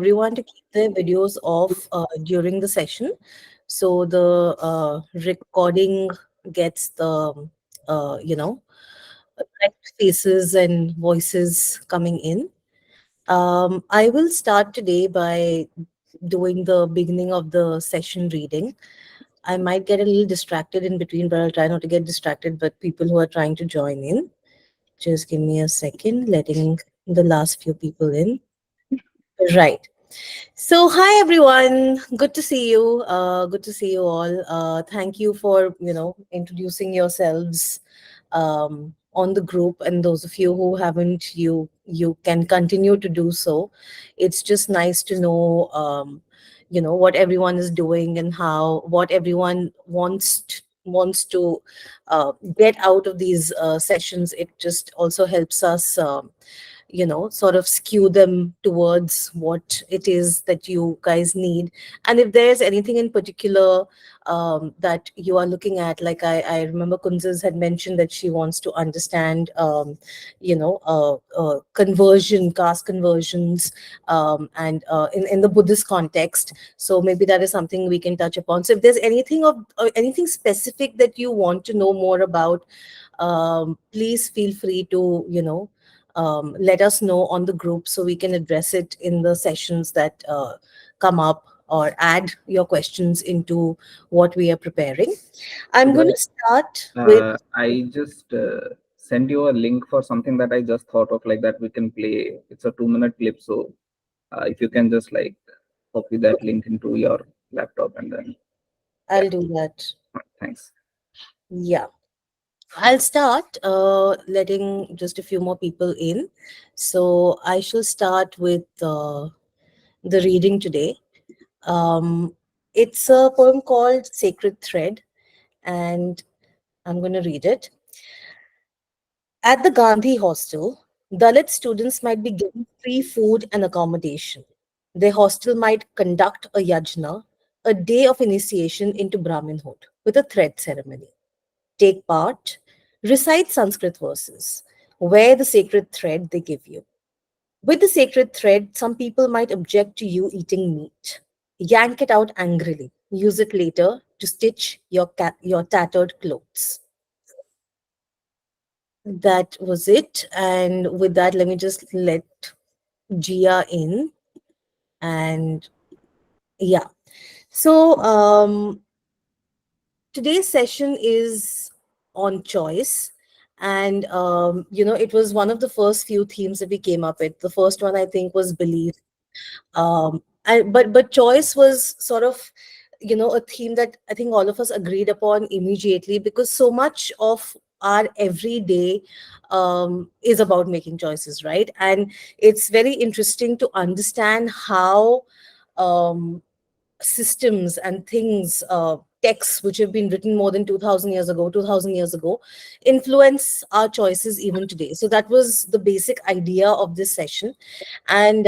everyone to keep their videos off during the session, so the recording gets the you know correct faces and voices coming in. I will start today by doing the beginning of the session reading. I might get a little distracted in between, but I'll try not to get distracted. But people who are trying to join in, just give me a second, letting the last few people in. Right. So, hi everyone. Good to see you. Good to see you all. Thank you for introducing yourselves on the group, and those of you who haven't, you can continue to do so. It's just nice to know, what everyone is doing and how what everyone wants to get out of these sessions. It just also helps us. Sort of skew them towards what it is that you guys need. And if there's anything in particular that you are looking at, like I remember Kunzes had mentioned that she wants to understand, conversion, caste conversions, and in the Buddhist context. So maybe that is something we can touch upon. So if there's anything specific that you want to know more about, please feel free to, let us know on the group so we can address it in the sessions that come up, or add your questions into what we are preparing. I'm going Shubhra, to start with. I just sent you a link for something that I just thought of, like that we can play. It's a 2-minute clip, so if you can just like copy that link into your laptop and then yeah, I'll do that. thanks. Yeah. I'll start letting just a few more people in. So I shall start with the reading today. It's a poem called Sacred Thread, and I'm going to read it. At the Gandhi hostel, Dalit students might be given free food and accommodation. Their hostel might conduct a yajna, a day of initiation into Brahminhood, with a thread ceremony. Take part, recite Sanskrit verses, wear the sacred thread they give you. With the sacred thread, some people might object to you eating meat. Yank it out angrily. Use it later to stitch your tattered clothes. That was it. And with that, let me just let Gia in. And yeah. So today's session is on choice. And it was one of the first few themes that we came up with. The first one, I think, was belief. But choice was sort of a theme that I think all of us agreed upon immediately, because so much of our everyday is about making choices, right? And it's very interesting to understand how um, systems and things, texts which have been written more than 2000 years ago, 2000 years ago, influence our choices even today. So that was the basic idea of this session. And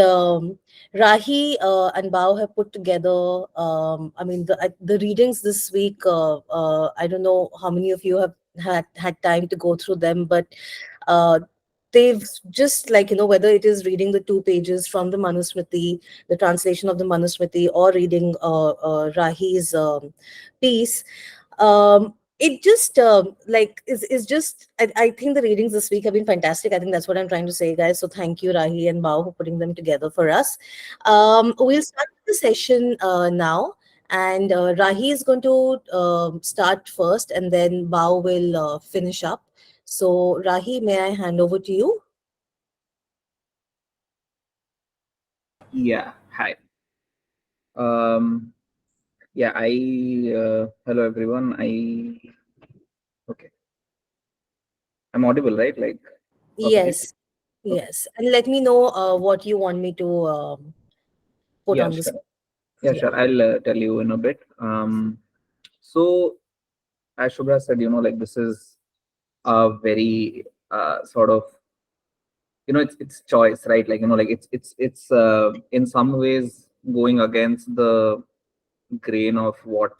Rahi and Bao have put together, I mean, the readings this week. I don't know how many of you have had time to go through them, but uh, they've just, like, whether it is reading the 2 pages from the Manusmriti, the translation of the Manusmriti, or reading Rahi's piece. It just like is just I think the readings this week have been fantastic. I think that's what I'm trying to say, guys. So thank you, Rahi and Bao, for putting them together for us. We'll start the session now, and Rahi is going to start first, and then Bao will finish up. So Rahi, may I hand over to you? Yeah, hi. Um, yeah, I hello everyone. Okay, I'm audible, right? Like perfectly. Yes, Okay. yes, and let me know what you want me to put Yeah, on this. sure. Yeah, Yeah. sure. I'll tell you in a bit. So as Shubhra said, like this is a very sort of it's choice, right? Like like it's in some ways going against the grain of what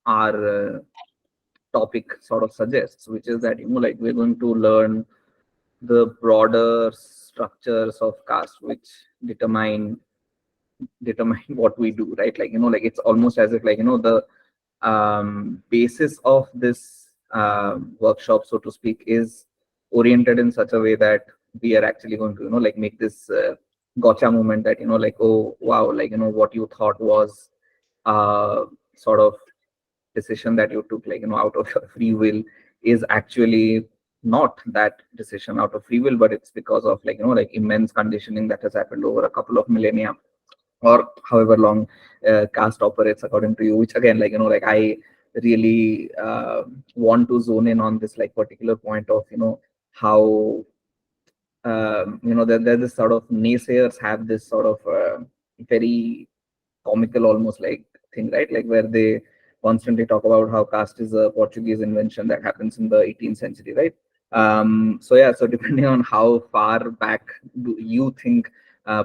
our topic sort of suggests, which is that like we're going to learn the broader structures of caste which determine determine what we do, right? Like, like it's almost as if, like, the basis of this workshop, so to speak, is oriented in such a way that we are actually going to, like, make this gotcha moment that, like, oh wow, like, what you thought was sort of decision that you took, like, out of your free will, is actually not that decision out of free will, but it's because of, like, like immense conditioning that has happened over a couple of millennia, or however long caste operates according to you. Which again, like, like I really want to zone in on this, like, particular point of, how there's this sort of naysayers have this sort of very comical almost like thing, right? Like where they constantly talk about how caste is a Portuguese invention that happens in the 18th century, right? So yeah, so depending on how far back do you think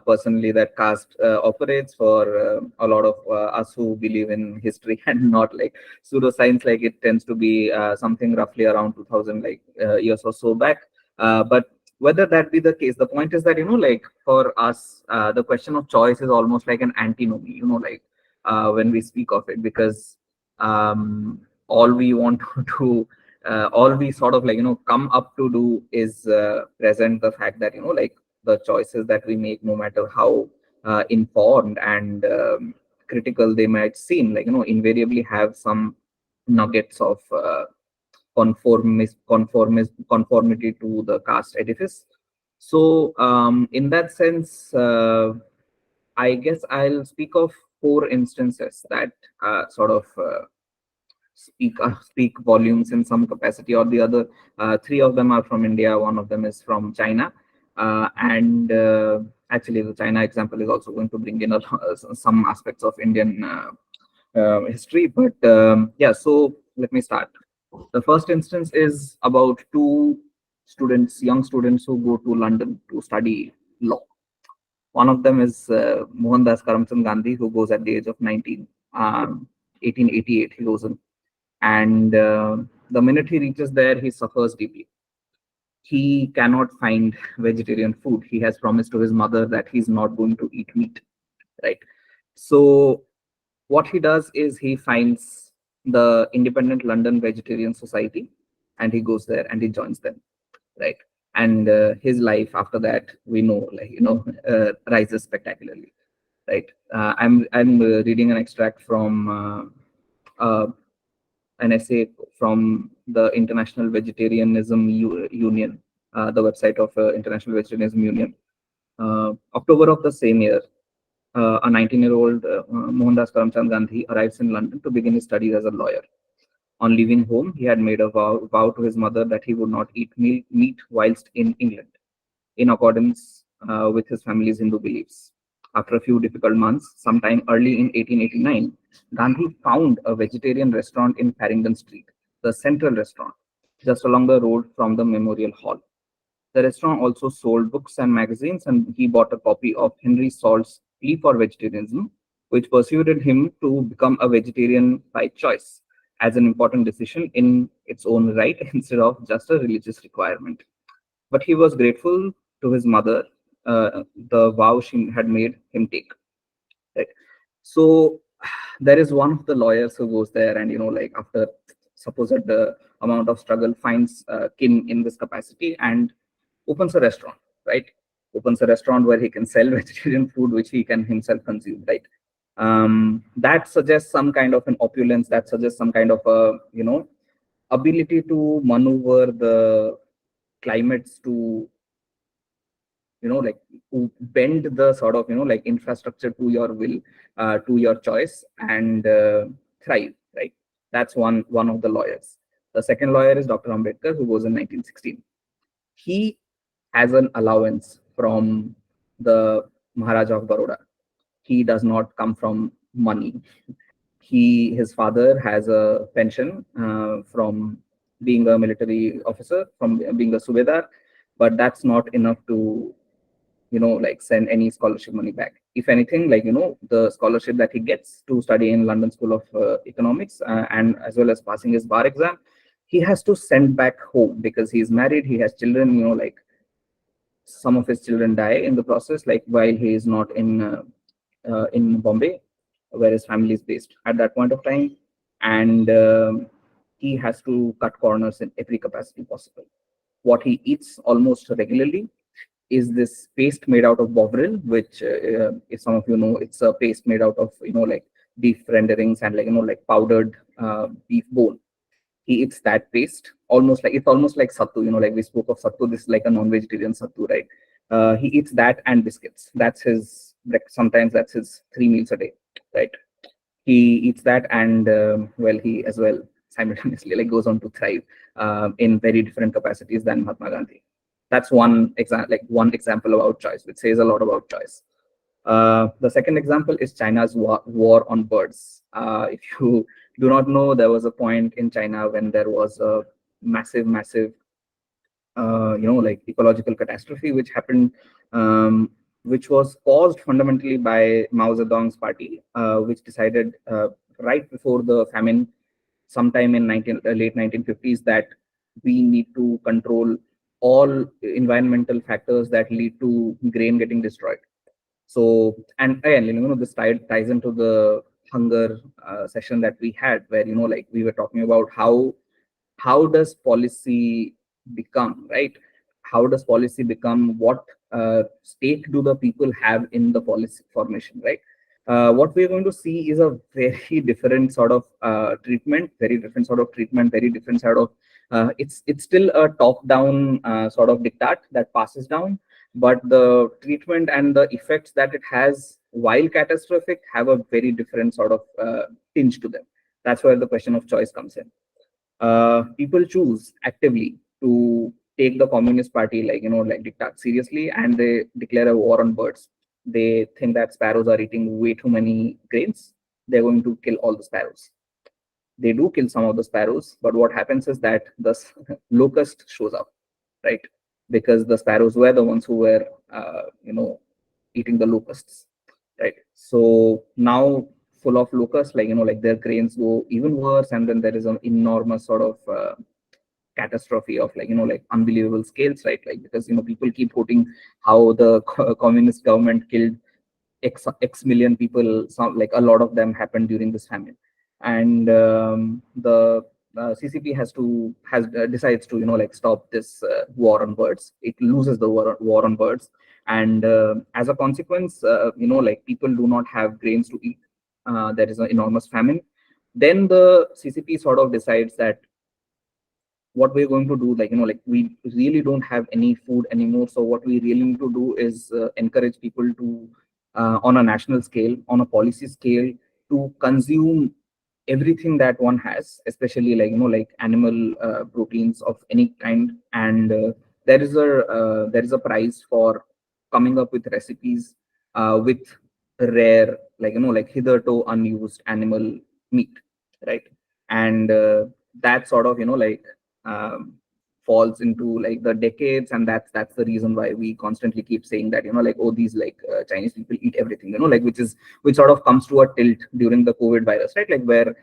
personally that caste operates, for a lot of us who believe in history and not like pseudoscience, like it tends to be something roughly around 2000 like years or so back. But whether that be the case, the point is that, like for us, the question of choice is almost like an antinomy, like when we speak of it, because all we want to do, all we sort of like, come up to do is present the fact that, like the choices that we make, no matter how informed and critical they might seem, like, invariably have some nuggets of conformity to the caste edifice. So in that sense, I guess I'll speak of four instances that sort of speak volumes in some capacity or the other. Three of them are from India, one of them is from China, and actually the China example is also going to bring in some aspects of Indian history. But yeah, so let me start. The first instance is about two students, young students, who go to London to study law. One of them is Mohandas Karamchand Gandhi, who goes at the age of 19, 1888, he goes in. And the minute he reaches there, he suffers deeply. He cannot find vegetarian food. He has promised to his mother that he's not going to eat meat, right? So what he does is he finds the Independent London Vegetarian Society, and he goes there and he joins them, right? And his life after that, we know, like, rises spectacularly, right? I'm reading an extract from an essay from the International Vegetarianism Union, the website of International Vegetarianism Union. October of the same year, a 19-year-old Mohandas Karamchand Gandhi arrives in London to begin his studies as a lawyer. On leaving home, he had made a vow to his mother that he would not eat meat whilst in England, in accordance with his family's Hindu beliefs. After a few difficult months, sometime early in 1889, Gandhi found a vegetarian restaurant in Farringdon Street, the Central Restaurant, just along the road from the Memorial Hall. The restaurant also sold books and magazines, and he bought a copy of Henry Salt's Plea for Vegetarianism, which persuaded him to become a vegetarian by choice, as an important decision in its own right instead of just a religious requirement. But he was grateful to his mother, the vow she had made him take. Right. So there is one of the lawyers who goes there, and, like after supposed amount of struggle, finds kin in this capacity and opens a restaurant, right? Opens a restaurant where he can sell vegetarian food, which he can himself consume, right? That suggests some kind of an opulence, that suggests some kind of a, ability to maneuver the climates to, like to bend the sort of, like infrastructure to your will, to your choice, and thrive, right? That's one of the lawyers. The second lawyer is Dr. Ambedkar, who goes in 1916. He has an allowance from the Maharaja of Baroda. He does not come from money. His father has a pension from being a military officer, from being a subedar, but that's not enough to, like send any scholarship money back. If anything, like, the scholarship that he gets to study in London School of Economics, and as well as passing his bar exam, he has to send back home because he's married, he has children, like some of his children die in the process, like while he is not in in Bombay, where his family is based at that point of time, and he has to cut corners in every capacity possible. What he eats almost regularly is this paste made out of bovril, which, if some of you know, it's a paste made out of, like beef renderings and, like, like powdered beef bone. He eats that paste almost like, it's almost like sattu, like we spoke of sattu. This is like a non-vegetarian sattu, right? He eats that and biscuits. That's his sometimes that's his 3 meals a day, right? He eats that, and well, he as well simultaneously like goes on to thrive in very different capacities than Mahatma Gandhi. That's one example about choice, which says a lot about choice. The second example is China's war on birds. If you do not know, there was a point in China when there was a massive like ecological catastrophe which happened, which was caused fundamentally by Mao Zedong's party, which decided right before the famine, sometime in late 1950s, that we need to control all environmental factors that lead to grain getting destroyed. So, and again, this ties into the hunger session that we had, where, like we were talking about how does policy become, right? How does policy become? What stake do the people have in the policy formation, right? What we're going to see is a very different sort of treatment, very different sort of treatment, very different sort of. It's still a top-down sort of diktat that passes down, but the treatment and the effects that it has, while catastrophic, have a very different sort of tinge to them. That's where the question of choice comes in. People choose actively to take the Communist Party, like, like diktat seriously, and they declare a war on birds. They think that sparrows are eating way too many grains. They're going to kill all the sparrows. They do kill some of the sparrows, but what happens is that the locust shows up, right? Because the sparrows were the ones who were, eating the locusts, right? So now, full of locusts, like, like their grains go even worse, and then there is an enormous sort of catastrophe of, like, like unbelievable scales, right? Like, because, people keep quoting how the communist government killed x million people. Some, like, a lot of them happened during this famine, and the CCP has decides to, like, stop this war on birds. It loses the war on birds, and as a consequence, like, people do not have grains to eat. There is an enormous famine. Then the CCP sort of decides that what we're going to do, like, like, we really don't have any food anymore, so what we really need to do is encourage people to, on a national scale, on a policy scale, to consume everything that one has, especially, like, like animal proteins of any kind. And there is a prize for coming up with recipes with rare, like, like hitherto unused animal meat, right? And that sort of, like, um, falls into, like, the decades, and that's the reason why we constantly keep saying that, like, oh, these, like, Chinese people eat everything, like, which sort of comes to a tilt during the COVID virus, right? Like, where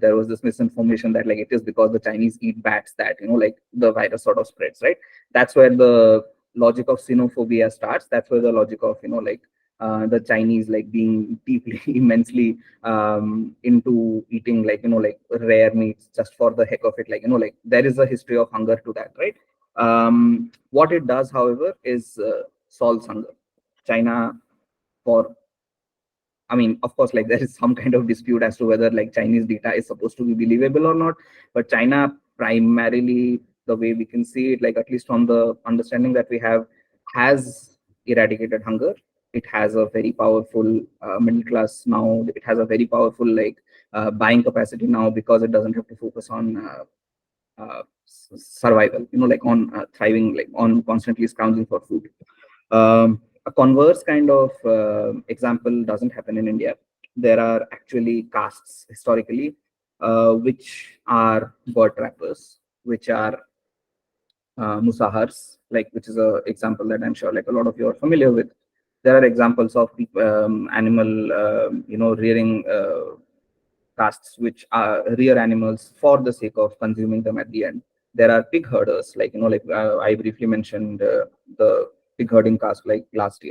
there was this misinformation that, like, it is because the Chinese eat bats that, like, the virus sort of spreads, right? That's where the logic of xenophobia starts. That's where the logic of, like, the Chinese, like, being deeply immensely into eating, like, like rare meats just for the heck of it, like, like, there is a history of hunger to that, right? What it does, however, is solves hunger. China, for, I mean, of course, like, there is some kind of dispute as to whether, like, Chinese data is supposed to be believable or not. But China, primarily, the way we can see it, like, at least from the understanding that we have, has eradicated hunger. It has a very powerful middle class now. It has a very powerful, like, buying capacity now, because it doesn't have to focus on survival, like, on thriving, like, on constantly scrounging for food. A converse kind of example doesn't happen in India. There are actually castes historically, which are bird trappers, which are musahars, like, which is a example that I'm sure, like, a lot of you are familiar with. There are examples of animal, rearing castes which rear animals for the sake of consuming them at the end. There are pig herders, like, like I briefly mentioned the pig herding caste, like, last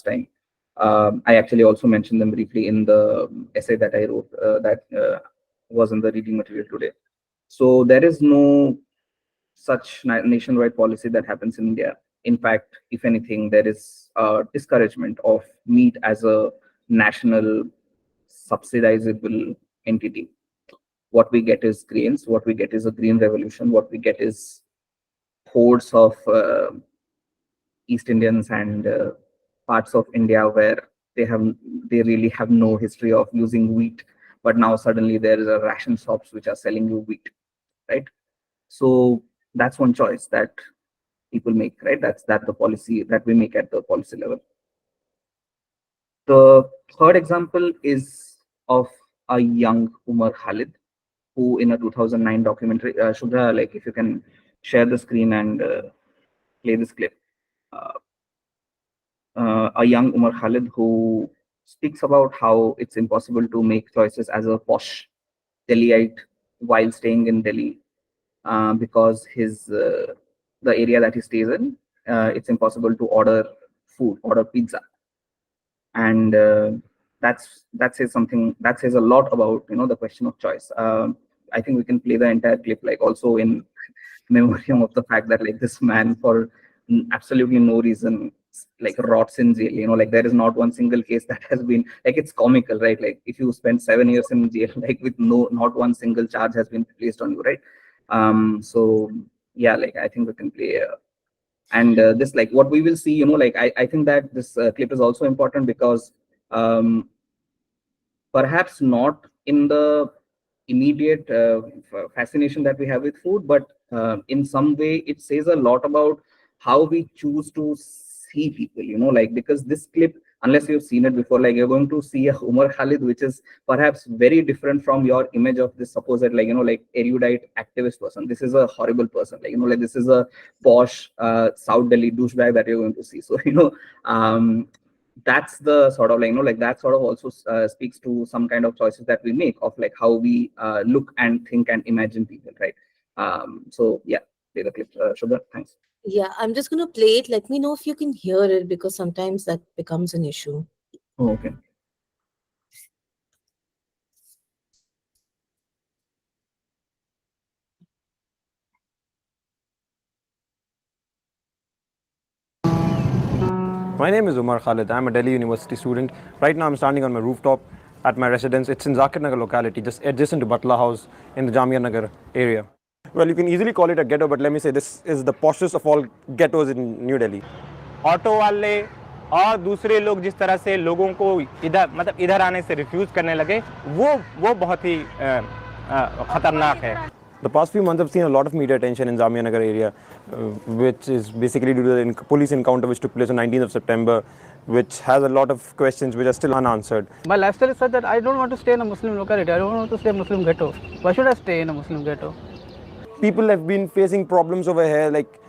time. I actually also mentioned them briefly in the essay that I wrote that was in the reading material today. So there is no such nationwide policy that happens in India. In fact, if anything, there is a discouragement of meat as a national subsidizable entity. What we get is grains, what we get is a green revolution, what we get is hordes of East Indians and parts of India where they have they really have no history of using wheat, but now suddenly there is a ration shops which are selling you wheat, right? So that's one choice that people make, right? That's the policy that we make at the policy level. The third example is of a young Umar Khalid, who in a 2009 documentary, Shubha, like if you can share the screen and play this clip. Uh, a young Umar Khalid who speaks about how it's impossible to make choices as a posh Delhiite while staying in Delhi because the area that he stays in, it's impossible to order pizza, and that says something. That says a lot about the question of choice. I think we can play the entire clip, like also in memoriam of the fact that like this man for absolutely no reason like rots in jail. Like there is not one single case that has been like it's comical, right? Like if you spend 7 years in jail, like with not one single charge has been placed on you, right? So yeah, like I think we can play. And this like what we will see, like I think that this clip is also important because um, perhaps not in the immediate fascination that we have with food, but in some way it says a lot about how we choose to see people, like because this clip, unless you've seen it before, like you're going to see a Umar Khalid which is perhaps very different from your image of this supposed like like erudite activist person. This is a horrible person, like like this is a posh South Delhi douchebag that you're going to see. So um that's the sort of like like that sort of also speaks to some kind of choices that we make of like how we look and think and imagine people, right? So yeah, play the clip, Shubha. Thanks. Yeah, I'm just going to play it. Let me know if you can hear it because sometimes that becomes an issue. Oh, okay. My name is Umar Khalid. I'm a Delhi University student. Right now, I'm standing on my rooftop at my residence. It's in Zakir Nagar locality, just adjacent to Batla House in the Jamia Nagar area. Well, you can easily call it a ghetto, but let me say this is the poshest of all ghettos in New Delhi. Auto वाले और दूसरे लोग जिस तरह से लोगों को इधर मतलब इधर आने से रिफ्यूज़ करने लगे वो बहुत ही ख़तरनाक है. The past few months, I've seen a lot of media attention in Jamia Nagar area, which is basically due to the police encounter which took place on 19th of September, which has a lot of questions which are still unanswered. My lifestyle is such that I don't want to stay in a Muslim locality. I don't want to stay in a Muslim ghetto. Why should I stay in a Muslim ghetto? People have been facing problems over here, like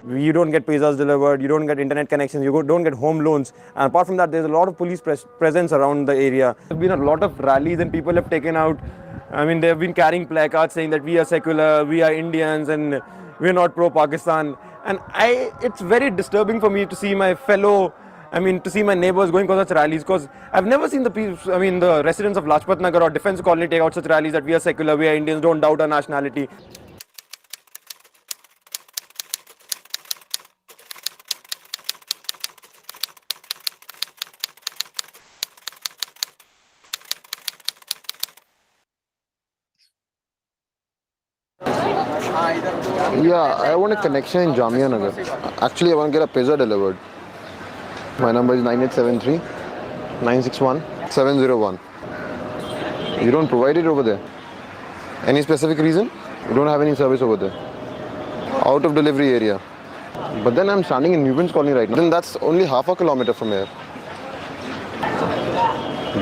you don't get pizzas delivered, you don't get internet connections, don't get home loans. And apart from that, there's a lot of police presence around the area. There's been a lot of rallies and people have taken out, I mean, they've been carrying placards saying that we are secular, we are Indians, and we're not pro-Pakistan. And it's very disturbing for me to see my to see my neighbors going for such rallies, because I've never seen the people, the residents of Lajpat Nagar or Defense Colony take out such rallies that we are secular, we are Indians, don't doubt our nationality. Yeah, I want a connection in Jamia Nagar. Actually, I want to get a pizza delivered. My number is 9873 961 701. You don't provide it over there? Any specific reason? You don't have any service over there? Out of delivery area. But then I'm standing in Newbins Colony right now. Then that's only half a kilometer from here.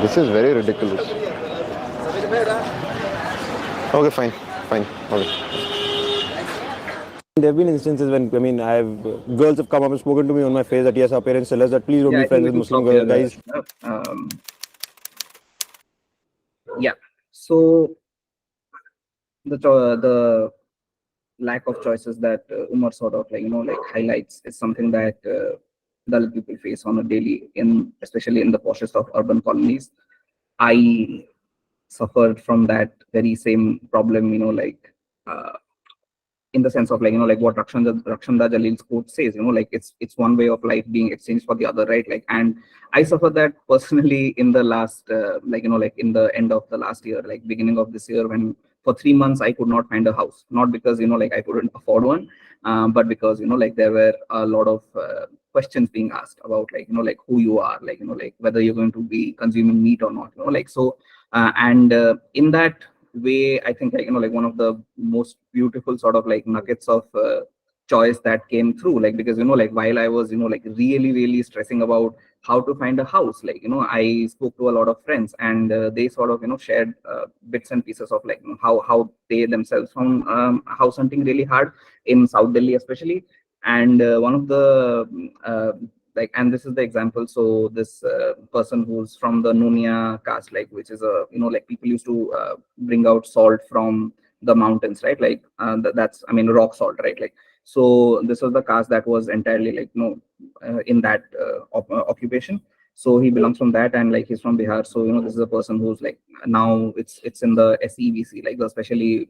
This is very ridiculous. Okay, fine. Okay. There have been instances when, girls have come up and spoken to me on my face that yes, our parents tell us that please don't Yeah, be I think friends we with can Muslim stop here. guys. Yeah. So the lack of choices that Umar sort of like like highlights is something that Dalit people face on a daily, especially in the poshest of urban colonies. I suffered from that very same problem, uh, in the sense of like what Rakshanda Jalil's quote says, like it's one way of life being exchanged for the other, right? Like, and I suffered that personally in the last, like in the end of the last year, like beginning of this year, when for 3 months I could not find a house, not because like I couldn't afford one, but because like there were a lot of questions being asked about like who you are, like whether you're going to be consuming meat or not, like so, and in that way, I think like one of the most beautiful sort of like nuggets of choice that came through, like because like while I was like really stressing about how to find a house, like I spoke to a lot of friends, and they sort of shared bits and pieces of like how they themselves found house hunting really hard in South Delhi especially. And one of the like, and this is the example. So this person who's from the Nunia caste, like which is a like people used to bring out salt from the mountains, right? Like that's, I mean, rock salt, right? Like, so this was the caste that was entirely like in that occupation. So he belongs from that, and like he's from Bihar. So this is a person who's like, now it's in the SEBC, like the specially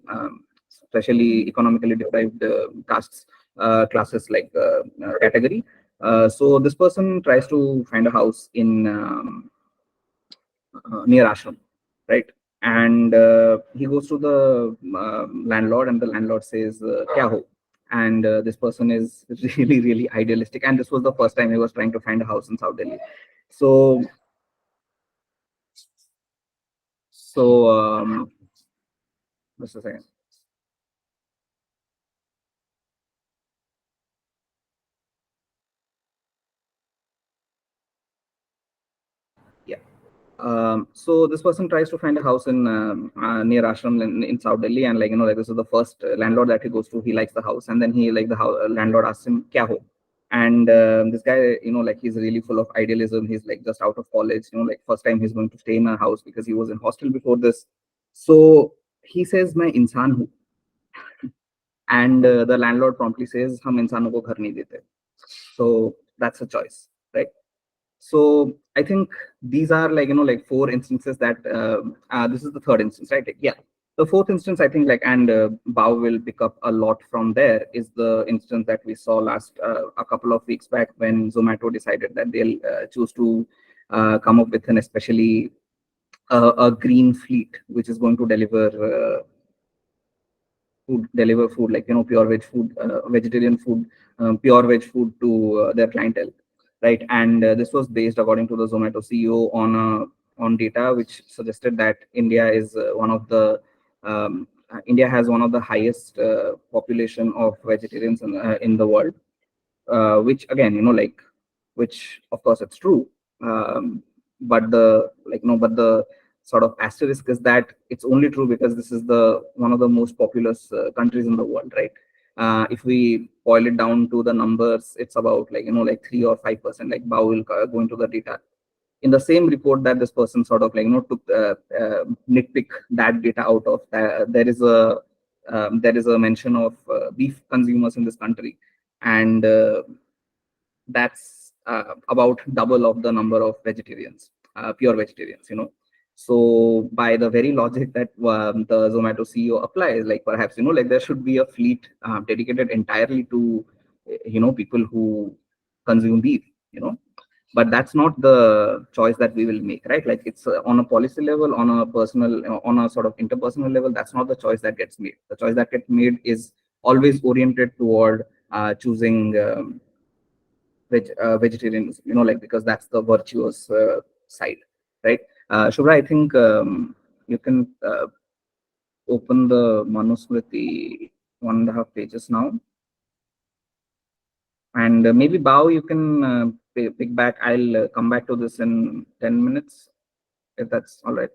economically deprived castes, classes, like category. So this person tries to find a house in near ashram, right? And he goes to the landlord, and the landlord says, "Kya ho?" And this person is really idealistic, and this was the first time he was trying to find a house in South Delhi. So just a second. Yeah. So this person tries to find a house in near ashram in South Delhi, and like like this is the first landlord that he goes to. He likes the house, and then he like the house, landlord asks him kya ho, and this guy like he's really full of idealism. He's like just out of college, like first time he's going to stay in a house because he was in hostel before this. So he says, "मैं इंसान हूँ," and the landlord promptly says, "हम इंसानों को घर नहीं देते." So that's a choice, right? So I think these are like like four instances that this is the third instance, right? Like, yeah, the fourth instance, I think, like, and Bao will pick up a lot from there, is the instance that we saw last a couple of weeks back when Zomato decided that they'll choose to come up with an especially a green fleet which is going to deliver food, like pure veg food, vegetarian food, pure veg food to their clientele, right? And this was based, according to the Zomato CEO, on data which suggested that India has one of the highest population of vegetarians in the world, which again like, which of course it's true, but the like but the sort of asterisk is that it's only true because this is the one of the most populous countries in the world, right? If we boil it down to the numbers, it's about like like 3 or 5%, like Bao will go into the data in the same report that this person sort of like took nitpick that data out of. There is a mention of beef consumers in this country, and that's about double of the number of vegetarians, pure vegetarians, So by the very logic that the Zomato CEO applies, like perhaps like there should be a fleet dedicated entirely to people who consume beef, but that's not the choice that we will make, right? Like it's on a policy level, on a personal, on a sort of interpersonal level, that's not the choice that gets made. The choice that gets made is always oriented toward choosing vegetarianism, like because that's the virtuous side, right? Shubhra, I think you can open the Manusmriti 1.5 pages now, and maybe Bao, you can pick back. I'll come back to this in 10 minutes, if that's all right.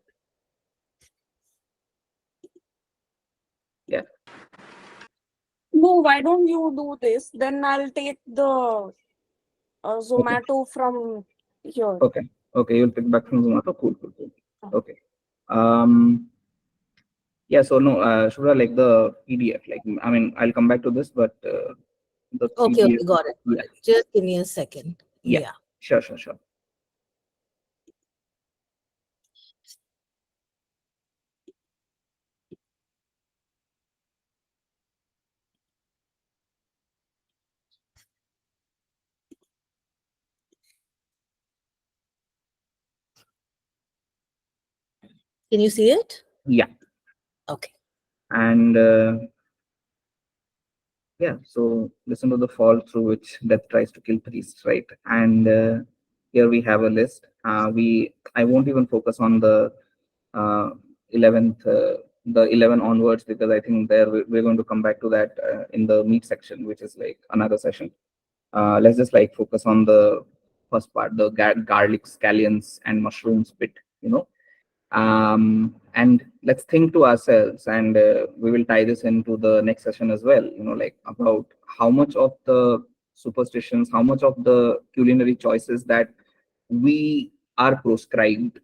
Yeah. No, why don't you do this? Then I'll take the Okay. Zomato from here. Okay. Okay. You'll pick back from Zomato. Cool. Okay. Yeah. So no, Shubhra, like the PDF, like, I mean, I'll come back to this, but the Okay, PDF. got it. Yeah. Just give me a second. Yeah. Sure, sure, sure. Can you see it? Yeah. Okay. And yeah, so listen to the fall through which death tries to kill priests, right? And here we have a list. I won't even focus on the uh, 11th, the 11 onwards, because I think there we're going to come back to that in the meat section, which is like another session. Let's just like focus on the first part, the garlic, scallions, and mushrooms bit. And let's think to ourselves, and we will tie this into the next session as well, like about how much of the superstitions, how much of the culinary choices that we are prescribed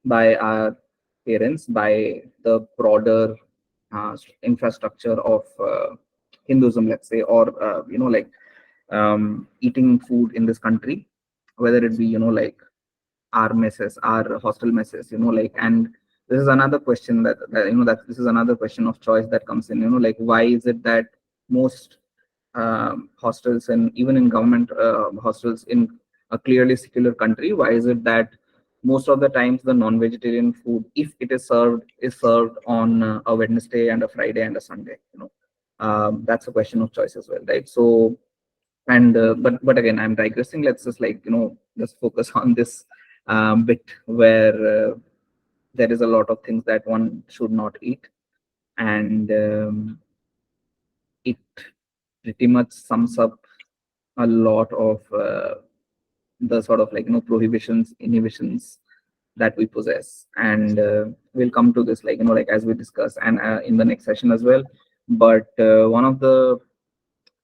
by our parents, by the broader infrastructure of Hinduism, let's say, or like eating food in this country, whether it be like our messes, our hostel messes, like, and this is another question that this is another question of choice that comes in, like, why is it that most hostels, and even in government hostels in a clearly secular country, why is it that most of the times the non-vegetarian food, if it is served on a Wednesday and a Friday and a Sunday, that's a question of choice as well, right? So, and but again, I'm digressing. Let's just like just focus on this bit where there is a lot of things that one should not eat, and it pretty much sums up a lot of the sort of like prohibitions, inhibitions that we possess, and we'll come to this like like as we discuss, and in the next session as well. But one of the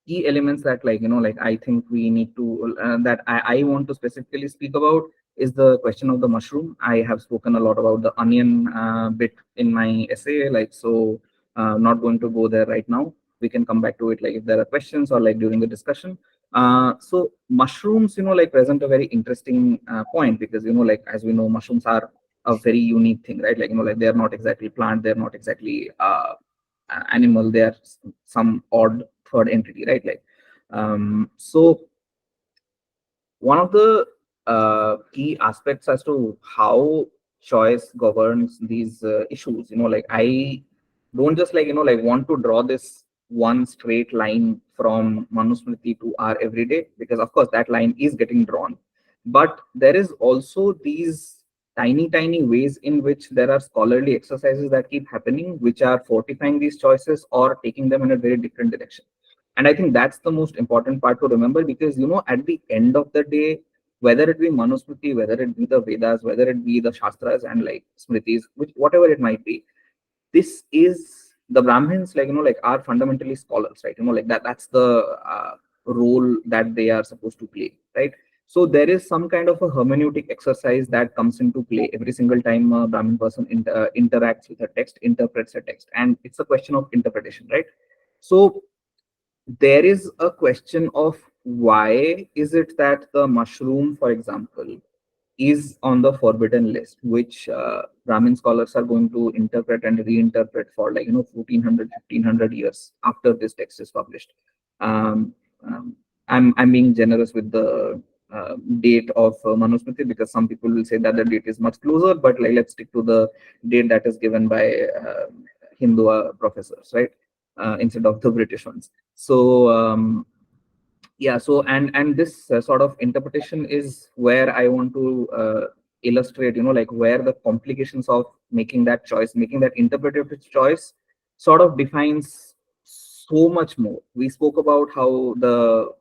key elements that like I think we need to that I want to specifically speak about is the question of the mushroom. I have spoken a lot about the onion bit in my essay, like, so not going to go there right now. We can come back to it like if there are questions or like during the discussion. So mushrooms like present a very interesting point, because like as we know, mushrooms are a very unique thing, right? Like like they're not exactly plant, they're not exactly animal, they are some odd third entity, right? Like, so one of the key aspects as to how choice governs these issues, like I don't just like like want to draw this one straight line from Manusmriti to our everyday, because of course that line is getting drawn, but there is also these tiny ways in which there are scholarly exercises that keep happening, which are fortifying these choices or taking them in a very different direction. And I think that's the most important part to remember, because at the end of the day, whether it be Manusmriti, whether it be the Vedas, whether it be the Shastras and like Smritis, which whatever it might be, this is the Brahmins, like like are fundamentally scholars, right? Like that's the role that they are supposed to play, right? So there is some kind of a hermeneutic exercise that comes into play every single time a Brahmin person interacts with a text, interprets a text, and it's a question of interpretation, right? So there is a question of why is it that the mushroom, for example, is on the forbidden list, which Brahmin scholars are going to interpret and reinterpret for like 1400, 1500 years after this text is published. um, um, I'm being generous with the date of Manusmriti, because some people will say that the date is much closer, but like let's stick to the date that is given by Hindu professors, right? Instead of the British ones. So yeah, so and this sort of interpretation is where I want to illustrate, like where the complications of making that choice, making that interpretive choice, sort of defines so much more. We spoke about how the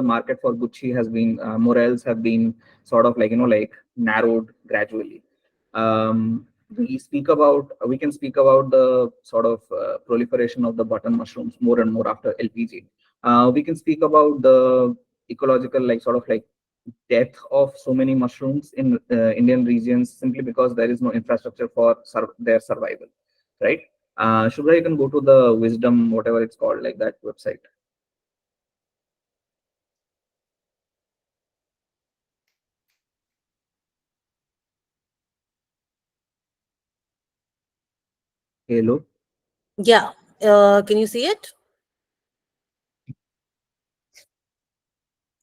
market for Gucci has been, morels have been sort of like like narrowed gradually. We can speak about the sort of proliferation of the button mushrooms more and more after LPG. We can speak about the ecological like sort of like death of so many mushrooms in Indian regions, simply because there is no infrastructure for their survival, right? Shubhra, you can go to the wisdom, whatever it's called, like that website. Hello. Yeah. Can you see it?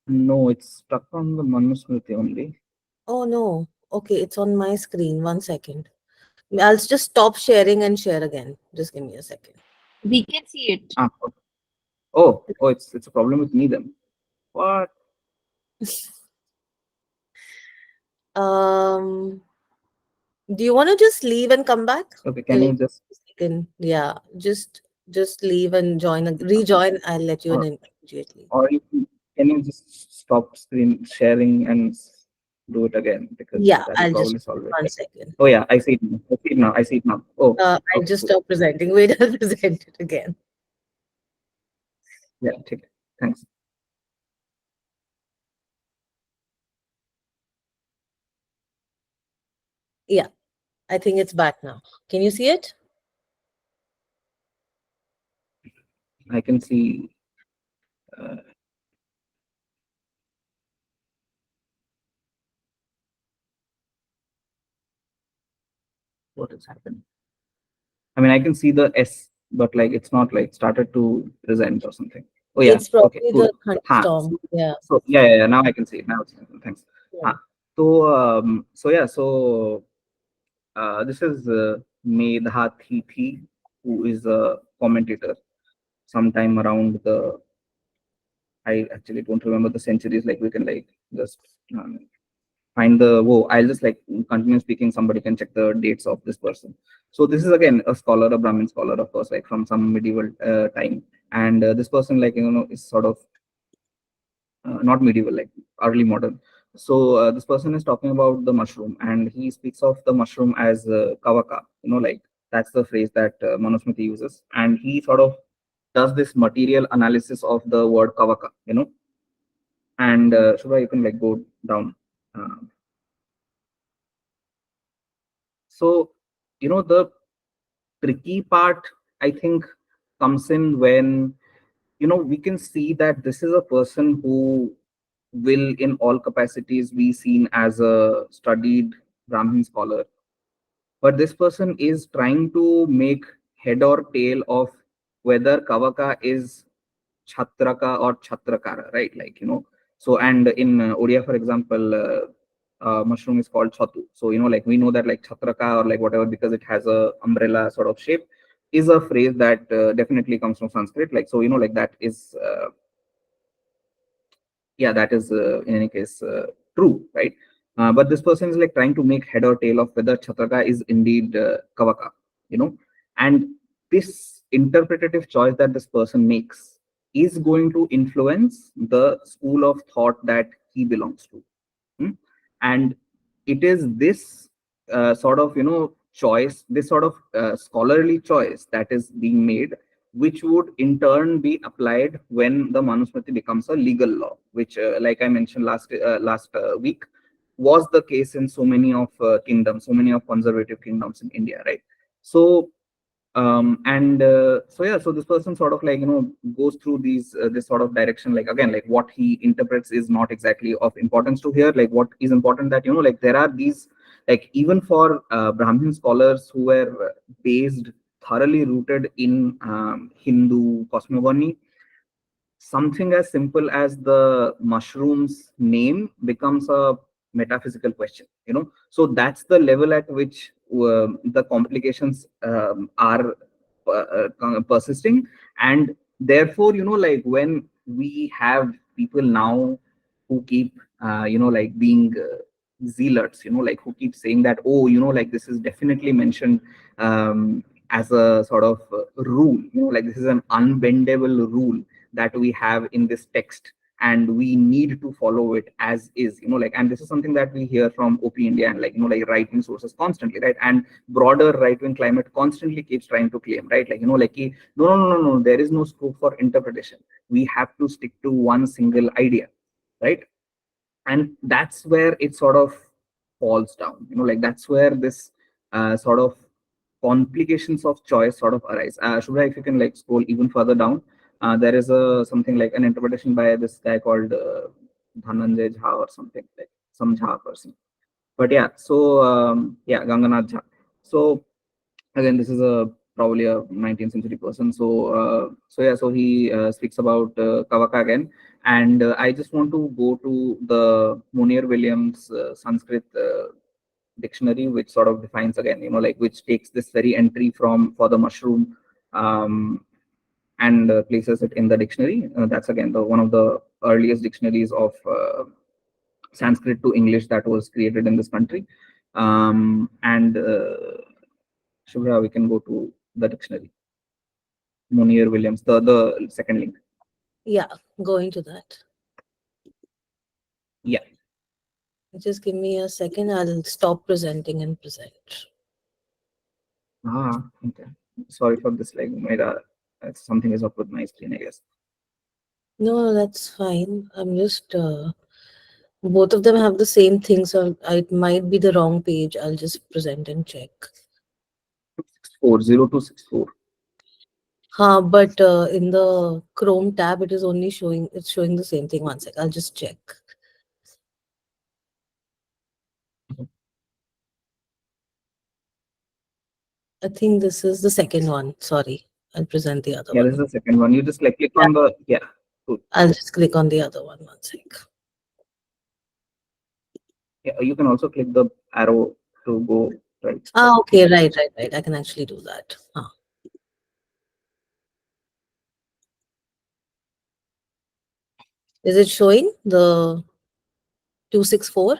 No, it's stuck on the Manusmriti only. Oh no. Okay, it's on my screen. 1 second. I'll just stop sharing and share again. Just give me a second. We can see it. Ah, okay. Oh, it's a problem with me then. What? Um, do you want to just leave and come back? Okay, can you just Yeah, just leave and rejoin. I'll let you or in immediately. or can you just stop screen sharing and do it again, because Yeah, that will I'll just probably solve it. 1 second. Oh yeah, I see it now. I see it now. I see it now. Oh, I'll okay, just cool. stop presenting. Wait, I'll present it again. Yeah, take it. Thanks. Yeah, I think it's back now. Can you see it? I can see. Uh, what is happening? I mean, I can see the S, but like it's not like started to present or something. Oh yeah. It's Okay. probably Cool. the Ha. thunderstorm. Yeah. So yeah. Now I can see it. Now it's thanks. Yeah. Ha. So yeah. So this is Medha Thithi, who is a commentator. Sometime around the, I actually don't remember the centuries. Like we can like just find the, whoa, I'll just like continue speaking, somebody can check the dates of this person. So this is again a scholar, a Brahmin scholar, of course, like from some medieval time. And this person, like, is sort of not medieval, like early modern. So this person is talking about the mushroom, and he speaks of the mushroom as kavaka, like that's the phrase that Manusmriti uses. And he sort of does this material analysis of the word kavaka, and Shubha, you can like go down. Uh, so, the tricky part, I think, comes in when, we can see that this is a person who will, in all capacities, be seen as a studied Brahmin scholar. But this person is trying to make head or tail of whether Kavaka is Chhatraka or Chhatrakara, right? Like, so, and in Odia, for example, mushroom is called Chhatu. So, like we know that like Chhatraka or like whatever, because it has a umbrella sort of shape, is a phrase that definitely comes from Sanskrit. Like, so, like that is, yeah, that is in any case true, right? But this person is like trying to make head or tail of whether Chhatraka is indeed Kavaka, and this interpretative choice that this person makes is going to influence the school of thought that he belongs to. Hmm? And it is this sort of choice, this sort of scholarly choice that is being made, which would in turn be applied when the Manusmriti becomes a legal law, which like I mentioned last week, was the case in so many of kingdoms, so many of conservative kingdoms in India, right? So and so yeah, so this person sort of like goes through these this sort of direction. Like again, like what he interprets is not exactly of importance to here. Like what is important, that like there are these, like even for Brahmin scholars who were based, thoroughly rooted in Hindu cosmogony, something as simple as the mushroom's name becomes a metaphysical question. So that's the level at which the complications are persisting. And therefore, like when we have people now who keep like being zealots, like who keep saying that, oh, like this is definitely mentioned as a sort of rule, like this is an unbendable rule that we have in this text, and we need to follow it as is, like, and this is something that we hear from OP India and like like right wing sources constantly, right? And broader right wing climate constantly keeps trying to claim, right? Like like no, there is no scope for interpretation, we have to stick to one single idea, right? And that's where it sort of falls down, like that's where this sort of complications of choice sort of arise. Shubha, if you can like scroll even further down, there is a something like an interpretation by this guy called Dhananjay Jha or something, like some Jha person. But yeah, so yeah, Ganganath Jha. So again, this is a probably a 19th century person. So he speaks about Kavaka again, and I just want to go to the Munir Williams Sanskrit dictionary, which sort of defines again, like which takes this very entry from for the mushroom, um, and places it in the dictionary. That's again the one of the earliest dictionaries of Sanskrit to English that was created in this country. And Shubhra, we can go to the dictionary. Munir Williams, the second link. Yeah, going to that. Yeah. Just give me a second. I'll stop presenting and present. Okay. Sorry for this. Like, something is up with my screen, I guess. No, that's fine. I'm just both of them have the same thing, so it might be the wrong page. I'll just present and check. 0264. But in the Chrome tab, it's showing the same thing. One sec, I'll just check. I think this is the second one. Sorry, I'll present the other Yeah, one. this is the second one. You just like click on the Cool. I'll just click on the other one. One sec. Yeah, you can also click the arrow to go right. Okay, right. I can actually do that. Is it showing the 264?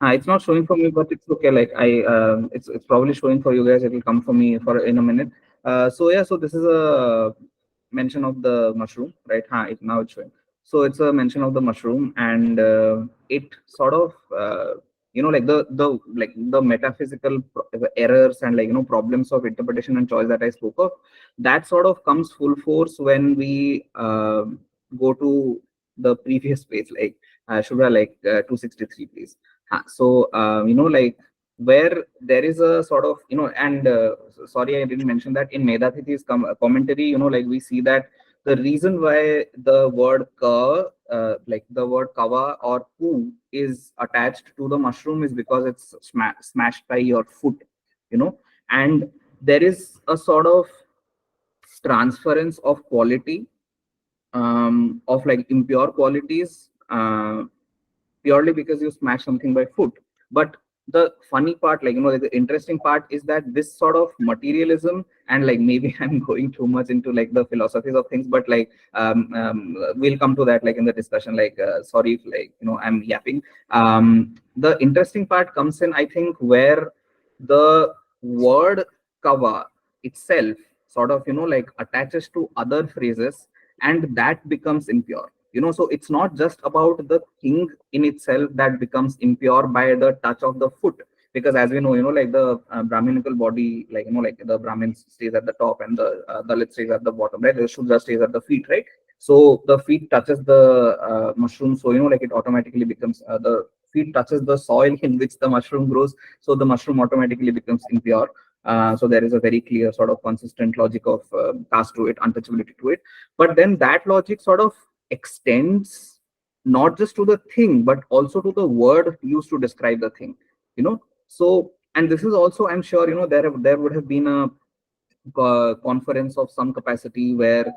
It's not showing for me, but it's okay. Like it's probably showing for you guys. It will come for me for in a minute. So this is a mention of the mushroom, right? Now it's showing. So it's a mention of the mushroom, and it sort of like the metaphysical errors and problems of interpretation and choice that I spoke of. That sort of comes full force when we go to the previous page, like Shubha, like 263, please. Like where there is a sort of, and sorry, I didn't mention that in Medhathiti's commentary, like we see that the reason why the word like the word kava or poo is attached to the mushroom is because it's smashed by your foot, and there is a sort of transference of quality, of like impure qualities, purely because you smash something by foot. But the funny part, like, the interesting part is that this sort of materialism, and like maybe I'm going too much into like the philosophies of things, but like we'll come to that like in the discussion. Like sorry if like I'm yapping. The interesting part comes in, I think, where the word kava itself sort of like attaches to other phrases, and that becomes impure. So it's not just about the thing in itself that becomes impure by the touch of the foot, because as we know, like the brahminical body, like like the Brahmin stays at the top and the Dalit stays at the bottom, right? The Shudra stays at the feet, right? So the feet touches the mushroom, so like it automatically becomes the feet touches the soil in which the mushroom grows, so the mushroom automatically becomes impure. So there is a very clear sort of consistent logic of caste to it, untouchability to it. But then that logic sort of extends not just to the thing, but also to the word used to describe the thing. So, and this is also, I'm sure, there would have been a conference of some capacity where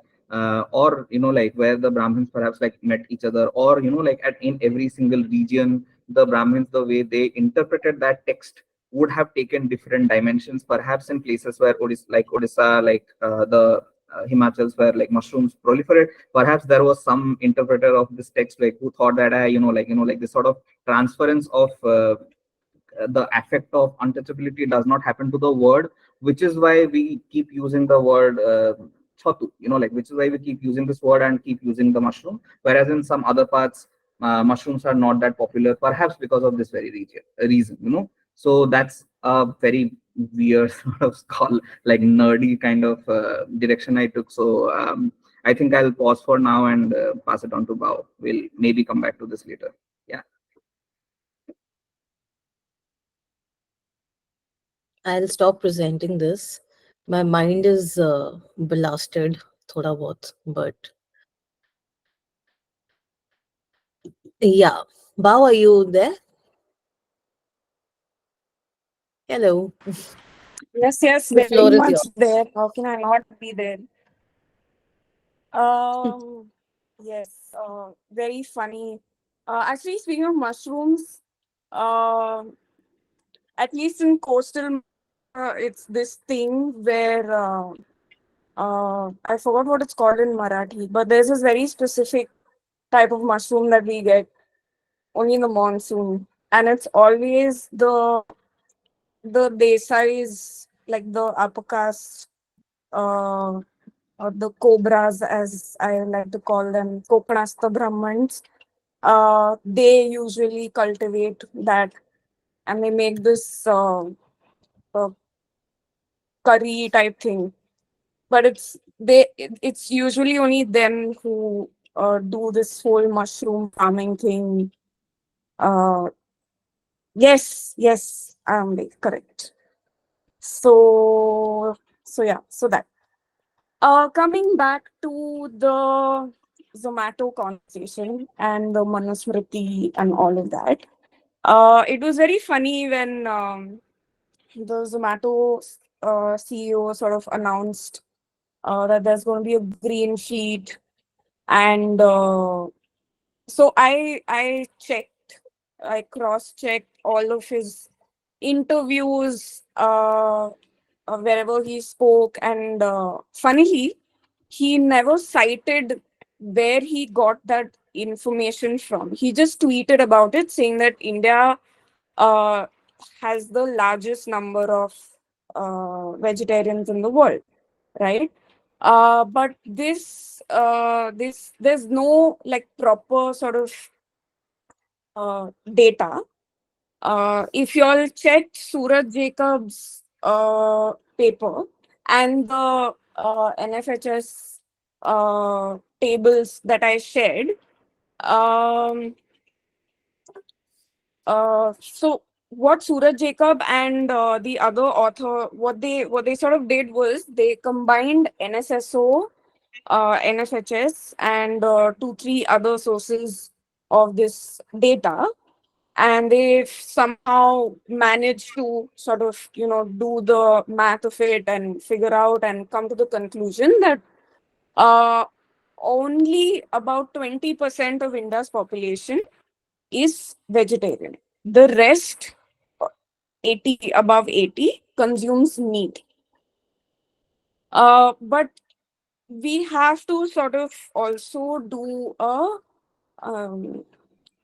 or like where the Brahmins perhaps like met each other, or like in every single region, the Brahmins, the way they interpreted that text would have taken different dimensions. Perhaps in places where Odisha, like the Himachals, where like mushrooms proliferate, perhaps there was some interpreter of this text like who thought that like this sort of transference of the effect of untouchability does not happen to the word, which is why we keep using the word chatu, like which is why we keep using this word and keep using the mushroom, whereas in some other parts mushrooms are not that popular, perhaps because of this very reason. So that's a very weird sort of like nerdy kind of direction I took. So I think I'll pause for now and pass it on to Bao. We'll maybe come back to this later. Yeah. I'll stop presenting this. My mind is blasted, thoda bahut, but yeah. Bao, are you there? Hello. Yes, yes, The very floor is much yours. there. How can I not be there? Um, yes, very funny. Actually, speaking of mushrooms, uh, at least in coastal, it's this thing where I forgot what it's called in Marathi, but there's this very specific type of mushroom that we get only in the monsoon, and it's always the desais, like the upper caste, or the cobras, as I like to call them, Kokanasta Brahmins. They usually cultivate that, and they make this uh, curry type thing. But it's usually only them who do this whole mushroom farming thing. Uh, yes, yes, I'm correct. So yeah, so that. Coming back to the Zomato conversation and the Manusmriti and all of that, it was very funny when the Zomato CEO sort of announced that there's going to be a green sheet, and so I cross checked all of his interviews wherever he spoke, and funnily, he never cited where he got that information from. He just tweeted about it, saying that India uh, has the largest number of vegetarians in the world, right? But this there's no like proper sort of data. If you all checked Suraj Jacobs' paper and the NFHS tables that I shared, um, so what Suraj Jacob and the other author, what they sort of did was they combined NSSO, NFHS, and two three other sources of this data, and they've somehow managed to sort of do the math of it and figure out and come to the conclusion that uh, only about 20% of India's population is vegetarian. The rest, 80 above 80, consumes meat. But we have to sort of also do a um,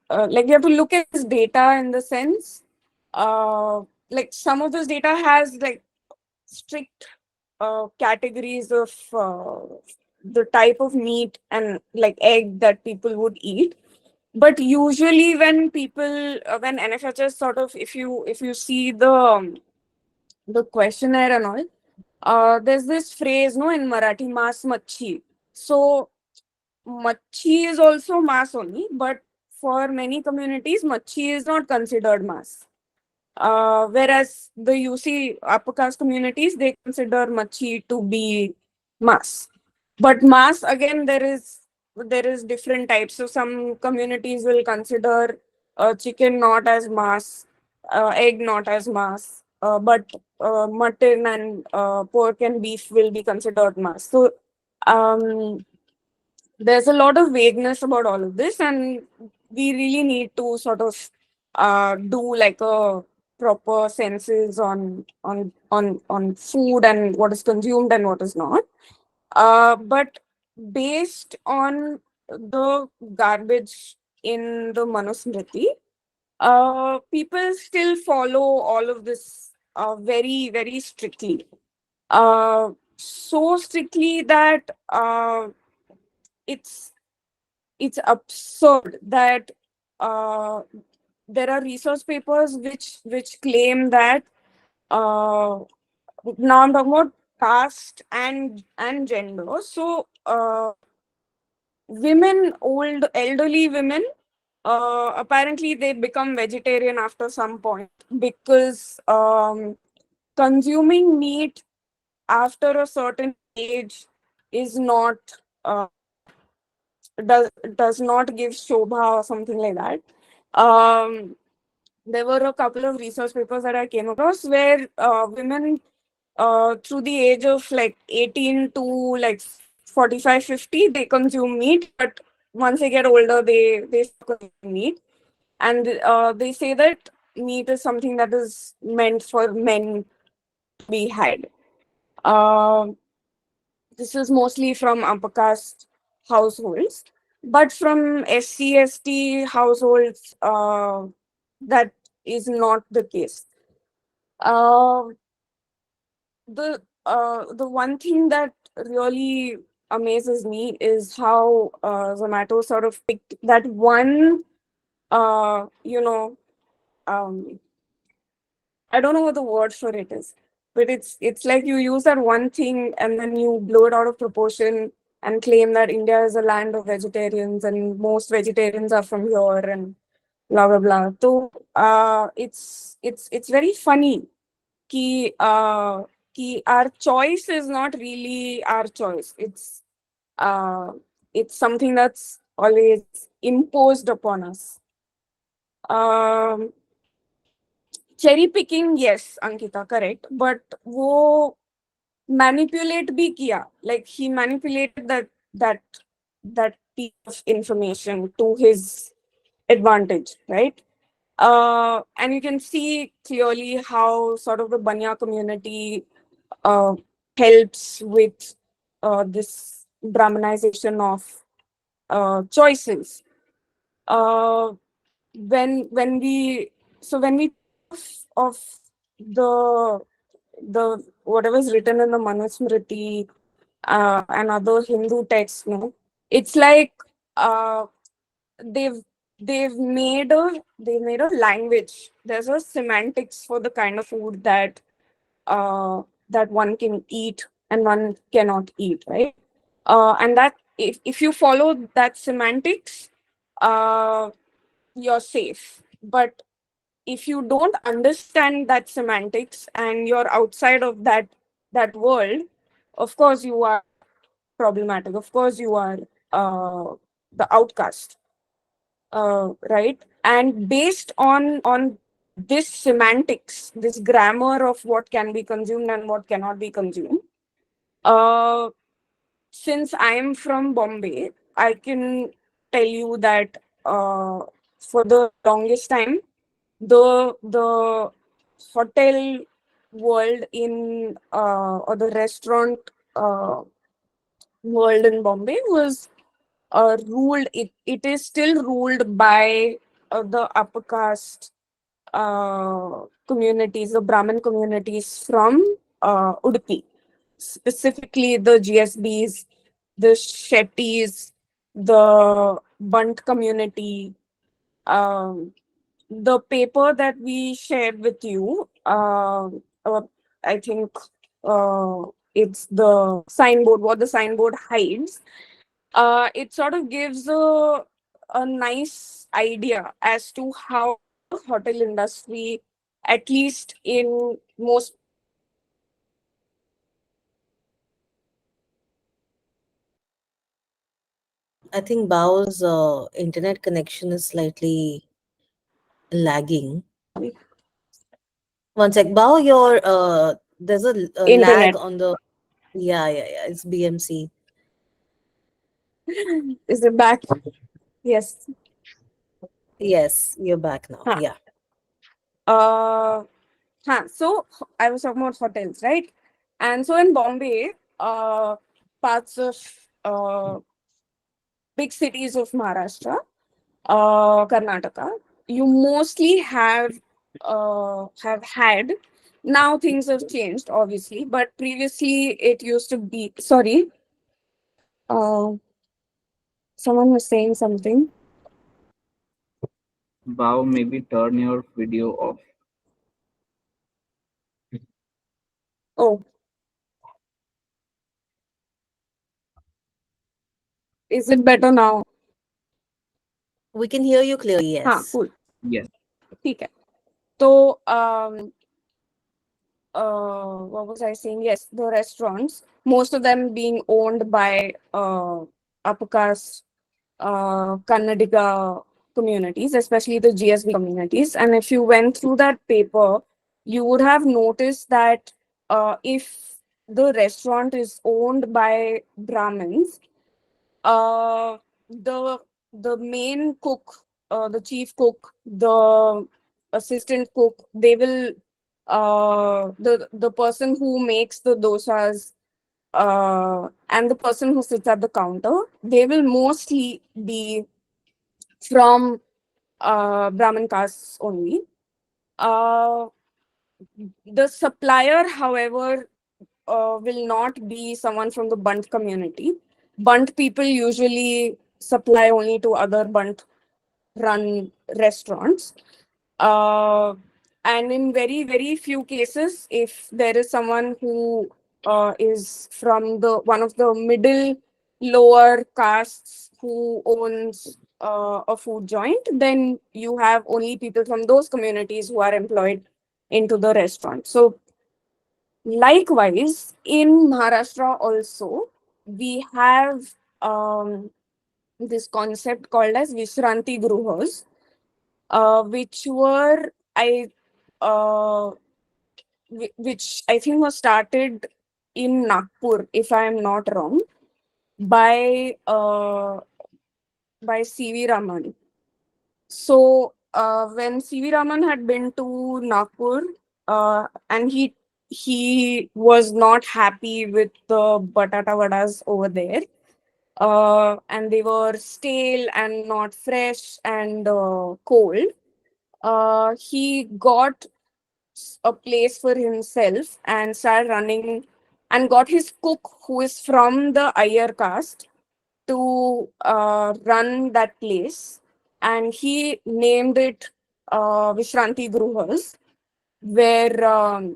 like we have to look at this data in the sense like some of this data has like strict categories of the type of meat and like egg that people would eat, but usually when people when NFHS sort of if you see the questionnaire and all, there's this phrase no in Marathi, mas machi. So Machi is also mass only, but for many communities, machi is not considered mass. Whereas the UC upper caste communities, they consider machi to be mass. But mass again, there is different types. So some communities will consider chicken not as mass, egg not as mass, but mutton and pork and beef will be considered mass. So um, there's a lot of vagueness about all of this, and we really need to sort of do like a proper census on food and what is consumed and what is not. But based on the garbage in the Manusmriti, people still follow all of this very, very strictly. So strictly that it's it's absurd that uh, there are research papers which claim that uh, now I'm talking about caste and gender. So women, old elderly women, apparently they become vegetarian after some point because consuming meat after a certain age is not uh, does not give shobha or something like that. There were a couple of research papers that I came across where women through the age of like 18 to like 45, 50, they consume meat. But once they get older, they stop consuming meat. And they say that meat is something that is meant for men to be had. Uh, this is mostly from upper caste households, but from SC/ST households, that is not the case. Uh, the one thing that really amazes me is how Zomato sort of picked that one, you know, um, I don't know what the word for it is, but it's like you use that one thing and then you blow it out of proportion and claim that India is a land of vegetarians and most vegetarians are from here and blah blah blah. So it's very funny कि our choice is not really our choice. Uh, it's something that's always imposed upon us. Um, cherry picking, yes, Ankita, correct. But वो manipulate भी किया. Like he manipulated that piece of information to his advantage, right? And you can see clearly how sort of the Banya community uh, helps with this Brahmanization of choices. Uh, when we when we of the whatever is written in the Manusmriti and other Hindu texts, no, it's like uh, they've they've made a language. There's a semantics for the kind of food uh, that one can eat and one cannot eat, right? And that if you follow that semantics, uh, you're safe. But if you don't understand that semantics and you're outside of that world, of course you are problematic. Of course you are the outcast, right? And based on this semantics, this grammar of what can be consumed and what cannot be consumed, uh, since I am from Bombay, I can tell you that for the longest time, the hotel world in or the restaurant uh, world in Bombay was ruled. It is still ruled by the upper caste communities, the Brahmin communities from Udupi, specifically the GSBs, the Shetties, the Bunt community. Um, the paper that we shared with you, I think it's the signboard, what the signboard hides. It sort of gives a nice idea as to how the hotel industry, at least in most. I think Bao's internet connection is slightly lagging. One sec, Bao, your there's a lag Internet. on the. Yeah. It's BMC. Is it back? Yes. Yes, you're back now. Huh. Yeah. So I was talking about hotels, right? And so in Bombay, parts of big cities of Maharashtra, Karnataka, you mostly have had. Now things have changed, obviously, but previously it used to be. Sorry, uh, someone was saying something. Wow, maybe turn your video off. Oh, is it better now? We can hear you clearly, yes. Cool. Yes. ठीक है. So, what was I saying? Yes, the restaurants, most of them being owned by upper caste Kannadiga communities, especially the GSB communities. And if you went through that paper, you would have noticed that if the restaurant is owned by Brahmins, uh, the the main cook, the chief cook, the assistant cook, they will the person who makes the dosas and the person who sits at the counter, they will mostly be from Brahmin castes only. Uh, the supplier, however, will not be someone from the Bunt community. Bunt people usually supply only to other Bunt run restaurants. Uh, and in very, very few cases, if there is someone who is from the one of the middle lower castes who owns a food joint, then you have only people from those communities who are employed into the restaurant. So likewise, in Maharashtra also, we have this concept called as Vishranti Gruhas, which were uh, which I think was started in Nagpur, if I am not wrong, by C.V. Raman. So when C.V. Raman had been to Nagpur, and he was not happy with the batata vadas over there, and they were stale and not fresh and cold. He got a place for himself and started running and got his cook who is from the Iyer caste to run that place, and he named it Vishranti Gruhas, where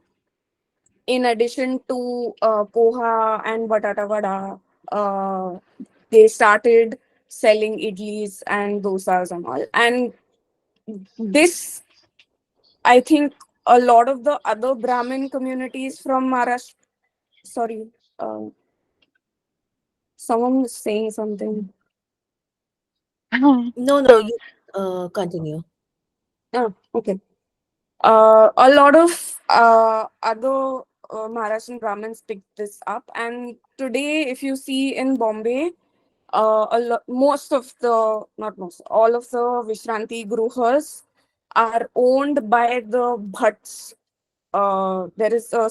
in addition to poha and batata vada, they started selling idlis and dosas and all. And this, I think, a lot of the other Brahmin communities from Maharashtra. Sorry, uh, someone was saying something. No, you continue. Oh, okay. A lot of other Maharashtrian Brahmins picked this up, and today, if you see in Bombay, most of the, not most, all of the Vishranti Gruhas are owned by the Bhatts. There is a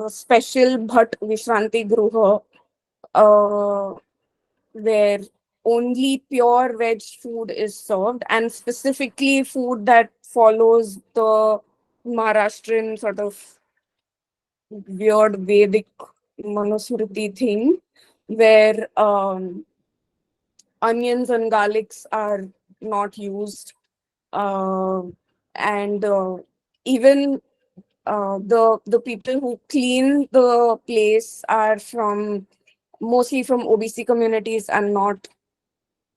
special Bhatt Vishranti Gruha where only pure veg food is served, and specifically food that follows the Maharashtrian sort of weird Vedic Manusmriti thing, where onions and garlics are not used, uh, and even the people who clean the place are from mostly from OBC communities and not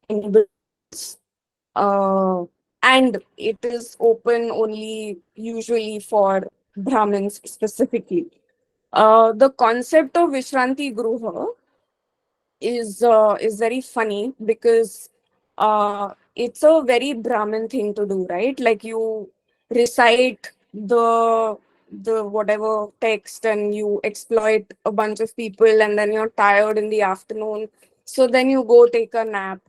anybody else. Uh, and it is open only usually for Brahmins specifically. The concept of Vishranti Gruha is very funny because it's a very Brahmin thing to do, right? Like you recite the whatever text and you exploit a bunch of people and then you're tired in the afternoon. So then you go take a nap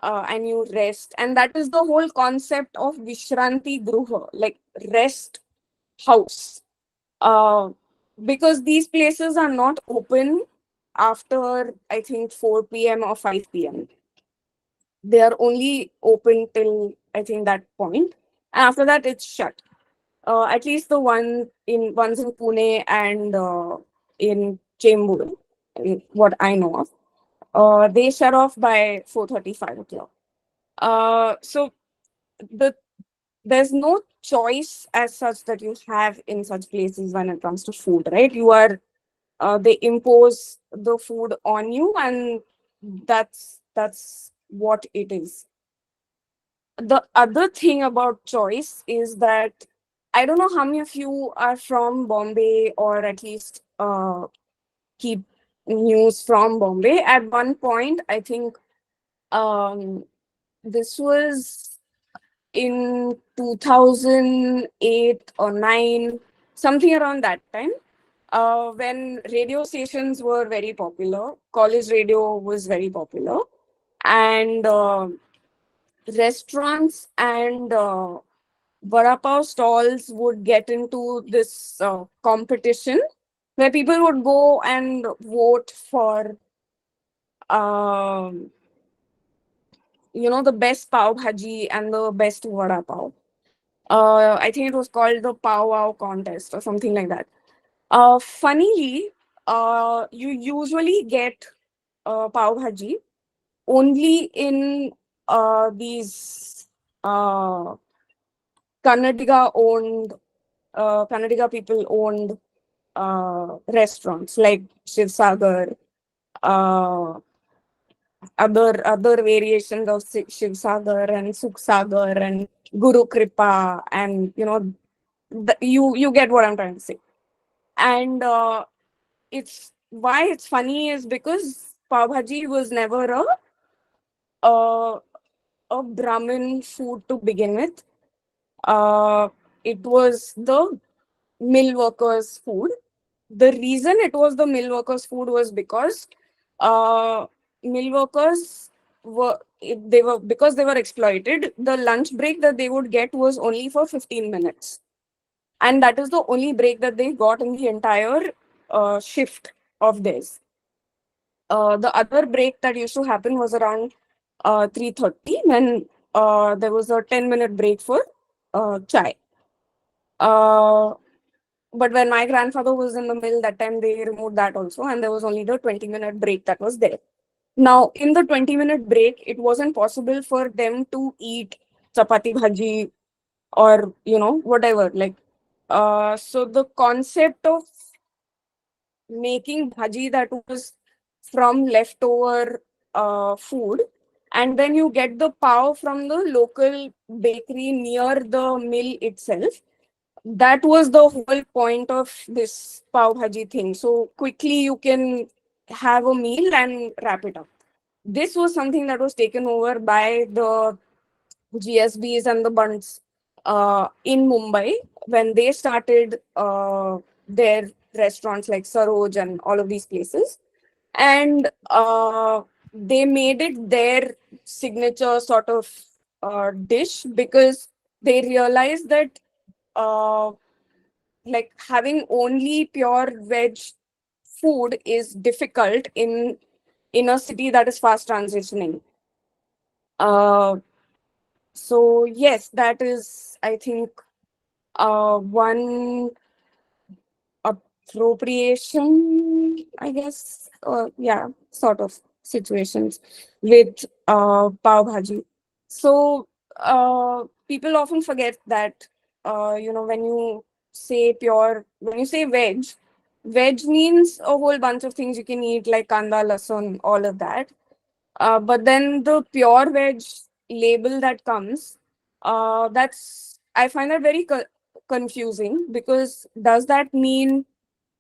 and you rest. And that is the whole concept of Vishranti Gruha, like rest house. Uh, because these places are not open after I think 4 p.m. or 5 p.m. They are only open till I think that point. And after that, it's shut. At least the ones in Pune and in Chembur, what I know of, they shut off by 4:35 o'clock. So the there's no choice as such that you have in such places when it comes to food, right? They impose the food on you, and that's what it is. The other thing about choice is that I don't know how many of you are from Bombay or at least keep news from Bombay. At one point, I think um, this was in 2008 or 9, something around that time. when radio stations were very popular, college radio was very popular, and restaurants and vada pav stalls would get into this competition where people would go and vote for um, the best pav bhaji and the best vada pav. I think it was called the Pow Wow contest or something like that. Funnily, you usually get pav bhaji only in these Kannadiga people owned restaurants like Shiv Sagar, uh, other variations of Shiv Sagar and Sukh Sagar and Guru Kripa, and you get what I'm trying to say. And it's why it's funny is because pav bhaji was never a a Brahmin food to begin with. Uh, it was the mill workers' food. The reason it was the mill workers' food was because mill workers because they were exploited. The lunch break that they would get was only for 15 minutes, and that is the only break that they got in the entire shift of theirs. The other break that used to happen was around 3:30 when there was a 10-minute break for chai. Uh, but when my grandfather was in the mill, that time they removed that also, and there was only the 20-minute break that was there. Now, in the 20-minute break, it wasn't possible for them to eat chapati bhaji or, whatever. So the concept of making bhaji that was from leftover food, and then you get the pav from the local bakery near the mill itself. That was the whole point of this pav bhaji thing. So quickly you can have a meal and wrap it up. This was something that was taken over by the GSBs and the bunts in Mumbai when they started their restaurants like Saroj and all of these places. And they made it their signature sort of dish because they realized that uh, like having only pure veg food is difficult in a city that is fast transitioning. Uh, so yes, that is, I think, one appropriation, I guess, yeah, sort of situations with pav bhaji. So people often forget that when you say veg, veg means a whole bunch of things you can eat like kanda, lasun, all of that. But then the pure veg label that comes, that's I find that very confusing because does that mean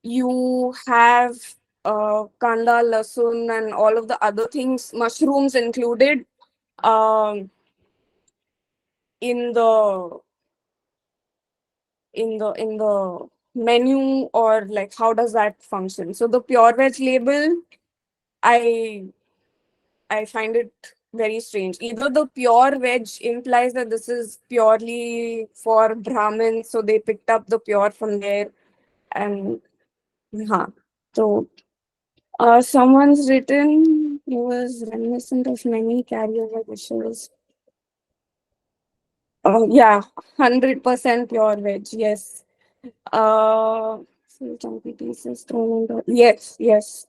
you have kanda, lasun, and all of the other things, mushrooms included, um, in the menu, or like how does that function? So the pure veg label, I I find it very strange. Either the pure veg implies that this is purely for Brahmins, so they picked up the pure from there, and so someone's written he was reminiscent of many carryover dishes. Oh yeah, 100% pure veg. Yes. So chunky pieces thrown into, yes,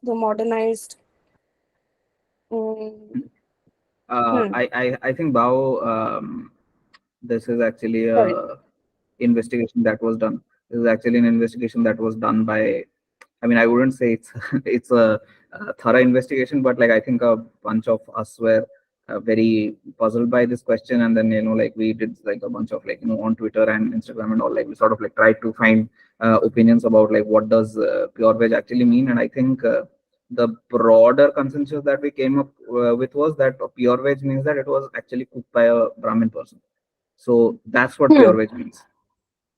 the modernized. Um, I think Bao, this is actually sorry. a investigation that was done. This is actually an investigation that was done by. I mean, I wouldn't say it's it's a thorough investigation, but like I think a bunch of us were very puzzled by this question, and then like we did like a bunch of like on Twitter and Instagram and all, like we sort of like tried to find opinions about like what does pure veg actually mean, and I think. The broader consensus that we came up with was that pure veg means that it was actually cooked by a Brahmin person. So that's what Hmm. pure veg means.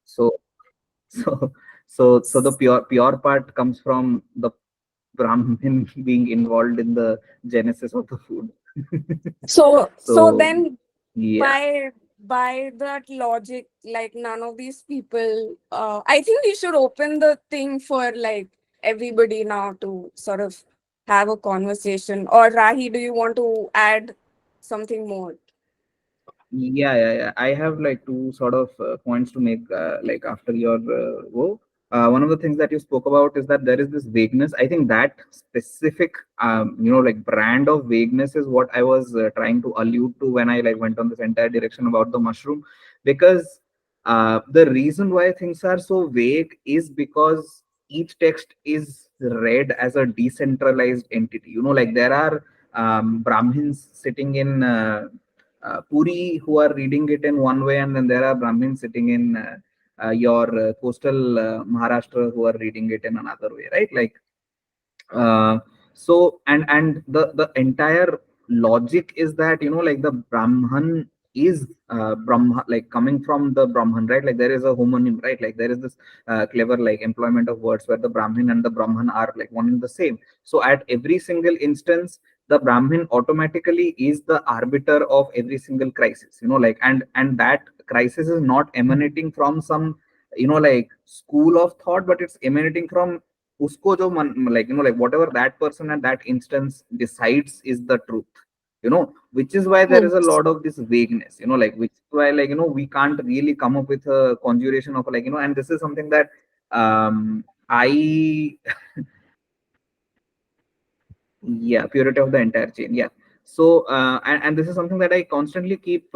So, so, So the pure part comes from the Brahmin being involved in the genesis of the food. So So then yeah. by that logic, like none of these people, I think we should open the thing for like everybody now to sort of have a conversation. Or Rahi, do you want to add something more? Yeah. I have like two sort of points to make, like after your go. One of the things that you spoke about is that there is this vagueness. I think that specific, like brand of vagueness is what I was trying to allude to when I like went on this entire direction about the mushroom, because the reason why things are so vague is because each text is read as a decentralized entity. Like there are Brahmins sitting in Puri who are reading it in one way, and then there are Brahmins sitting in your coastal Maharashtra who are reading it in another way, right? Like, uh, so and the entire logic is that like the Brahman is Brahma, like coming from the Brahman, right? Like there is a homonym, right? Like there is this clever like employment of words where the Brahmin and the Brahman are like one and the same. So at every single instance, the Brahmin automatically is the arbiter of every single crisis, like, and that crisis is not emanating from some like school of thought, but it's emanating from usko jo like like whatever that person at that instance decides is the truth, which is why there Hmm. is a lot of this vagueness, like which is why like we can't really come up with a conjuration of like and this is something that I yeah, purity of the entire chain. Yeah. So and this is something that I constantly keep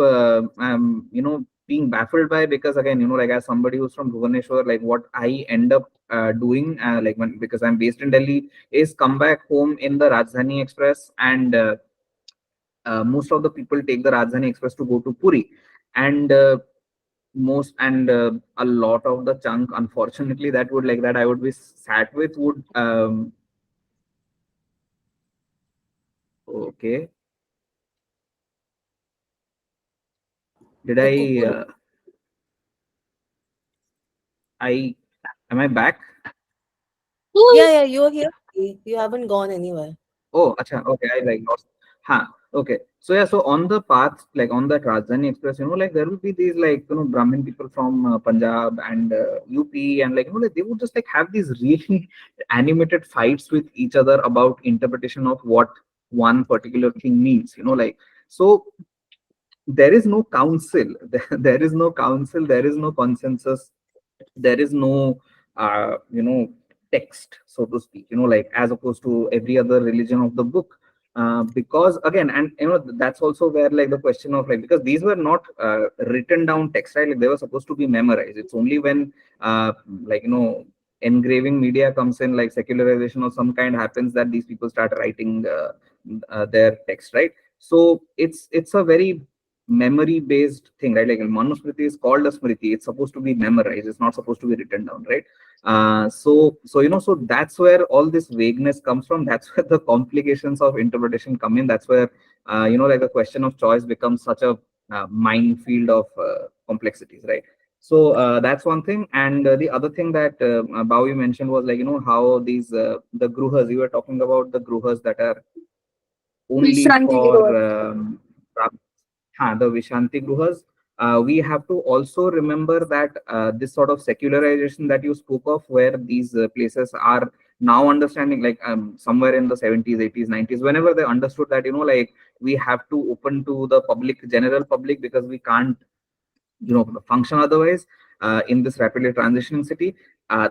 being baffled by, because again like as somebody who's from Bhubaneswar, like what I end up doing like when, because I'm based in Delhi, is come back home in the Rajdhani Express, and most of the people take the Rajdhani Express to go to Puri, and a lot of the chunk, unfortunately, that would like that I would be sat with would okay. Did I I am I back? Yeah, you're here. You haven't gone anywhere. Oh, acha, okay, I like lost. Huh. Okay. So yeah, so on the path, like on that Rajdhani Express, like there will be these like Brahmin people from Punjab and UP, and like like they would just like have these really animated fights with each other about interpretation of what one particular thing means. Like, so there is no council. There is no council. There is no consensus. There is no text, so to speak, like as opposed to every other religion of the book, because again, and that's also where like the question of like, because these were not written down text, right? Like they were supposed to be memorized. It's only when like engraving media comes in, like secularization of some kind happens, that these people start writing their text, right? So it's a very memory based thing, right? Like Manusmriti is called a smriti, it's supposed to be memorized, it's not supposed to be written down, right? So so that's where all this vagueness comes from. That's where the complications of interpretation come in. That's where like the question of choice becomes such a minefield of complexities, right? So that's one thing. And the other thing that Bao mentioned was like how these the gruhas, you were talking about the gruhas that are only Vishranti for Giroir. the Vishanti Gruhas. We have to also remember that this sort of secularization that you spoke of, where these places are now understanding, like somewhere in the 70s, 80s, 90s, whenever they understood that, like we have to open to the public, general public, because we can't function otherwise in this rapidly transitioning city. uh,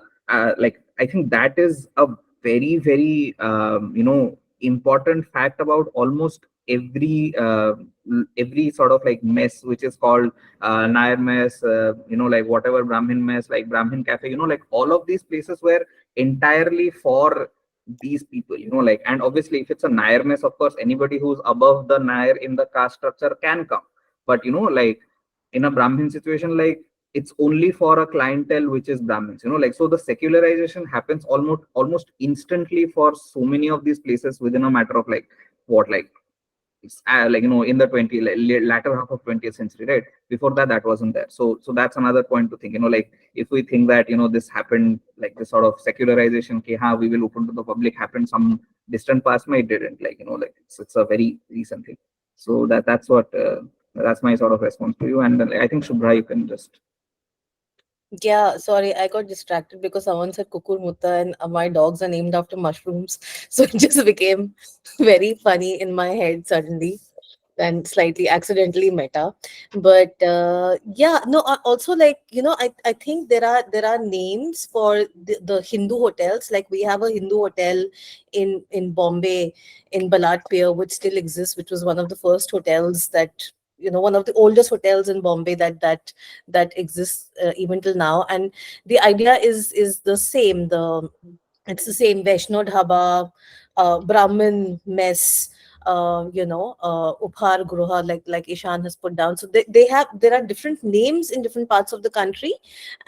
like I think that is a very very important fact about almost every sort of like mess which is called Nair mess, like whatever Brahmin mess, like Brahmin cafe, like all of these places were entirely for these people, like, and obviously if it's a Nair mess, of course anybody who's above the Nair in the caste structure can come. But like in a Brahmin situation, like it's only for a clientele which is Brahmins, like, so the secularization happens almost instantly for so many of these places within a matter of like what, like it's like in the 20 latter half of 20th century, right? Before that, that wasn't there. So that's another point to think. Like if we think that this happened, like this sort of secularization, okay, we will open to the public, happened some distant past, it didn't. Like like it's a very recent thing. So that's what that's my sort of response to you. And I think Shubhra, you can just. Yeah, sorry, I got distracted because someone said kukur mutta and my dogs are named after mushrooms. So it just became very funny in my head suddenly and slightly accidentally meta. But yeah, no, also like, I think there are names for the Hindu hotels. Like we have a Hindu hotel in Bombay, in Balad Pier, which still exists, which was one of the first hotels that, one of the oldest hotels in Bombay that exists even till now. And the idea is the same. It's the same Vaishno Dhaba, Brahmin mess, Uphar Gruha, like Ishan has put down. So there are different names in different parts of the country,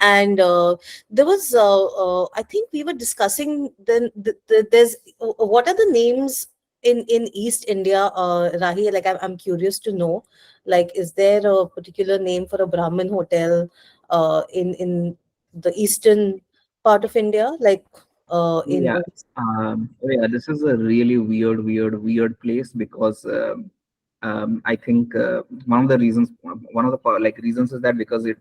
and there was I think we were discussing then there's what are the names in East India, Rahi? Like I'm curious to know. Like, is there a particular name for a Brahmin hotel in the eastern part of India, like in Yeah. Yeah, this is a really weird place because I think one of the reasons is that because it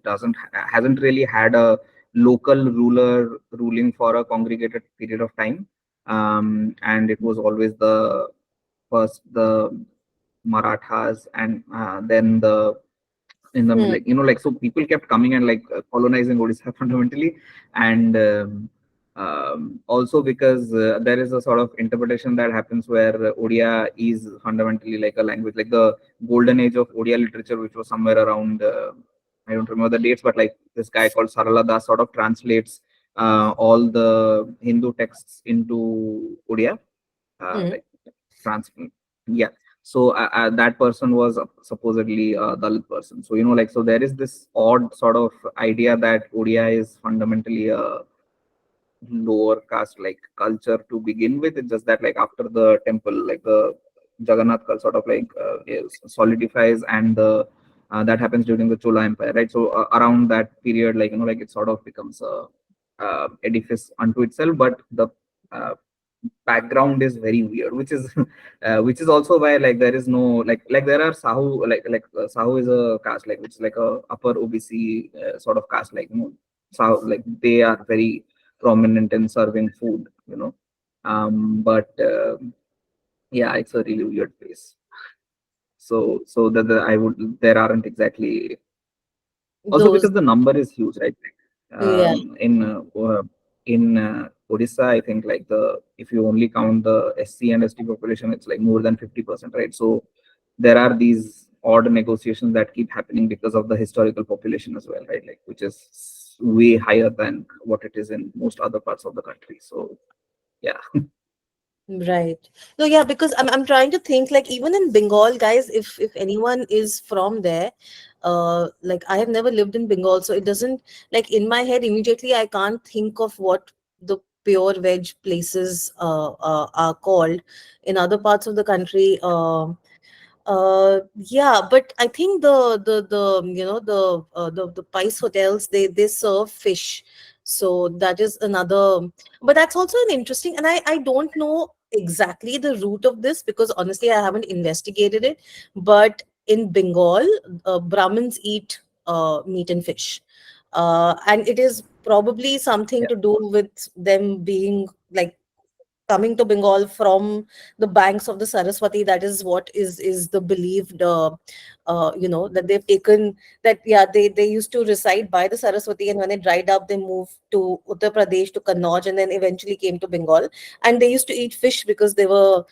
hasn't really had a local ruler ruling for a congregated period of time, and it was always the first the Marathas and then the in the Hmm. so people kept coming and colonizing Odisha fundamentally, and also because there is a sort of interpretation that happens where Odia is fundamentally like a language, like the golden age of Odia literature, which was somewhere around I don't remember the dates, but like this guy called Sarala Das sort of translates all the Hindu texts into Odia, Hmm. like trans yeah. So that person was supposedly a Dalit person. So so there is this odd sort of idea that Odia is fundamentally a lower caste like culture to begin with. It's just that like after the temple, like the Jagannath sort of solidifies, and the that happens during the Chola Empire, right? So around that period, like it sort of becomes a edifice unto itself, but the uh, background is very weird, which is which is also why like there is no there are Sahu, Sahu is a caste like which is like a upper OBC sort of caste, Sahu, like they are very prominent in serving food, but yeah, it's a really weird place. So that I would there aren't exactly, also Those, because the number is huge, right? yeah. In Odisha, I think like the if you only count the SC and ST population, it's like more than 50%, right? So there are these odd negotiations that keep happening because of the historical population as well, right? Like which is way higher than what it is in most other parts of the country. So yeah. Right. No, yeah, because I'm trying to think, like, even in Bengal, guys, if anyone is from there, like I have never lived in Bengal, so it doesn't, like, in my head immediately I can't think of what the pure veg places are called in other parts of the country. Yeah, but I think the Pice hotels, they serve fish, so that is another. But that's also an interesting, and I don't know exactly the root of this because honestly I haven't investigated it. But in Bengal, Brahmins eat meat and fish, and it is probably something Yeah. to do with them being like coming to Bengal from the banks of the Saraswati. That is what is the believed, that they've taken, that yeah, they used to reside by the Saraswati, and when it dried up, they moved to Uttar Pradesh, to Kannauj, and then eventually came to Bengal. And they used to eat fish because they were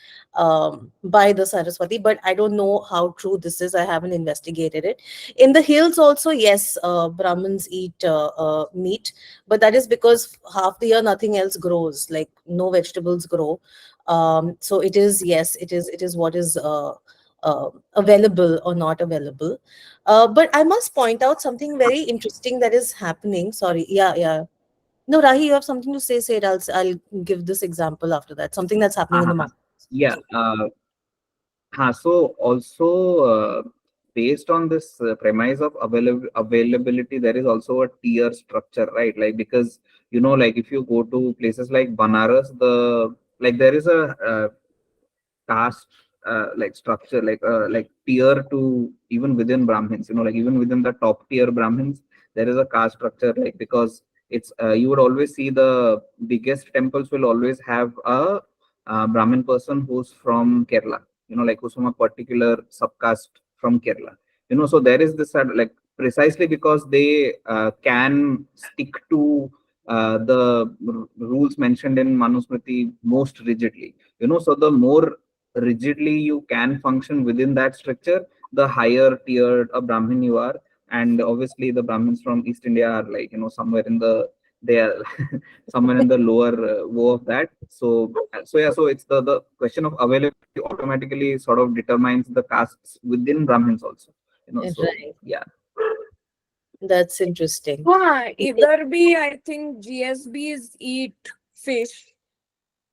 by the Saraswati. But I don't know how true this is. I haven't investigated it. In the hills also, yes, Brahmins eat meat, but that is because half the year nothing else grows, like no vegetables grow. So it is, yes, it is what is available or not available. But I must point out something very interesting that is happening. Sorry, yeah, yeah. No, Rahi, you have something to say it. I'll give this example after that, something that's happening in the Uh-huh. market. Yeah. So also based on this premise of availability, there is also a tier structure, right? Like because like if you go to places like Banaras, there is a caste like structure, like tier to even within Brahmins. Like even within the top tier Brahmins, there is a caste structure. Like because it's you would always see the biggest temples will always have a Brahmin person who's from Kerala. Like who's from a particular subcaste from Kerala. So there is this like precisely because they can stick to the rules mentioned in Manusmriti most rigidly. So the more rigidly you can function within that structure, the higher tiered a Brahmin you are. And obviously, the Brahmins from East India are like, somewhere in the they are somewhere in the lower woe of that. So yeah, so it's the question of availability automatically sort of determines the castes within Brahmins also. So Right. yeah. That's interesting. Either be, I think GSBs eat fish.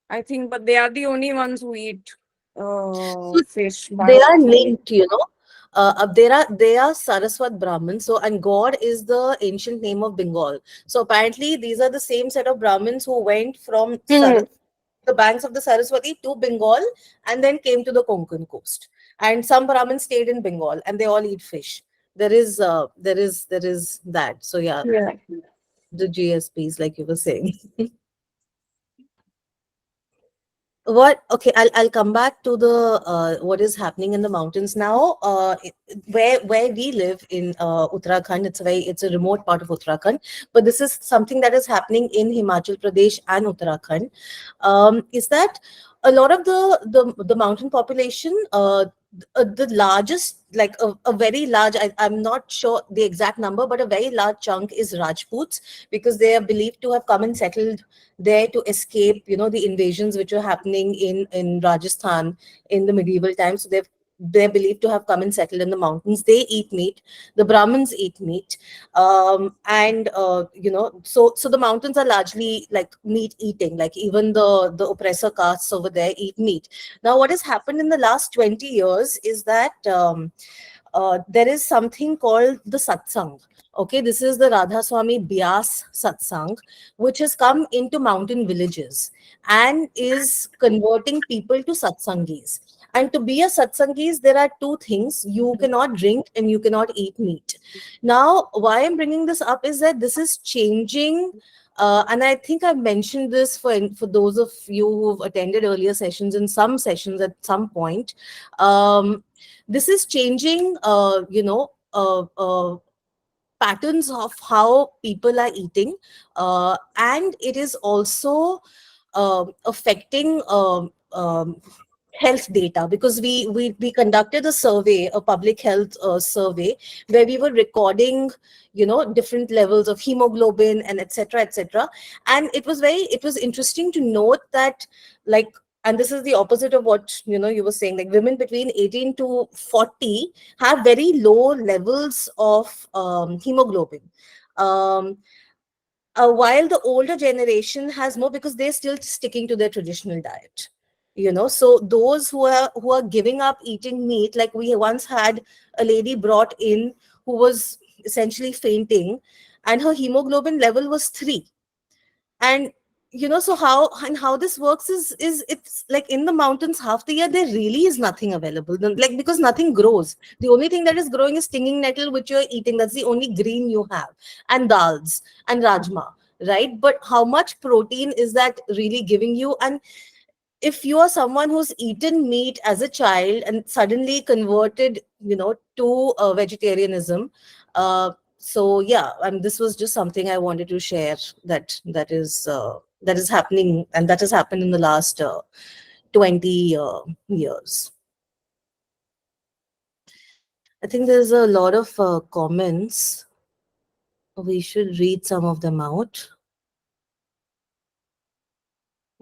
I think, but they are the only ones who eat So fish. they But are linked. They are Saraswat Brahmins. So, and God is the ancient name of Bengal. So apparently these are the same set of Brahmins who went from the banks of the Saraswati to Bengal and then came to the Konkan coast. And some Brahmins stayed in Bengal and they all eat fish. There is that. So yeah, yeah. the GSPs, like you were saying. What? Okay, I'll come back to the what is happening in the mountains now. Where we live in Uttarakhand, it's a remote part of Uttarakhand, but this is something that is happening in Himachal Pradesh and Uttarakhand. Is that a lot of the mountain population, the largest, like a very large, I'm not sure the exact number, but a very large chunk is Rajputs, because they are believed to have come and settled there to escape, the invasions which were happening in Rajasthan in the medieval times. So they're believed to have come and settled in the mountains. They eat meat. The Brahmins eat meat, and so the mountains are largely like meat eating. Like even the oppressor castes over there eat meat. Now, what has happened in the last 20 years is that there is something called the satsang. Okay, this is the Radha Swami Bias satsang, which has come into mountain villages and is converting people to satsangis. And to be a satsangis, there are two things: you cannot drink and you cannot eat meat. Now, why I'm bringing this up is that this is changing. And I think I've mentioned this for those of you who've attended earlier sessions, in some sessions at some point. This is changing, patterns of how people are eating, and it is also affecting health data, because we conducted a survey, a public health survey, where we were recording different levels of hemoglobin and etc etc. And it was interesting to note that, like, and this is the opposite of what you were saying, like women between 18 to 40 have very low levels of hemoglobin, um, while the older generation has more, because they're still sticking to their traditional diet. So those who are giving up eating meat, like we once had a lady brought in who was essentially fainting, and her hemoglobin level was 3. And so how this works is it's like in the mountains half the year there really is nothing available. Like, because nothing grows, the only thing that is growing is stinging nettle, which you're eating. That's the only green you have, and dals and rajma, right? But how much protein is that really giving you? And if you are someone who's eaten meat as a child and suddenly converted to vegetarianism, so yeah, and this was just something I wanted to share, that is happening, and that has happened in the last 20 years. I think there's a lot of comments. We should read some of them out.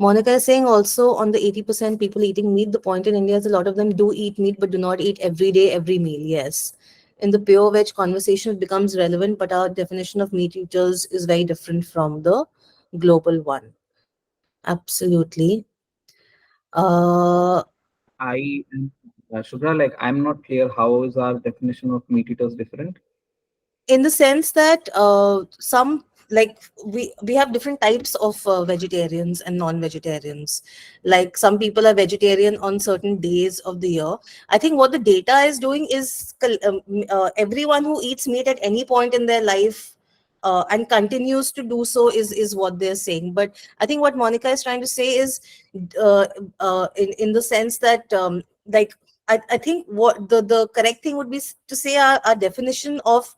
Monica is saying also, on the 80% people eating meat, the point in India is a lot of them do eat meat but do not eat every day, every meal. Yes. In the pure veg conversation, it becomes relevant, but our definition of meat eaters is very different from the global one. Absolutely. Uh, I Shubhra, like I'm not clear, how is our definition of meat eaters different? In the sense that some, like, we have different types of vegetarians and non-vegetarians. Like some people are vegetarian on certain days of the year. I think what the data is doing is everyone who eats meat at any point in their life and continues to do so is what they're saying. But I think what Monica is trying to say is uh, in the sense that like I think what the correct thing would be to say our definition of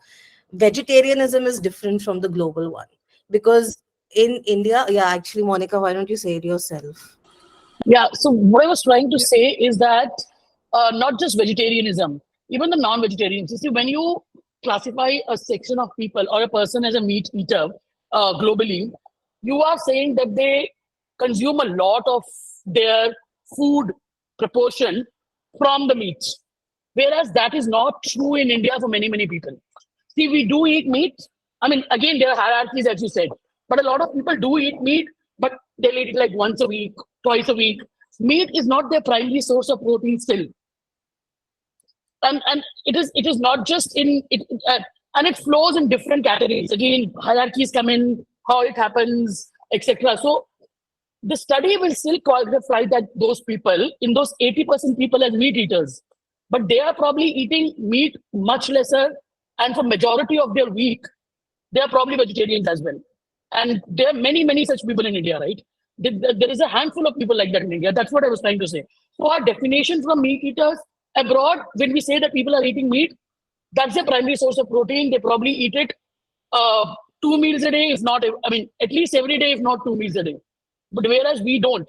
vegetarianism is different from the global one, because in India, yeah, actually, Monica, why don't you say it yourself? Yeah, so what I was trying to Yeah. say is that not just vegetarianism, even the non-vegetarians. You see, when you classify a section of people or a person as a meat eater globally, you are saying that they consume a lot of their food proportion from the meat, whereas that is not true in India for many, many people. See, we do eat meat. I mean, again, there are hierarchies, as you said, but a lot of people do eat meat, but they'll eat it like once a week, twice a week. Meat is not their primary source of protein still, and it is not just in it, and it flows in different categories. Again, hierarchies come in, how it happens, etc. So the study will still qualify that those people in those 80% people as meat eaters, but they are probably eating meat much lesser, and for majority of their week they are probably vegetarians as well. And there are many, many such people in India, right? There is a handful of people like that in India. That's what I was trying to say. So our definition from meat eaters abroad, when we say that people are eating meat, that's their primary source of protein. They probably eat it 2 meals a day, if not, I mean, at least every day, if not 2 meals a day. But whereas we don't.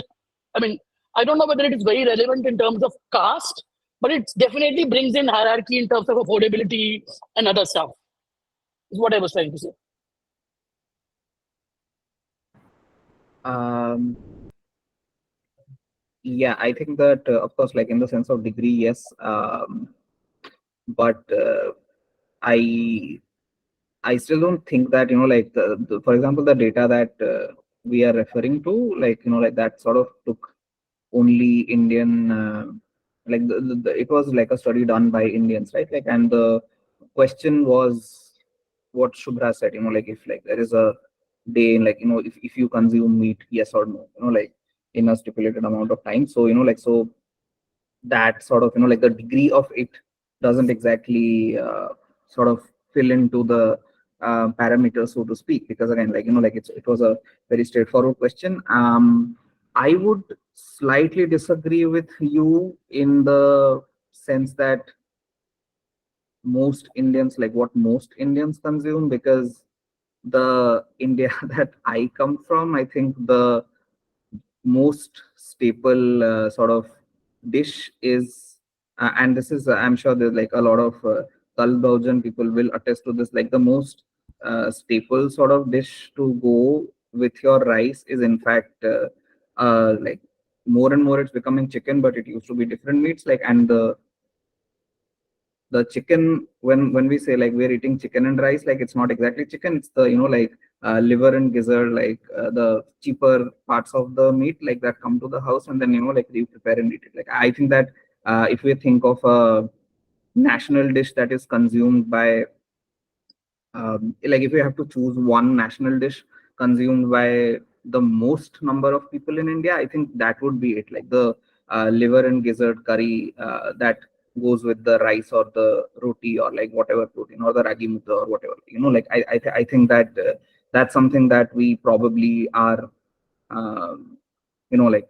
I mean, I don't know whether it is very relevant in terms of caste, but it definitely brings in hierarchy in terms of affordability and other stuff, is what I was trying to say. Um, yeah, I think that, of course, like in the sense of degree, yes. But I I still don't think that, like for example, the data that we are referring to, like, like that sort of took only Indian, like it was like a study done by Indians, right? Like, and the question was what Shubhra said, like if like there is a day, like, if you consume meat, yes or no, like in a stipulated amount of time. So, like, so that sort of, like the degree of it doesn't exactly sort of fill into the parameters, so to speak, because again, like, like it was a very straightforward question. I would slightly disagree with you in the sense that most Indians, like what most Indians consume, because the India that I come from, I think the most staple sort of dish is, and this is, I'm sure there's like a lot of Kalbaujan people will attest to this, like the most staple sort of dish to go with your rice is in fact like more and more it's becoming chicken, but it used to be different meats, like, and the chicken, when we say like we're eating chicken and rice, like it's not exactly chicken, it's the, like liver and gizzard, like the cheaper parts of the meat, like that come to the house, and then, like we prepare and eat it. Like I think that if we think of a national dish that is consumed by, like if we have to choose one national dish consumed by the most number of people in India, I think that would be it. Like the liver and gizzard curry that goes with the rice or the roti or like whatever protein or the ragi mudra or whatever. Like I think that that's something that we probably are, um, like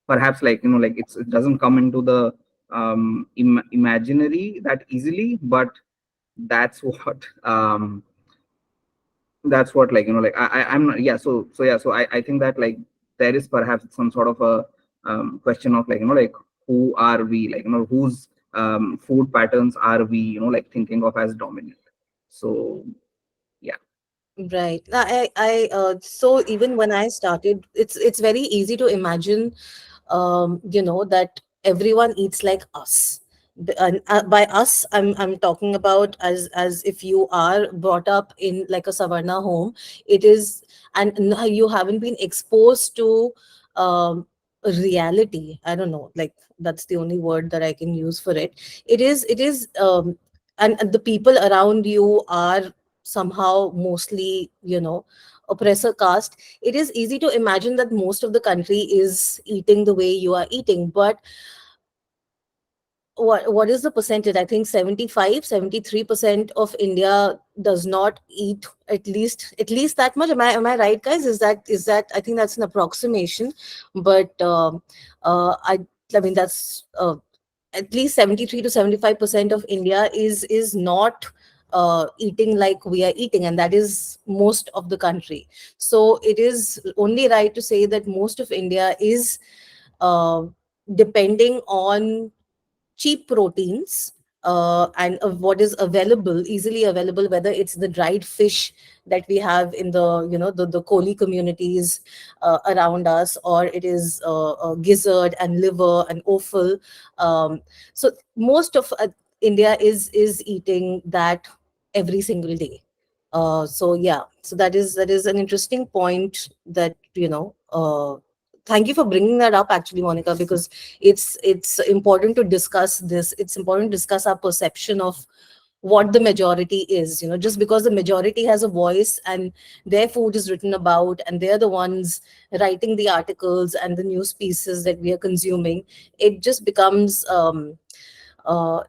perhaps like, like it doesn't come into the imaginary that easily, but that's what like, like I'm not, yeah, so yeah, so I think that like there is perhaps some sort of a question of like, like who are we, like, whose food patterns are we, like thinking of as dominant. So yeah. Right. So even when I started, it's very easy to imagine, that everyone eats like us. And by us, I'm talking about as if you are brought up in like a Savarna home, it is, and you haven't been exposed to, um, reality. I don't know, like that's the only word that I can use for it. It is and the people around you are somehow mostly, oppressor caste. It is easy to imagine that most of the country is eating the way you are eating, but what is the percentage? I think 73% of India does not eat at least that much. Am I right, guys? Is that I think that's an approximation, but I mean that's at least 73 to 75% of India is not eating like we are eating, and that is most of the country. So it is only right to say that most of India is uh, depending on cheap proteins, and what is available, easily available, whether it's the dried fish that we have in the Koli communities around us, or it is gizzard and liver and offal. So most of India is eating that every single day. So yeah, so that is an interesting point that, thank you for bringing that up, actually, Monica, because it's important to discuss this. It's important to discuss our perception of what the majority is. Just because the majority has a voice and their food is written about, and they're the ones writing the articles and the news pieces that we are consuming, it just becomes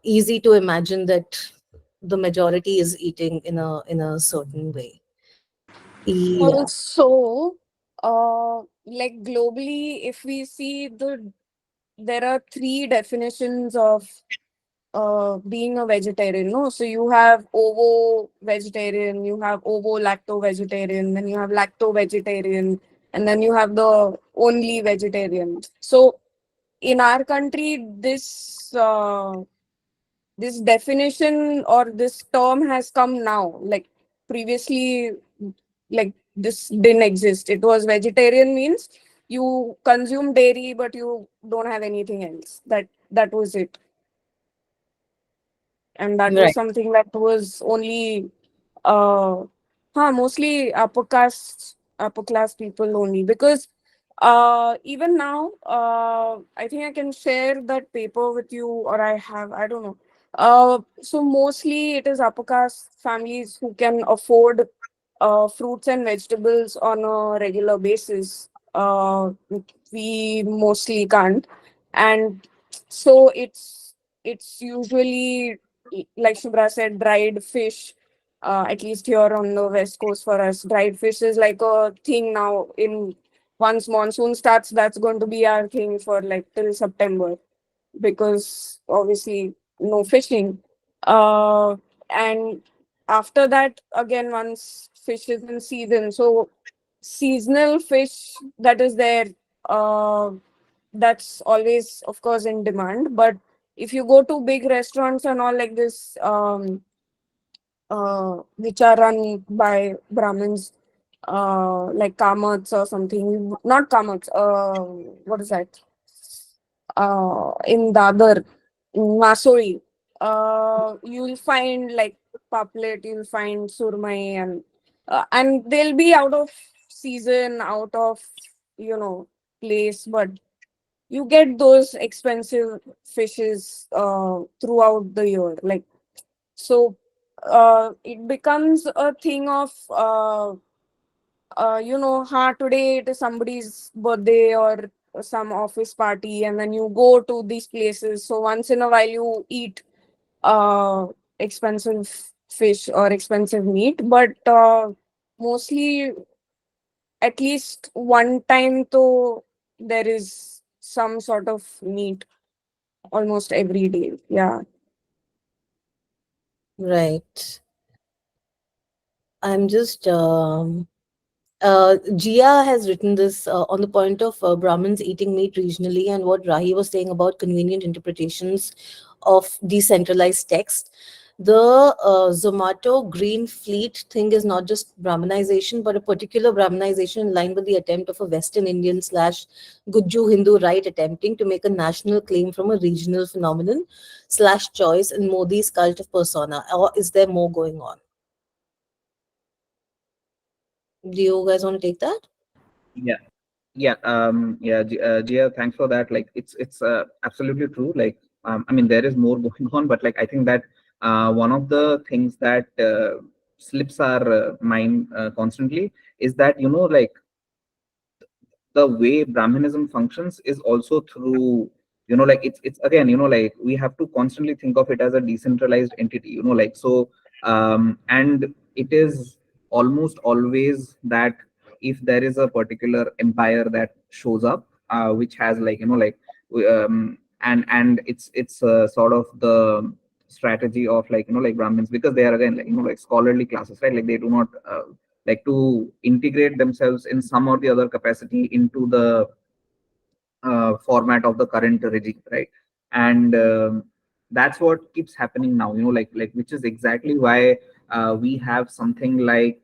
easy to imagine that the majority is eating in a certain way. Yeah. Also, like globally, if we see there are three definitions of being a vegetarian. No, so you have ovo vegetarian, you have ovo lacto vegetarian, then you have lacto vegetarian, and then you have the only vegetarian. So in our country, this definition or this term has come now. Like previously, like this didn't exist. It was vegetarian means you consume dairy but you don't have anything else. That was it. And that was Right. something that was only uh mostly upper class people only, because even now, I think I can share that paper with you, or I don't know. So mostly it is upper caste families who can afford fruits and vegetables on a regular basis. We mostly can't. And so it's usually, like Shubhra said, dried fish. At least here on the west coast for us, dried fish is like a thing now. In once monsoon starts, that's going to be our thing for like till September, because obviously no fishing. And after that, again, once fish is in season, so seasonal fish that is there, uh, that's always, of course, in demand. But if you go to big restaurants and all like this, which are run by Brahmins, like Kamats or something, not Kamats, what is that? In Dadar, in Masori, you'll find like paplet, you'll find surmai, and they'll be out of season, out of you know place, but you get those expensive fishes throughout the year. Like so, it becomes a thing of today it is somebody's birthday or some office party, and then you go to these places. So once in a while, you eat uh, expensive fish or expensive meat, but mostly at least one time, though, there is some sort of meat almost every day. Yeah. Right. I'm just Gia has written this on the point of Brahmins eating meat regionally, and what Rahi was saying about convenient interpretations of decentralized text. The Zomato Green Fleet thing is not just Brahminization, but a particular Brahminization in line with the attempt of a Western Indian slash Gujju Hindu right attempting to make a national claim from a regional phenomenon slash choice in Modi's cult of persona. Or is there more going on? Do you guys want to take that? Yeah. Gia, thanks for that. Like, it's absolutely true. Like, I mean, there is more going on, but like, I think that one of the things that slips our mind constantly is that, like, the way Brahminism functions is also through, like, it's again, like, we have to constantly think of it as a decentralized entity, like, so and it is almost always that if there is a particular empire that shows up, which has, like, like, and it's sort of the strategy of, like, like, Brahmins, because they are, again, like, like, scholarly classes, right? Like, they do not like to integrate themselves in some or the other capacity into the format of the current regime, right? And that's what keeps happening now, like, which is exactly why we have something like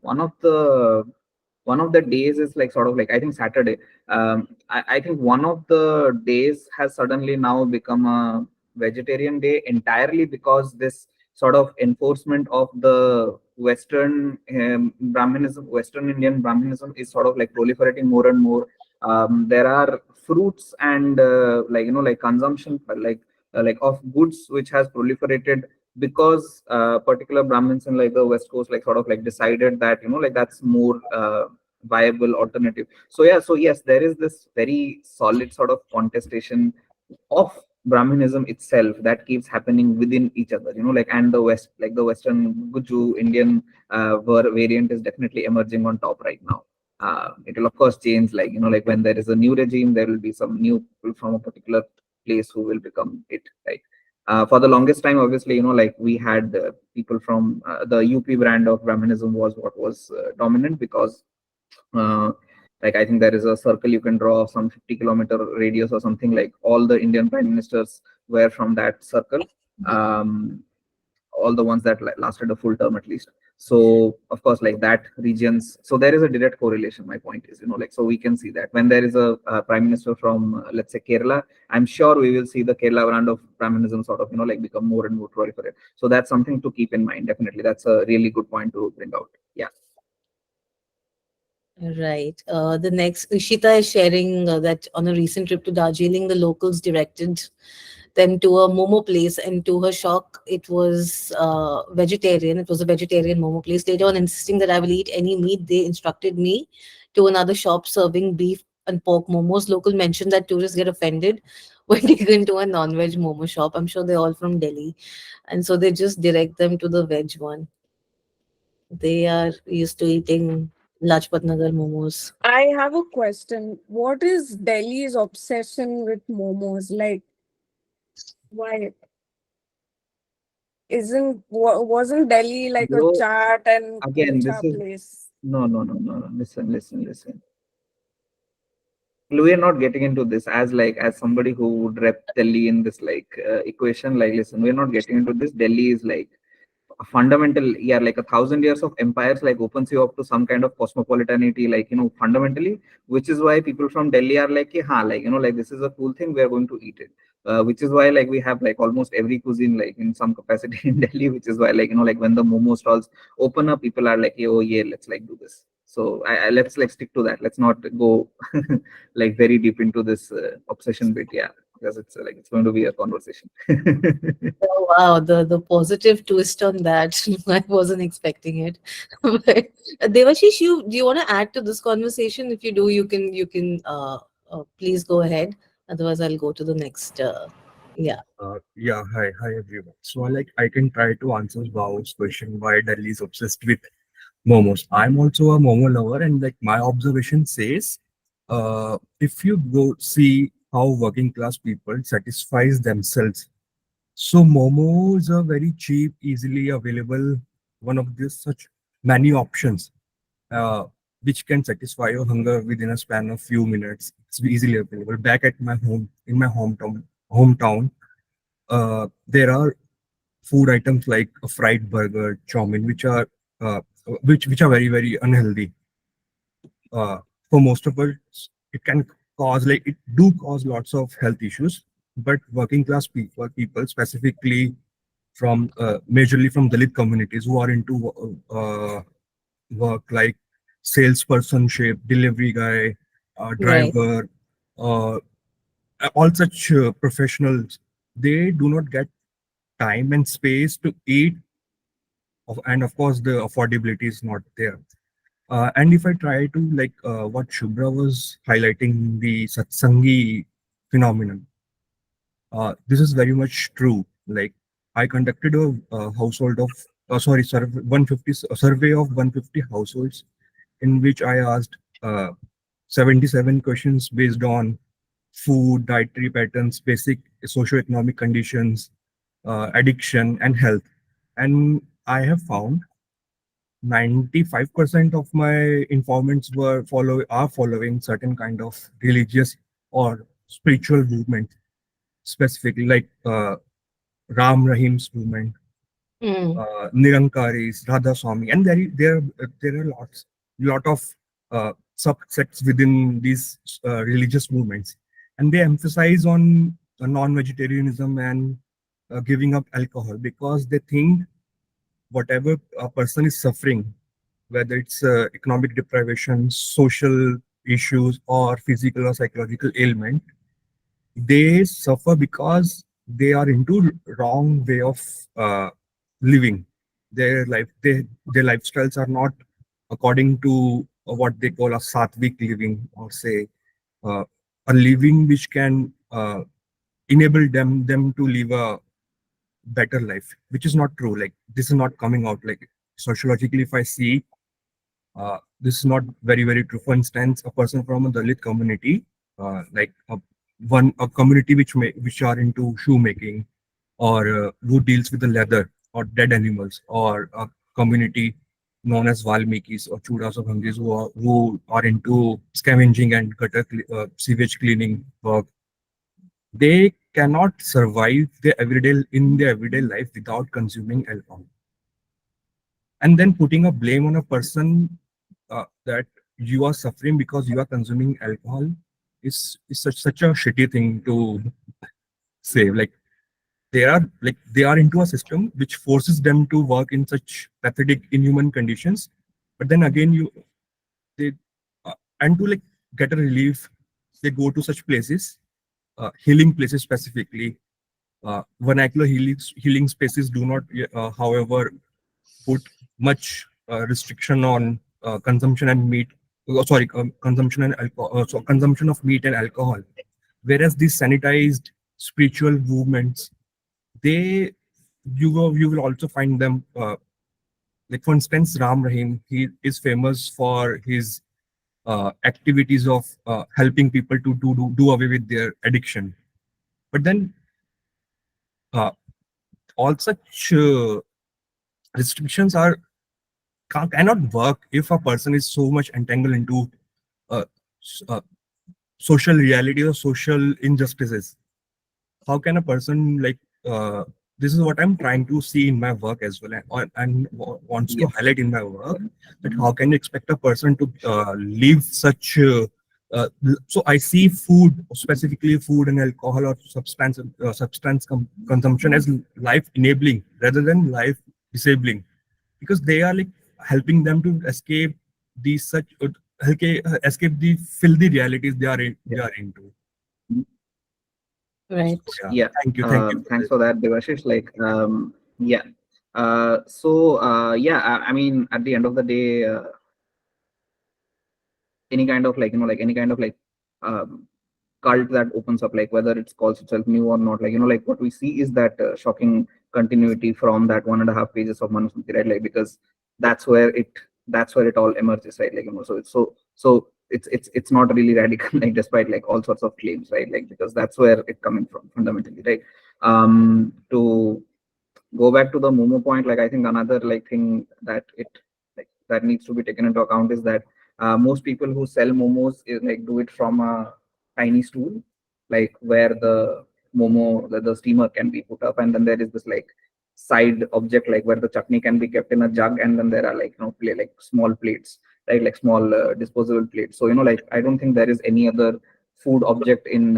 one of the one of the days is, like, sort of like, I think, Saturday. I think one of the days has suddenly now become a vegetarian day entirely because this sort of enforcement of the Western Brahminism, Western Indian Brahminism is sort of like proliferating more and more. There are fruits and like, like, consumption, like, of goods which has proliferated because particular Brahmins in, like, the West Coast, like, sort of like decided that, like, that's more viable alternative. So yeah, so yes, there is this very solid sort of contestation of Brahminism itself that keeps happening within each other, like, and the West, like, the Western Guju Indian variant is definitely emerging on top right now. It will of course change, like, like, when there is a new regime, there will be some new people from a particular place who will become it, right? For the longest time, obviously, like, we had people from the UP brand of Brahminism was what was dominant because uh, like, I think there is a circle you can draw of some 50-kilometer radius or something, like, all the Indian prime ministers were from that circle. All the ones that lasted a full term at least. So of course, like, that regions, so there is a direct correlation. My point is, like, so we can see that when there is a prime minister from let's say Kerala, I'm sure we will see the Kerala brand of Brahminism sort of, like, become more and more proliferate. So that's something to keep in mind. Definitely, that's a really good point to bring out. Yeah. Right. The next, Ishita is sharing that on a recent trip to Darjeeling, the locals directed them to a momo place, and to her shock, it was vegetarian. It was a vegetarian momo place. Later on, insisting that I will eat any meat, they instructed me to another shop serving beef and pork momos. Local mentioned that tourists get offended when taken to a non-veg momo shop. I'm sure they're all from Delhi, and so they just direct them to the veg one. They are used to eating Lajpat Nagar momos. I have a question. What is Delhi's obsession with momos? Like, why wasn't Delhi like a So chaat and again, this kulcha is place? no. Listen. We are not getting into this as, like, as somebody who would rep Delhi in this, like, equation. Like, listen, we're not getting into this. Delhi is, like, a fundamental, yeah, like, 1,000 years of empires, like, opens you up to some kind of cosmopolitanity, like, fundamentally, which is why people from Delhi are like, ha, like, like, this is a cool thing, we are going to eat it. Which is why, like, we have, like, almost every cuisine, like, in some capacity in Delhi, which is why, like, like, when the momo stalls open up, people are like, oh yeah, let's, like, do this. So let's, like, stick to that. Let's not go like, very deep into this obsession bit, yeah, because it's like, it's going to be a conversation. Oh, wow, the positive twist on that. I wasn't expecting it. But Devashish, do you want to add to this conversation? If you do, you can please go ahead. Otherwise, I'll go to the next. Yeah. Yeah, hi everyone. So I can try to answer Bhav's question why Delhi is obsessed with momos. I'm also a momo lover, and like my observation says, if you go see how working class people satisfies themselves, so momos are very cheap, easily available, one of the such many options, uh, which can satisfy your hunger within a span of few minutes. It's easily available. Back at my home, in my hometown, there are food items like a fried burger, chow mein, uh, which are very unhealthy. Uh, for most of us, it can cause it do cause lots of health issues. But working class people specifically from majorly from Dalit communities who are into work like salespersonship, delivery guy, Right. driver, uh, all such professionals, they do not get time and space to eat, and of course the affordability is not there. And if I try to like what Shubhra was highlighting, the satsangi phenomenon, this is very much true. Like I conducted a household of sorry, 150 survey of 150 households in which I asked 77 questions based on food, dietary patterns, basic socioeconomic conditions, addiction, and health. And I have found 95% of my informants are following certain kind of religious or spiritual movement, specifically like Ram Rahim's movement, Mm. Nirankaris, Radha Swami, and there are lot of subsects within these religious movements, and they emphasize on non-vegetarianism and giving up alcohol because they think whatever a person is suffering, whether it's economic deprivation, social issues, or physical or psychological ailment, they suffer because they are into wrong way of living their life. Their lifestyles are not according to what they call a sattvic living, or say uh, a living which can enable them to live a better life, which is not true. Like this is not coming out. Like sociologically, if I see, this is not very true. For instance, a person from a Dalit community, like a community which are into shoemaking, or who deals with the leather or dead animals, or a community known as Valmikis or Chudas or Bhangis who are into scavenging and sewage cleaning work. They cannot survive their everyday life without consuming alcohol. And then putting a blame on a person that you are suffering because you are consuming alcohol is such a shitty thing to say. Like they are into a system which forces them to work in such pathetic, inhuman conditions. But then again, they and to like get a relief, they go to such places, healing places specifically. Vernacular healing spaces do not, however, put much restriction on consumption and meat. Consumption and alcohol. Consumption of meat and alcohol. Whereas these sanitized spiritual movements, they you will also find them. Like for instance, Ram Rahim, he is famous for his activities of helping people to do away with their addiction. But then uh, all such restrictions cannot work if a person is so much entangled into uh, uh, social reality or social injustices. How can a person like this is what I'm trying to see in my work as well, and wants to highlight in my work, that how can you expect a person to live such so I see food, specifically food and alcohol or consumption, as life enabling rather than life disabling, because they are like helping them to escape these such escape the filthy realities they are into. Right. Yeah. Thank you. Thanks for that, Devashish. Like, yeah. Yeah, I mean, at the end of the day, any kind of like, like any kind of like um, cult that opens up, like whether it's calls itself new or not, like, like what we see is that shocking continuity from that 1.5 pages of Manusmriti, right? Like, because that's where it all emerges, right? Like, so it's not really radical, like despite like all sorts of claims, right? Like, because that's where it coming from fundamentally, right? To go back to the Momo point, like I think another like thing that that needs to be taken into account is that most people who sell momos is like do it from a tiny stool, like where the steamer can be put up, and then there is this like side object, like where the chutney can be kept in a jug, and then there are like like small plates, right? Like small disposable plates. So like I don't think there is any other food object in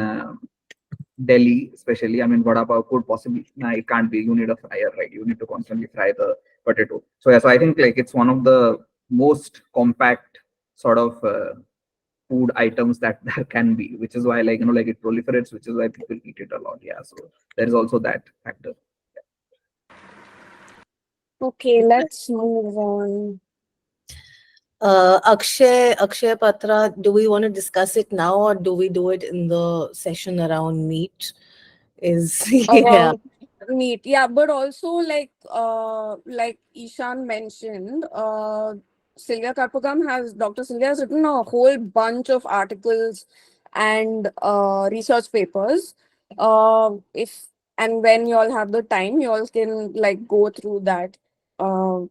Delhi, especially. I mean, vada pav could possibly, nah, it can't be. You need a fryer, right? You need to constantly fry the potato. So yeah, so I think like it's one of the most compact sort of food items that there can be, which is why like like it proliferates, which is why people eat it a lot. Yeah, so there is also that factor. Okay, let's move on. Akshay Patra, do we want to discuss it now or do we do it in the session around meat? Is yeah. Around meat, yeah, but also like Ishan mentioned, Sylvia Karpagam has Dr. Sylvia has written a whole bunch of articles and research papers. If and when you all have the time, you all can like go through that. Uh,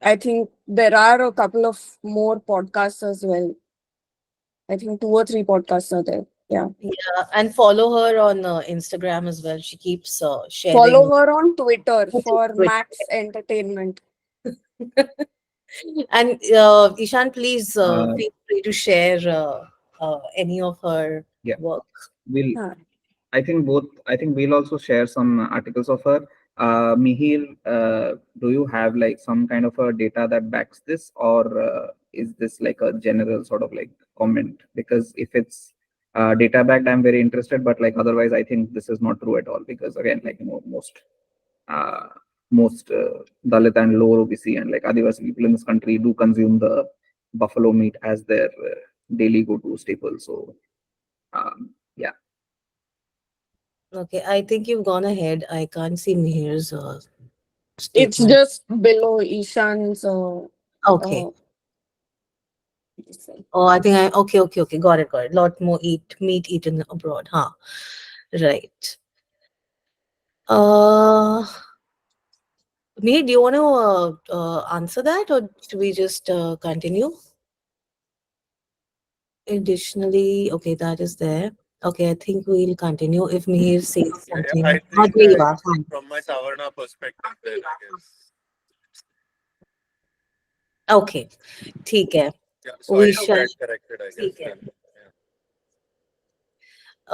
I think there are a couple of more podcasts as well. I think two or three podcasts are there. Yeah. Yeah, and follow her on Instagram as well. She keeps sharing. Follow her on Twitter for Twitter. Max Entertainment. And Ishan, please Uh, feel free to share any of her yeah, work. we'll. Huh. I think we'll also share some articles of her. Mihir, do you have like some kind of a data that backs this, or is this like a general sort of like comment? Because if it's data backed, I'm very interested. But like otherwise, I think this is not true at all. Because again, like uh, most Dalit and lower OBC and like Adivasi people in this country do consume the buffalo meat as their daily go-to staple. So yeah. Okay, I think you've gone ahead. I can't see Mihir's It's statement. just below Ishan's. Okay. Uh, this thing. Oh, I think okay. Got it. Lot more meat eaten abroad, huh? Right. Uh, Mihir, do you want to answer that or should we just continue? Additionally, okay, that is there. Okay, I think we'll continue if Mihir says something. Oh, there you are. Fine. from my Savarna perspective, then I guess. Okay, ठीक है. Yeah, so I We should shall. get corrected, I guess. ठीक है. Then.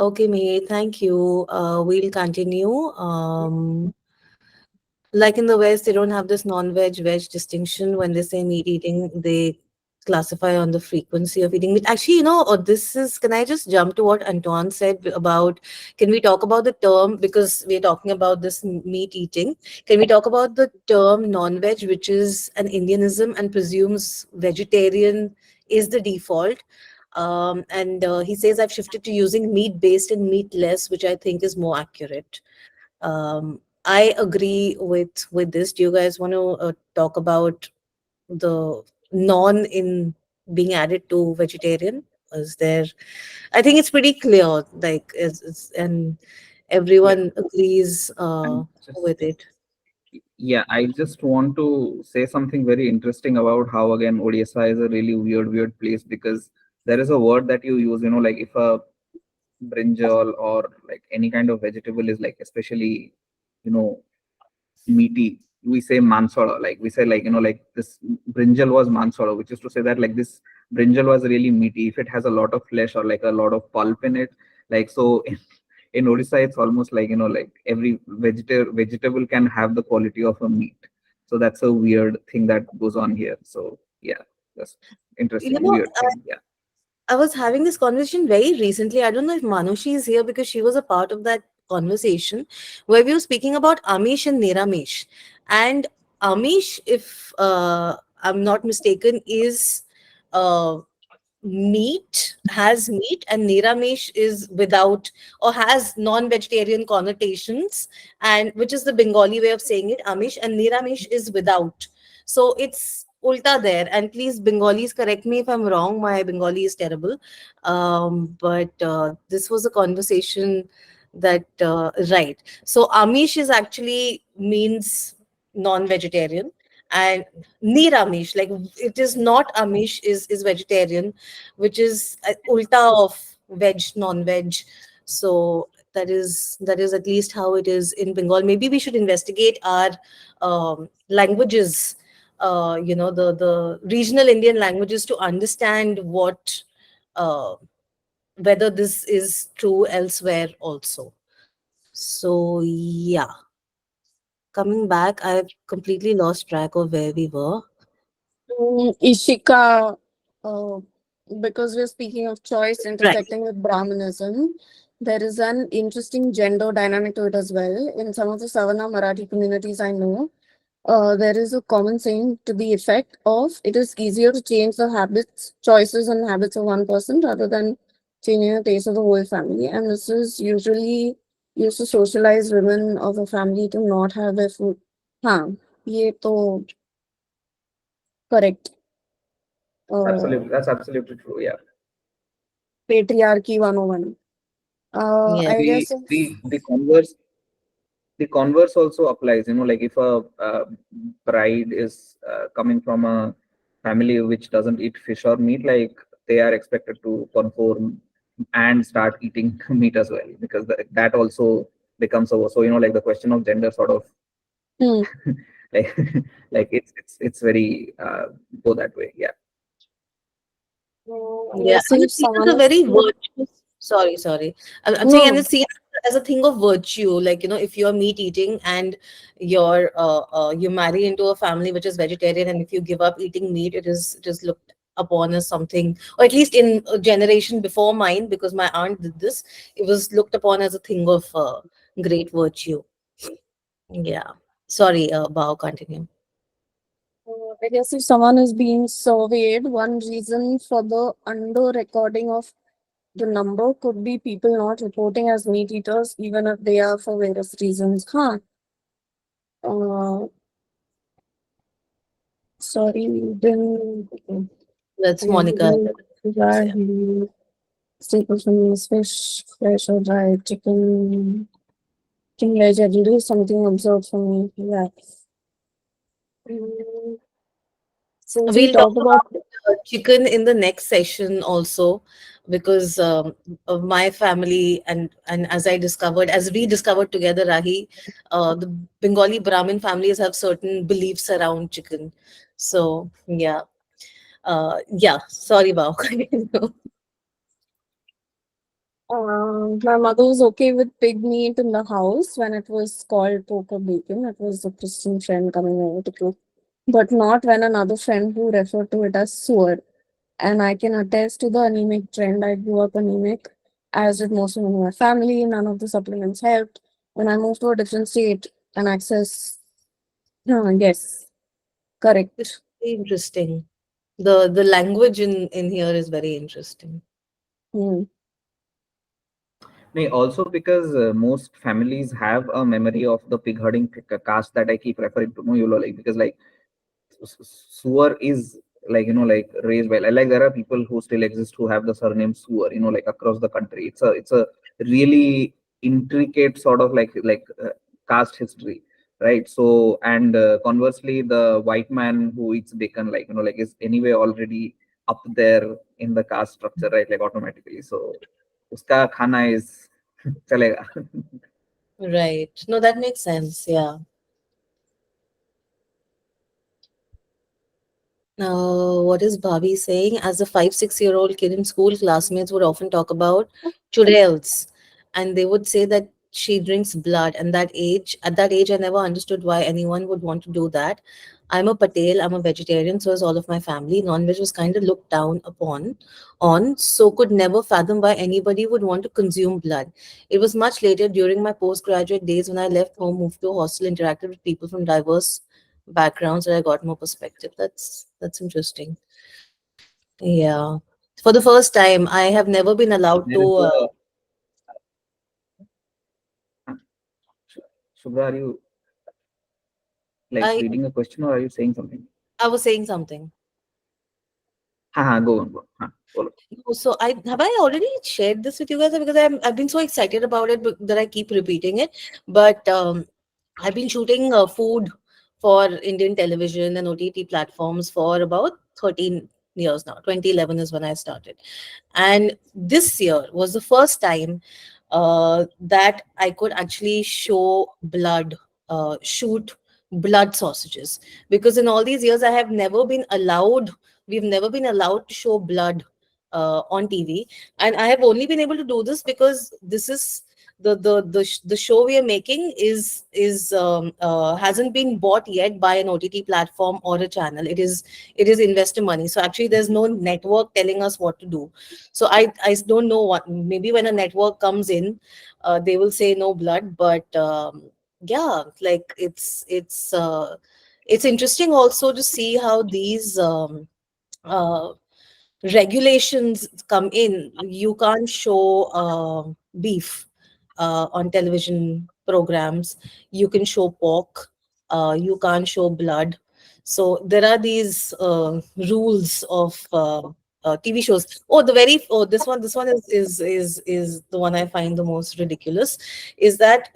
Okay, Mihir, thank you. We'll continue. Like in the West, they don't have this non-veg distinction. When they say meat eating, they classify on the frequency of eating meat. Actually, this is, can I just jump to what Antoine said about, can we talk about the term, because we're talking about this meat eating. Can we talk about the term non-veg, which is an Indianism and presumes vegetarian is the default? And he says, I've shifted to using meat-based and meatless, which I think is more accurate. I agree with this. Do you guys want to talk about the non in being added to vegetarian? Is there? I think it's pretty clear. Like, and Yeah, everyone agrees and just with it. yeah, I just want to say something very interesting about how again Odisha is a really weird place because there is a word that you use, like if a brinjal or like any kind of vegetable is like especially, you know, meaty, we say mansoda. Like we say like, like this brinjal was mansoda, which is to say that like this brinjal was really meaty. If it has a lot of flesh or like a lot of pulp in it, like so in Odisha, it's almost like, like every vegetable can have the quality of a meat. So that's a weird thing that goes on here. So yeah, that's You interesting, know, weird thing. Yeah. I was having this conversation very recently. I don't know if Manushi is here because she was a part of that conversation where we were speaking about Amish and Niramish. And Amish, if I'm not mistaken, is uh, has meat, and Niramish is without or has non-vegetarian connotations, and which is the Bengali way of saying it, Amish, and Niramish is without. So it's ulta there. And please, Bengalis, correct me if I'm wrong. My Bengali is terrible. But this was a conversation that right. So Amish is actually means non-vegetarian, and Niramish, like it is not Amish, is vegetarian, which is ulta of veg, non-veg. So that is at least how it is in Bengal. Maybe we should investigate our languages, the regional Indian languages to understand uh, whether this is true elsewhere also. So yeah, coming back, I've completely lost track of where we were. Ishika. uh, because we're speaking of choice Right. intersecting with Brahmanism, there is an interesting gender dynamic to it as well. In some of the Savana Marathi communities I know, there is a common saying to the effect of it is easier to change the habits, choices, and habits of one person rather than changing the taste of the whole family. And this is usually used to socialize women of a family to not have their food. हाँ ये तो correct. Absolutely, that's absolutely true. Yeah. Patriarchy 101. Yeah. I The guess if, the the converse the converse also applies. Like if a bride is coming from a family which doesn't eat fish or meat, like they are expected to conform and start eating meat as well, because that also becomes over. So like the question of gender sort of hmm, like like it's very go that way. Yeah. I Yeah, guess and if it's seen someone as a is very being, virtuous. Sorry, sorry. I'm saying, and no, it's seen as a thing of virtue. Like, if you're meat eating and you marry into a family which is vegetarian, and if you give up eating meat, it is looked upon as something, or at least in a generation before mine, because my aunt did this. It was looked upon as a thing of great virtue. Yeah. Sorry, Bao, continue. I guess if someone is being surveyed, one reason for the under recording of the number could be people not reporting as meat eaters, even if they are for various reasons. Huh? Uh, sorry, then That's Monica. Yeah. staples for me is fish, fresh or dried, chicken, chicken veg every day, something observed for me. Yeah. Mm, since we We'll talk talked about, about chicken in the next session also, because of my family, and as we discovered together, Rahi, the Bengali Brahmin families have certain beliefs around chicken. So yeah, yeah. Sorry, Bao. my mother was okay with pig meat in the house when it was called pork or bacon. It was a Christian friend coming over to cook, but not when another friend who referred to it as suar. And I can attest to the anemic trend. I grew up anemic, as did most of my family. None of the supplements helped. When I moved to a different state and access, yes, It's correct. very interesting. The language in here is very interesting. Hmm. Also because most families have a memory of the pig herding caste that I keep referring to. No, like because like Suar is like like raised by like there are people who still exist who have the surname Suar, like across the country. It's a really intricate sort of caste history, right? So and conversely, the white man who eats bacon, like like is anyway already up there in the caste structure, right? Like automatically. So uska khana is chalega. Right. No, that makes sense. Yeah. What is Bobby saying? As a 5, 6 year old kid in school, classmates would often talk about churels, and they would say that she drinks blood. And at that age, I never understood why anyone would want to do that. I'm a Patel, I'm a vegetarian, so is all of my family. Non-veg was kind of looked down so could never fathom why anybody would want to consume blood. It was much later during my postgraduate days when I left home, moved to a hostel, interacted with people from diverse backgrounds, that I got more perspective. That's interesting. Yeah. For the first time, I have never been allowed There to. is a Shubha, are you like I reading a question or are you saying something? I was saying something. Go on, go on. Follow. So I have I already shared this with you guys, because I've been so excited about it, that I keep repeating it. But I've been shooting food for Indian television and OTT platforms for about 13 years now. 2011 is when I started. And this year was the first time that I could actually shoot blood sausages. Because in all these years, we've never been allowed to show blood on TV. And I have only been able to do this because this is the show we are making is hasn't been bought yet by an OTT platform or a channel. It is investor money. So actually, there's no network telling us what to do. So I don't know what. Maybe when a network comes in, they will say no blood. But yeah, like it's interesting also to see how these uh, regulations come in. You can't show beef on television programs. You can show pork. You can't show blood. So there are these rules of TV shows. Oh, this one is the one I find the most ridiculous. Is that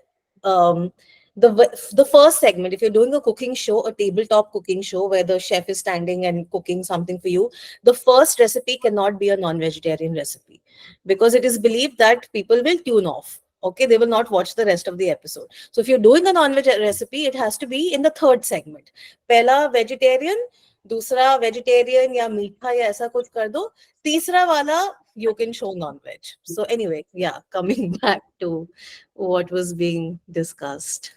um, the first segment? If you're doing a cooking show, a tabletop cooking show where the chef is standing and cooking something for you, the first recipe cannot be a non-vegetarian recipe, because it is believed that people will tune off. Okay, they will not watch the rest of the episode. So if you're doing a non-veg recipe, it has to be in the third segment. Pehla vegetarian, दूसरा vegetarian या मीठा या ऐसा कुछ कर दो, तीसरा वाला you can show non-veg. So anyway, yeah, coming back to what was being discussed.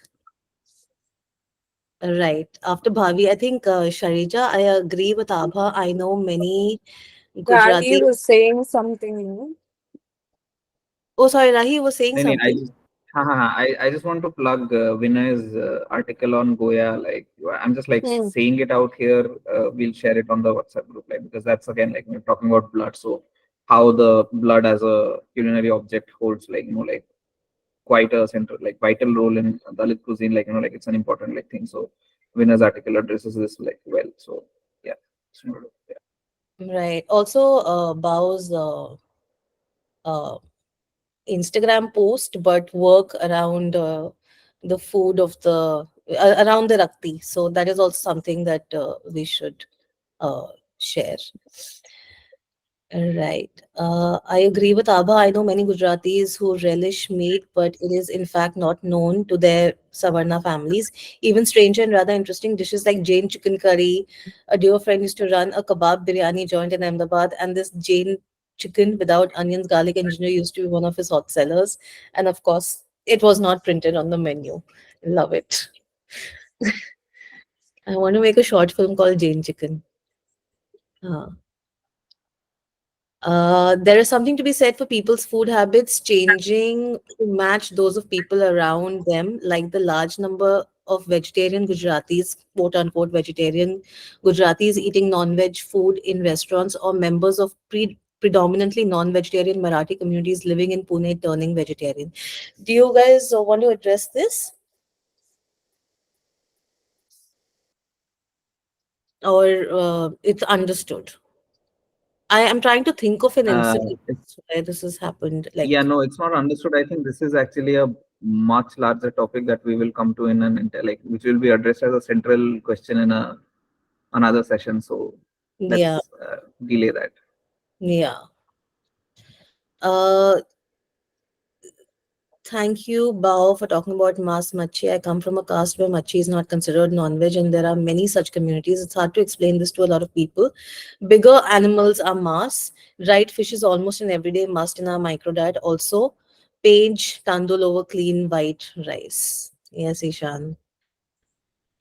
Right. After Bhavi, I think Sharija, I agree with Abha. I know many Rahi Gujarati. was saying something. Oh, sorry, Rahi was saying No, no, I something. just, I just want to plug Vinay's article on Goya. Like, I'm just like Hmm. saying it out here. We'll share it on the WhatsApp group, like, because that's again like we're talking about blood. So, how the blood as a culinary object holds, like, like quite a central, like vital role in Dalit cuisine. Like, like it's an important like thing. So, Vinay's article addresses this like well. So, yeah. Yeah. Right. Also, Bao's uh, Instagram post, but work around the food of around the rakti. So that is also something that we should share. Right. I agree with Abha. I know many Gujaratis who relish meat, but it is in fact not known to their Savarna families. Even strange and rather interesting dishes like Jain chicken curry. A dear friend used to run a kebab biryani joint in Ahmedabad, and this Jain chicken without onions, garlic, and ginger used to be one of his hot sellers. And of course, it was not printed on the menu. Love it. I want to make a short film called Jain Chicken. Uh, there is something to be said for people's food habits changing to match those of people around them, like the large number of vegetarian Gujaratis, quote unquote vegetarian Gujaratis eating non-veg food in restaurants, or members of predominantly non-vegetarian Marathi communities living in Pune turning vegetarian. Do you guys want to address this? Or it's understood? I am trying to think of an incident It's where this has happened. Yeah, Like, no, it's not understood. I think this is actually a much larger topic that we will come to in like which will be addressed as a central question in another session. So yeah, let's delay that. yeah. Uh, Thank you, Bao, for talking about Mas Machi. I come from a caste where Machi is not considered non-veg, and there are many such communities. It's hard to explain this to a lot of people. Bigger animals are Mas. Dried fish is almost an everyday must in our micro diet. Also, page tandul over clean white rice. Yes, Ishan.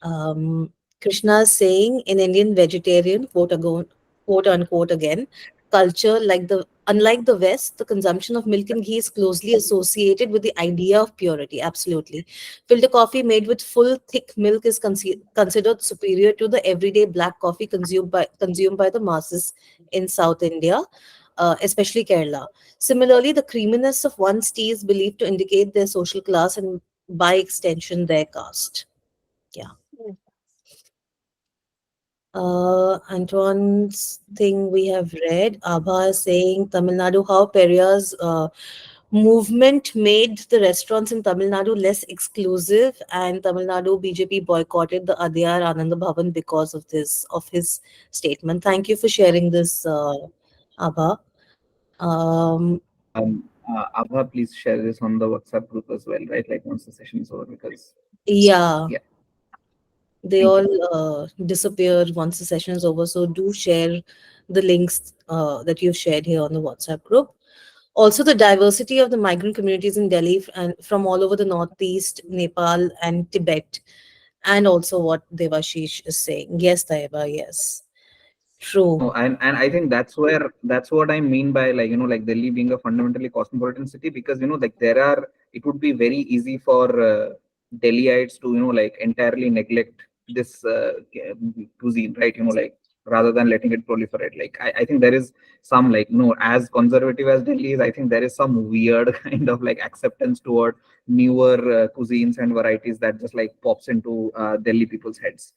um, Krishna is saying in Indian vegetarian, quote unquote again, culture, unlike the West, the consumption of milk and ghee is closely associated with the idea of purity. Absolutely. Filter coffee made with full thick milk is considered superior to the everyday black coffee consumed by the masses in South India. Especially Kerala. Similarly, the creaminess of one's tea is believed to indicate their social class and, by extension, their caste. Yeah. Antoine's thing we have read. Abha is saying Tamil Nadu, how Periya's movement made the restaurants in Tamil Nadu less exclusive, and Tamil Nadu BJP boycotted the Adyar Ananda Bhavan because of his statement. Thank you for sharing this, Abha. Um, Abha, please share this on the WhatsApp group as well, right? Like once the session is over, because yeah, yeah, they thank you. all disappear once the session is over. So do share the links that you've shared here on the WhatsApp group. Also, the diversity of the migrant communities in Delhi and from all over the northeast, Nepal, and Tibet, and also what Devashish is saying. Yes, Taiba, yes. True. No, and I think that's what I mean by, like, like Delhi being a fundamentally cosmopolitan city, because like it would be very easy for Delhiites to like entirely neglect this cuisine, right? Like, rather than letting it proliferate. Like, I think there is some, like, as conservative as Delhi is, I think there is some weird kind of like acceptance toward newer cuisines and varieties that just like pops into Delhi people's heads.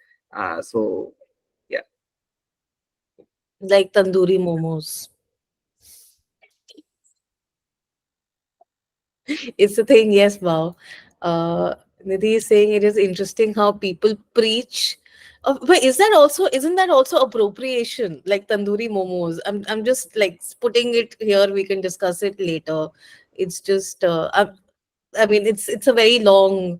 So yeah. Like tandoori momos. It's a thing, yes, wow. Nidhi is saying it is interesting how people preach. But isn't that also appropriation, like tandoori momos? I'm just like putting it here. We can discuss it later. It's just, I mean, it's a very long,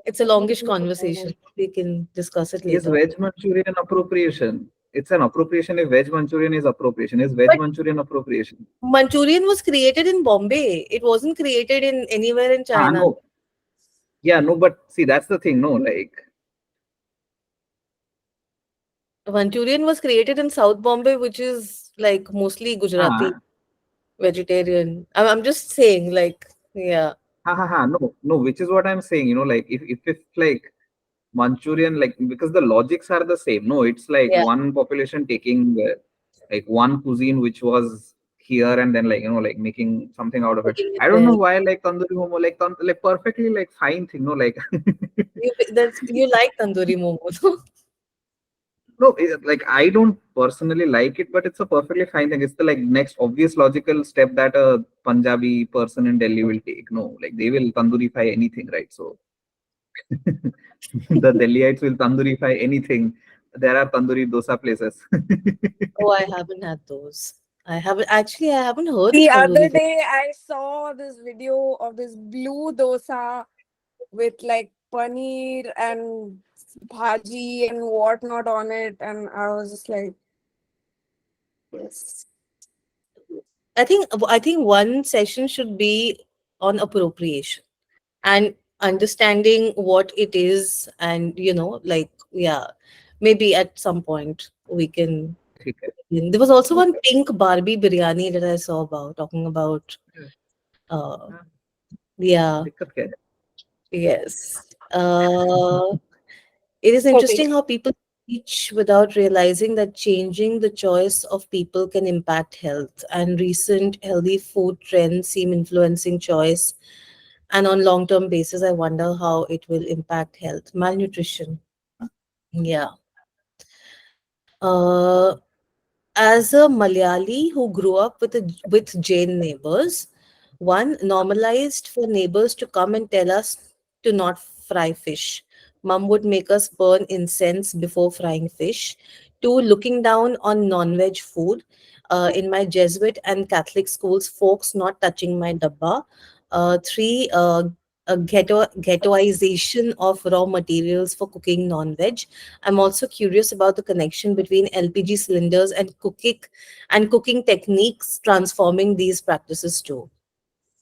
it's a longish conversation. We can discuss it Is later. veg Manchurian appropriation? It's an appropriation if veg Manchurian is appropriation. Is veg But Manchurian appropriation? Manchurian was created in Bombay. It wasn't created in anywhere in Ah, China. no. Yeah, no, but see, that's the thing. No, like, Manchurian was created in South Bombay, which is like mostly Gujarati ah, vegetarian. I'm just saying, like, yeah, ha, ha, ha, no, no, which is what I'm saying. Like, if it's like Manchurian, like, because the logics are the same. No, it's like yeah, one population taking like one cuisine which was here, and then, like, like making something out of it. putting it I don't there. know why, like, tandoori momo, like, like perfectly like fine thing. No, like. You like tandoori momos. No, like, I don't personally like it, but it's a perfectly fine thing. It's the like next obvious logical step that a Punjabi person in Delhi will take. No, like they will tandoorify anything, right? So the Delhiites will tandoorify anything. There are tandoori dosa places. Oh, I haven't had those. I haven't heard of The other tandoori. day, I saw this video of this blue dosa with like paneer and bhaji and whatnot on it, and I was just like, yes. I think one session should be on appropriation and understanding what it is, and like, yeah, maybe at some point we can. ठीक है. There was also one Okay. pink Barbie biryani that I saw about talking about. Uh, हाँ, yeah, दिक्कत क्या है? yes. It is Okay. interesting how people teach without realizing that changing the choice of people can impact health. And recent healthy food trends seem influencing choice. And on long-term basis, I wonder how it will impact health. Malnutrition. Yeah. As a Malayali who grew up with Jain neighbors, one normalized for neighbors to come and tell us to not fry fish. Mum would make us burn incense before frying fish. Two, looking down on non-veg food. In my Jesuit and Catholic schools, folks not touching my dabba. Three, a ghettoization of raw materials for cooking non-veg. I'm also curious about the connection between LPG cylinders and cooking techniques transforming these practices too.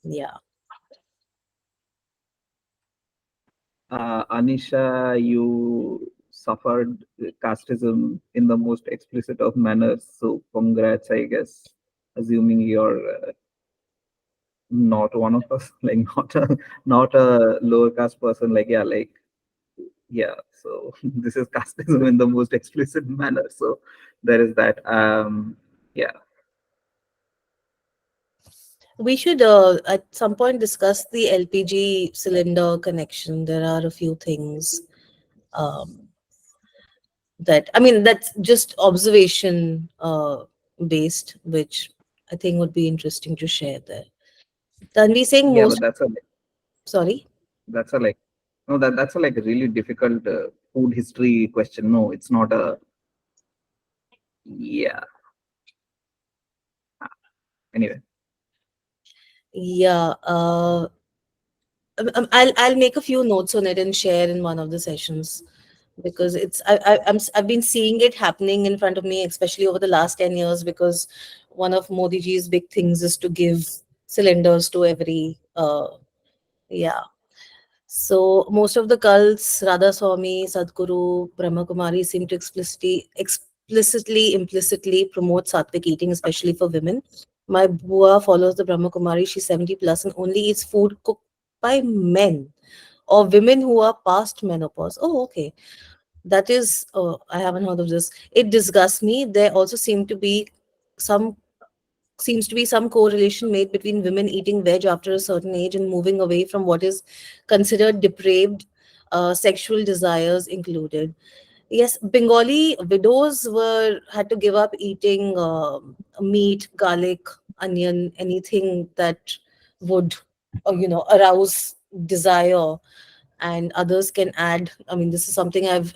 Yeah. Anisha, you suffered casteism in the most explicit of manners. So congrats, I guess. Assuming you're not one of us, like not a lower caste person, like, yeah, like, yeah. So this is casteism in the most explicit manner. So there is that. Yeah. We should at some point discuss the LPG cylinder connection. There are a few things um, that, I mean, that's just observation based, which I think would be interesting to share there. Tanvi saying Yeah, but most, sorry. that's a like no, that's a like really difficult food history question. No, it's not a, yeah. Anyway. Yeah, I'll make a few notes on it and share in one of the sessions, because I've been seeing it happening in front of me, especially over the last 10 years, because one of Modi ji's big things is to give cylinders to every yeah. So most of the cults, Radha Swami, Sadhguru, Brahma Kumari, seem to implicitly promote sattvic eating, especially for women. My bua follows the Brahma Kumari. She's 70 plus and only eats food cooked by men or women who are past menopause. Oh, okay. That is, I haven't heard of this. It disgusts me. There also some seems to be some correlation made between women eating veg after a certain age and moving away from what is considered depraved, sexual desires included. Yes, Bengali widows were had to give up eating meat, garlic, onion, anything that would, arouse desire. And others can add. I mean, this is something I've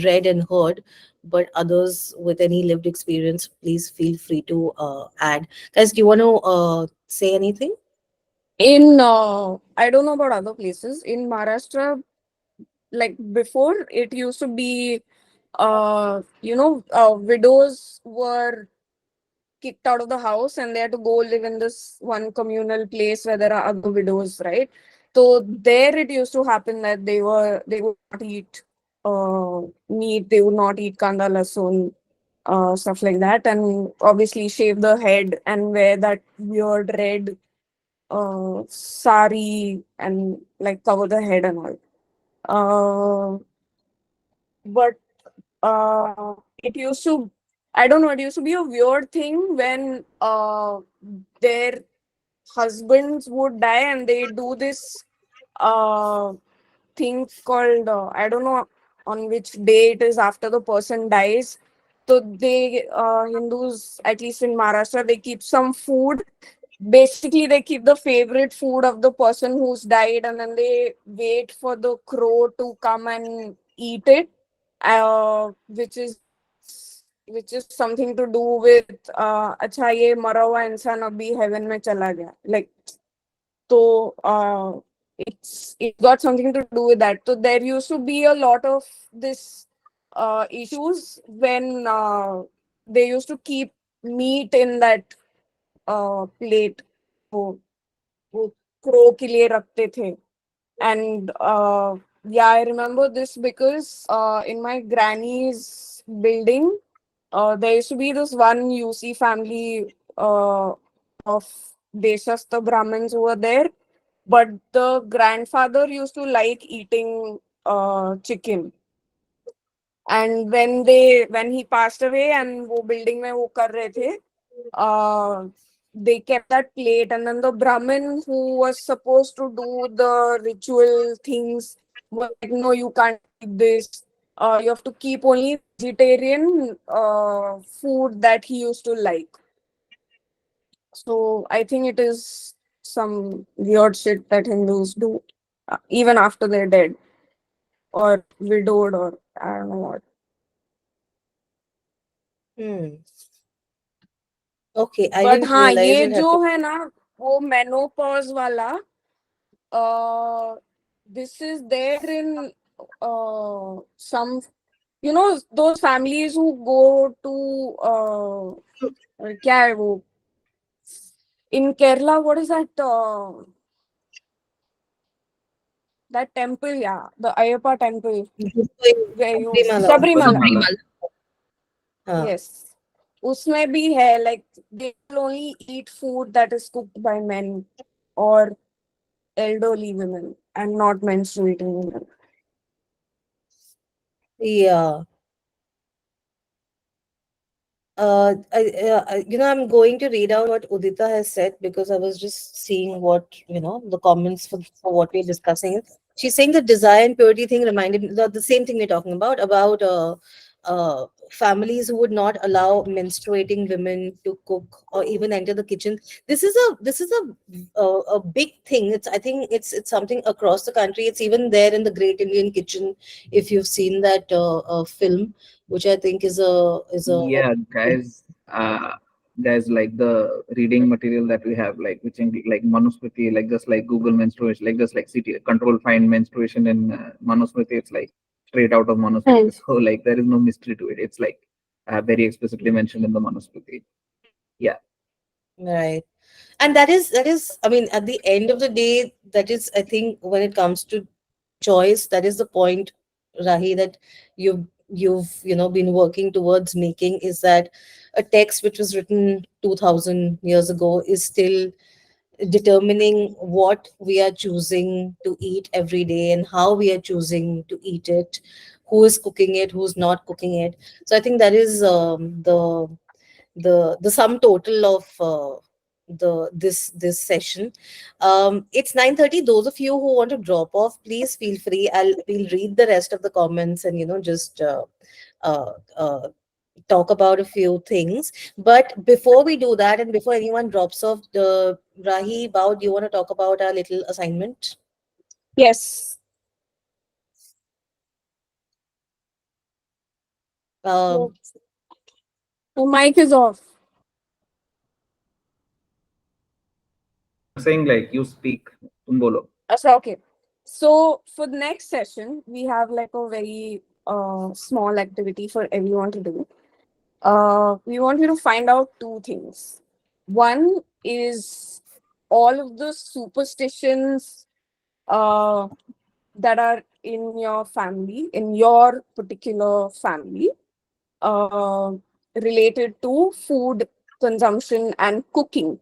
read and heard, but others with any lived experience, please feel free to add. Guys, do you want to say anything? In I don't know about other places. In Maharashtra, like before, it used to be widows were kicked out of the house and they had to go live in this one communal place where there are other widows, right? So there it used to happen that they would not eat meat, they would not eat kanda lasun, stuff like that, and obviously shave the head and wear that weird red sari and like cover the head and all. But it used to, I don't know, it used to be a weird thing when their husbands would die and they do this uh thing called I don't know on which day it is after the person dies. So they Hindus, at least in Maharashtra, they keep some food. Basically, they keep the favorite food of the person who's died, and then they wait for the crow to come and eat it, which is something to do with अच्छा ये मरा हुआ इंसान अभी heaven में चला गया, like. So it got something to do with that. So there used to be a lot of this issues when they used to keep meat in that plate. वो वो crow के लिए रखते थे. And yeah, I remember this because in my granny's building, there used to be this one UC family of Deshastha Brahmins who were there, but the grandfather used to like eating chicken. And when he passed away and वो building में वो कर रहे थे, they kept that plate, and then the Brahmin who was supposed to do the ritual things was like, no, you can't eat this. You have to keep only vegetarian food that he used to like. So I think it is some weird shit that Hindus do, even after they're dead or widowed or I don't know what. Hmm. Okay, I But didn't हाँ, realize ये you'll have जो to. है ना वो menopause वाला, this is there in some, those families who go to क्या है वो, in Kerala, what is that that temple, yeah, the Ayyappa temple where you Sabrimala. Sabrimala, हाँ. yes, उसमें भी है, like they will only eat food that is cooked by men or elderly women and not menstruating women. Yeah. I'm going to read out what Udita has said because I was just seeing what, the comments for what we're discussing. She's saying the desire and purity thing reminded me the same thing we're talking about families who would not allow menstruating women to cook or even enter the kitchen. This is a big thing. I think it's something across the country. It's even there in the Great Indian Kitchen. If you've seen that film, which I think is a Yeah, guys, like the reading material that we have, like which in like Manusmriti, like just like Google menstruation, like just like CT control find menstruation in Manusmriti, it's like straight out of Manusmriti. So like there is no mystery to it. It's like very explicitly mentioned in the Manusmriti. Yeah. Right. And that is, I mean, at the end of the day, that is, I think, when it comes to choice, that is the point, Rahi, that you've been working towards making, is that a text which was written 2000 years ago is still determining what we are choosing to eat every day and how we are choosing to eat it, who is cooking it, who's not cooking it. So I think that is the sum total of the this session. It's 9:30. Those of you who want to drop off, please feel free. We'll read the rest of the comments and just uh, uh, talk about a few things. But before we do that, and before anyone drops off, the Rahi, Bao, do you want to talk about our little assignment? Yes. Um, Your your mic is off. I'm saying like you speak. Tum bolo. So, okay. So for the next session, we have like a very small activity for everyone to do. We want you to find out two things. One is all of the superstitions uh, that are in your family, in your particular family, uh, related to food consumption and cooking.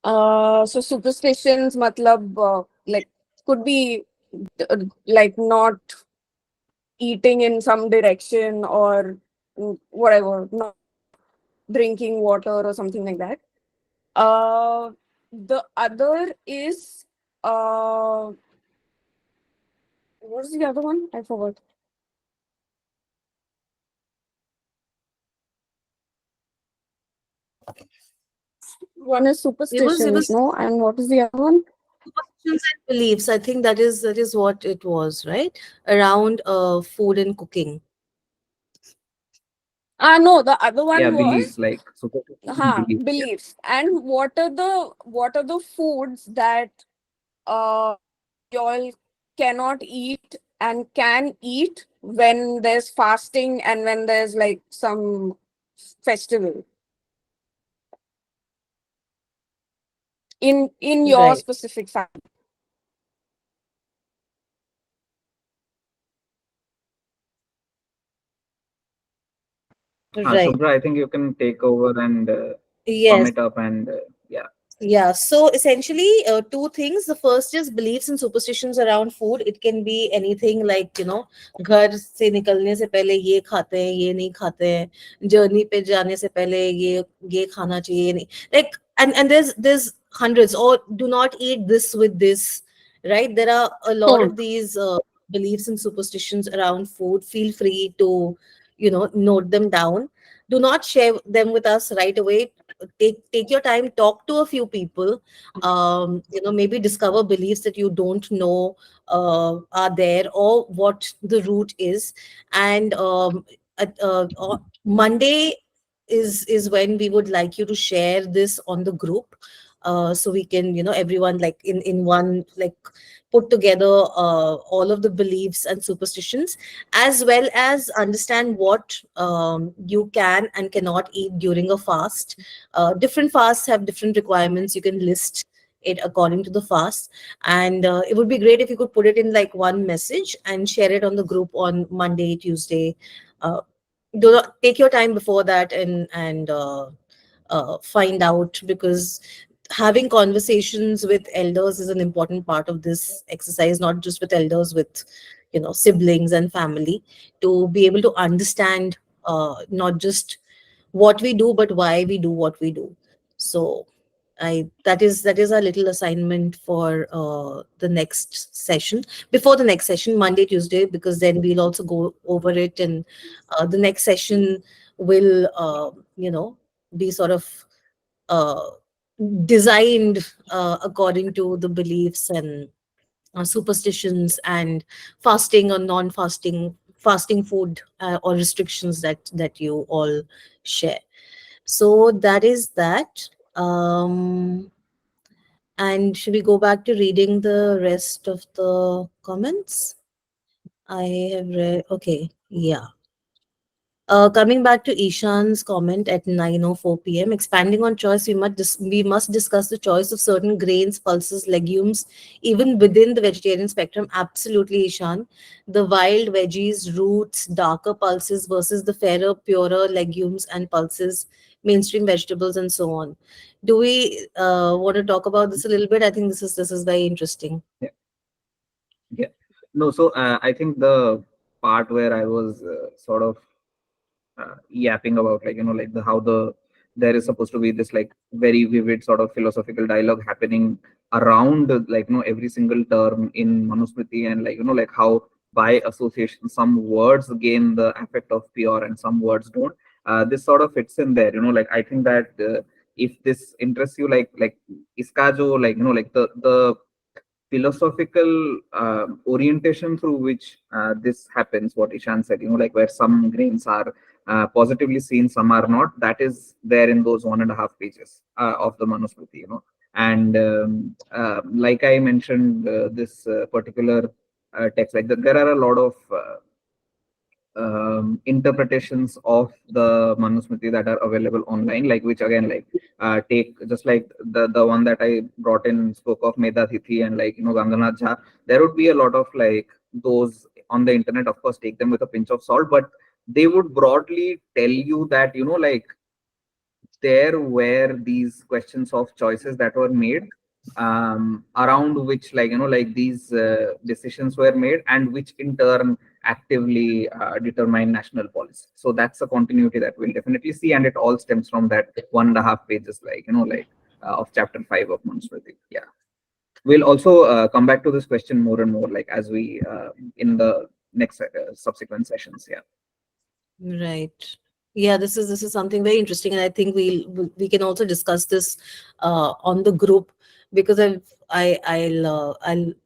So superstitions, matlab, like could be like not eating in some direction or whatever, not drinking water or something like that. The other is what's the other one? I forgot. One is it was superstitions, no? And what is the other one? superstitions and beliefs. I think that is what it was, right? Around food and cooking. Ah, no, the other Yeah, one beliefs was like superstition and beliefs. Yeah. beliefs. And what are the foods that y'all cannot eat and can eat when there's fasting and when there's like some festival in your Right. specific family. Right. Shubhra, I think you can take over and sum Yes. it up and yeah. Yeah, so essentially, two things. The first is beliefs and superstitions around food. It can be anything like, घर से निकलने से पहले ये खाते हैं, ये नहीं खाते हैं, journey पे जाने से पहले ये खाना चाहिए, ये नहीं. Like, and there's hundreds, or do not eat this with this, right? There are a lot Hmm. of these beliefs and superstitions around food. Feel free to, note them down. Do not share them with us right away. Take your time, talk to a few people, maybe discover beliefs that you don't know are there, or what the root is. And Monday is when we would like you to share this on the group, so we can, everyone, like, in one, like, put together all of the beliefs and superstitions, as well as understand what you can and cannot eat during a fast. Different fasts have different requirements. You can list it according to the fast, and it would be great if you could put it in like one message and share it on the group on Monday, Tuesday. uh, do not take your time before that, and find out, because having conversations with elders is an important part of this exercise, not just with elders, with siblings and family, to be able to understand not just what we do, but why we do what we do. So I that is our little assignment for the next session, before the next session, Monday, Tuesday, because then we'll also go over it, and the next session will be sort of uh, designed according to the beliefs and superstitions and fasting or non-fasting, fasting food, or restrictions that you all share. So that is that. And should we go back to reading the rest of the comments? I have read. Okay, yeah. Coming back to Ishan's comment at 9:04 p.m., expanding on choice, we must discuss the choice of certain grains, pulses, legumes, even within the vegetarian spectrum. Absolutely, Ishan. The wild veggies, roots, darker pulses versus the fairer, purer legumes and pulses, mainstream vegetables, and so on. Do we want to talk about this a little bit? I think this is very interesting. Yeah. Yeah. No, so I think the part where I was sort of yapping about, like, like the how there is supposed to be this like very vivid sort of philosophical dialogue happening around like every single term in Manusmriti, and like like how by association some words gain the effect of pure and some words don't. This sort of fits in there, like I think that if this interests you, like iska jo, like like the philosophical orientation through which this happens, what Ishan said, like where some grains are positively seen, some are not. That is there in those 1.5 pages of the Manusmriti, And like I mentioned, this particular text, like there are a lot of interpretations of the Manusmriti that are available online, like which again, like take just like the one that I brought in spoke of Meda Tithi and like Ganganath Jha. There would be a lot of like those on the internet. Of course, take them with a pinch of salt, but they would broadly tell you that like there were these questions of choices that were made around which like like these decisions were made, and which in turn actively determine national policy. So that's a continuity that we'll definitely see, and it all stems from that 1.5 pages, like like of chapter 5 of Manusmriti. Yeah, we'll also come back to this question more and more, like as we in the next subsequent sessions. Yeah. Right. Yeah, this is something very interesting, and I think we can also discuss this on the group, because I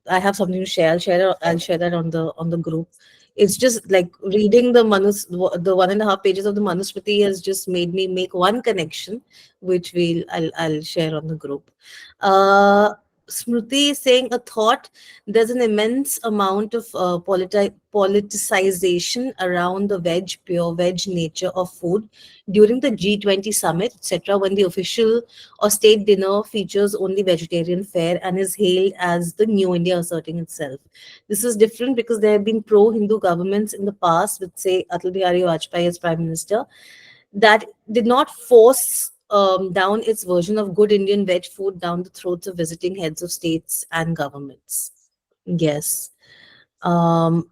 have something to share. I'll share that on the group. It's just like reading the 1.5 pages of the Manusmriti has just made me make one connection, which I'll share on the group. Uh, Smriti is saying a thought. There's an immense amount of politicization around the pure veg nature of food during the G20 summit, etc., when the official or state dinner features only vegetarian fare and is hailed as the new India asserting itself. This is different because there have been pro-Hindu governments in the past, with, say, Atal Bihari Vajpayee as Prime Minister, that did not force down its version of good Indian veg food down the throats of visiting heads of states and governments. Yes. I'll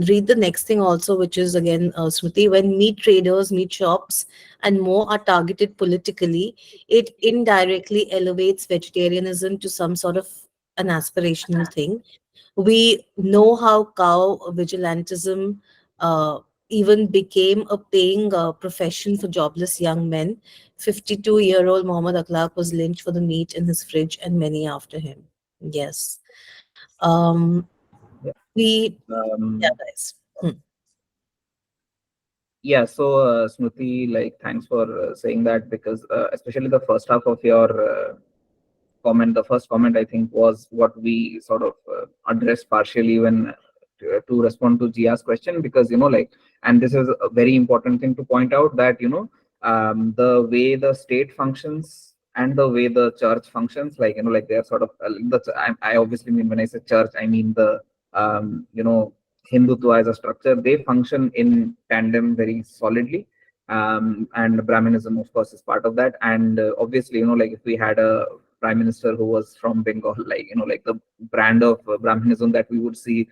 read the next thing also, which is again, Smriti. When meat traders, meat shops, and more are targeted politically, it indirectly elevates vegetarianism to some sort of an aspirational thing. We know how cow vigilantism even became a paying profession for jobless young men. 52-year-old Mohammad Akhlaq was lynched for the meat in his fridge, and many after him. Yes. Um, Yeah. we, yeah, Um, guys. Yeah, so Smriti, like, thanks for saying that, because especially the first half of your comment, the first comment, I think, was what we sort of addressed partially when to respond to Gia's question, because like, and this is a very important thing to point out, that the way the state functions and the way the church functions, like like they are sort of I obviously mean, when I say church, I mean the Hindutva as a structure. They function in tandem very solidly. And Brahminism, of course, is part of that. And obviously, like if we had a prime minister who was from Bengal, like like the brand of Brahminism that we would see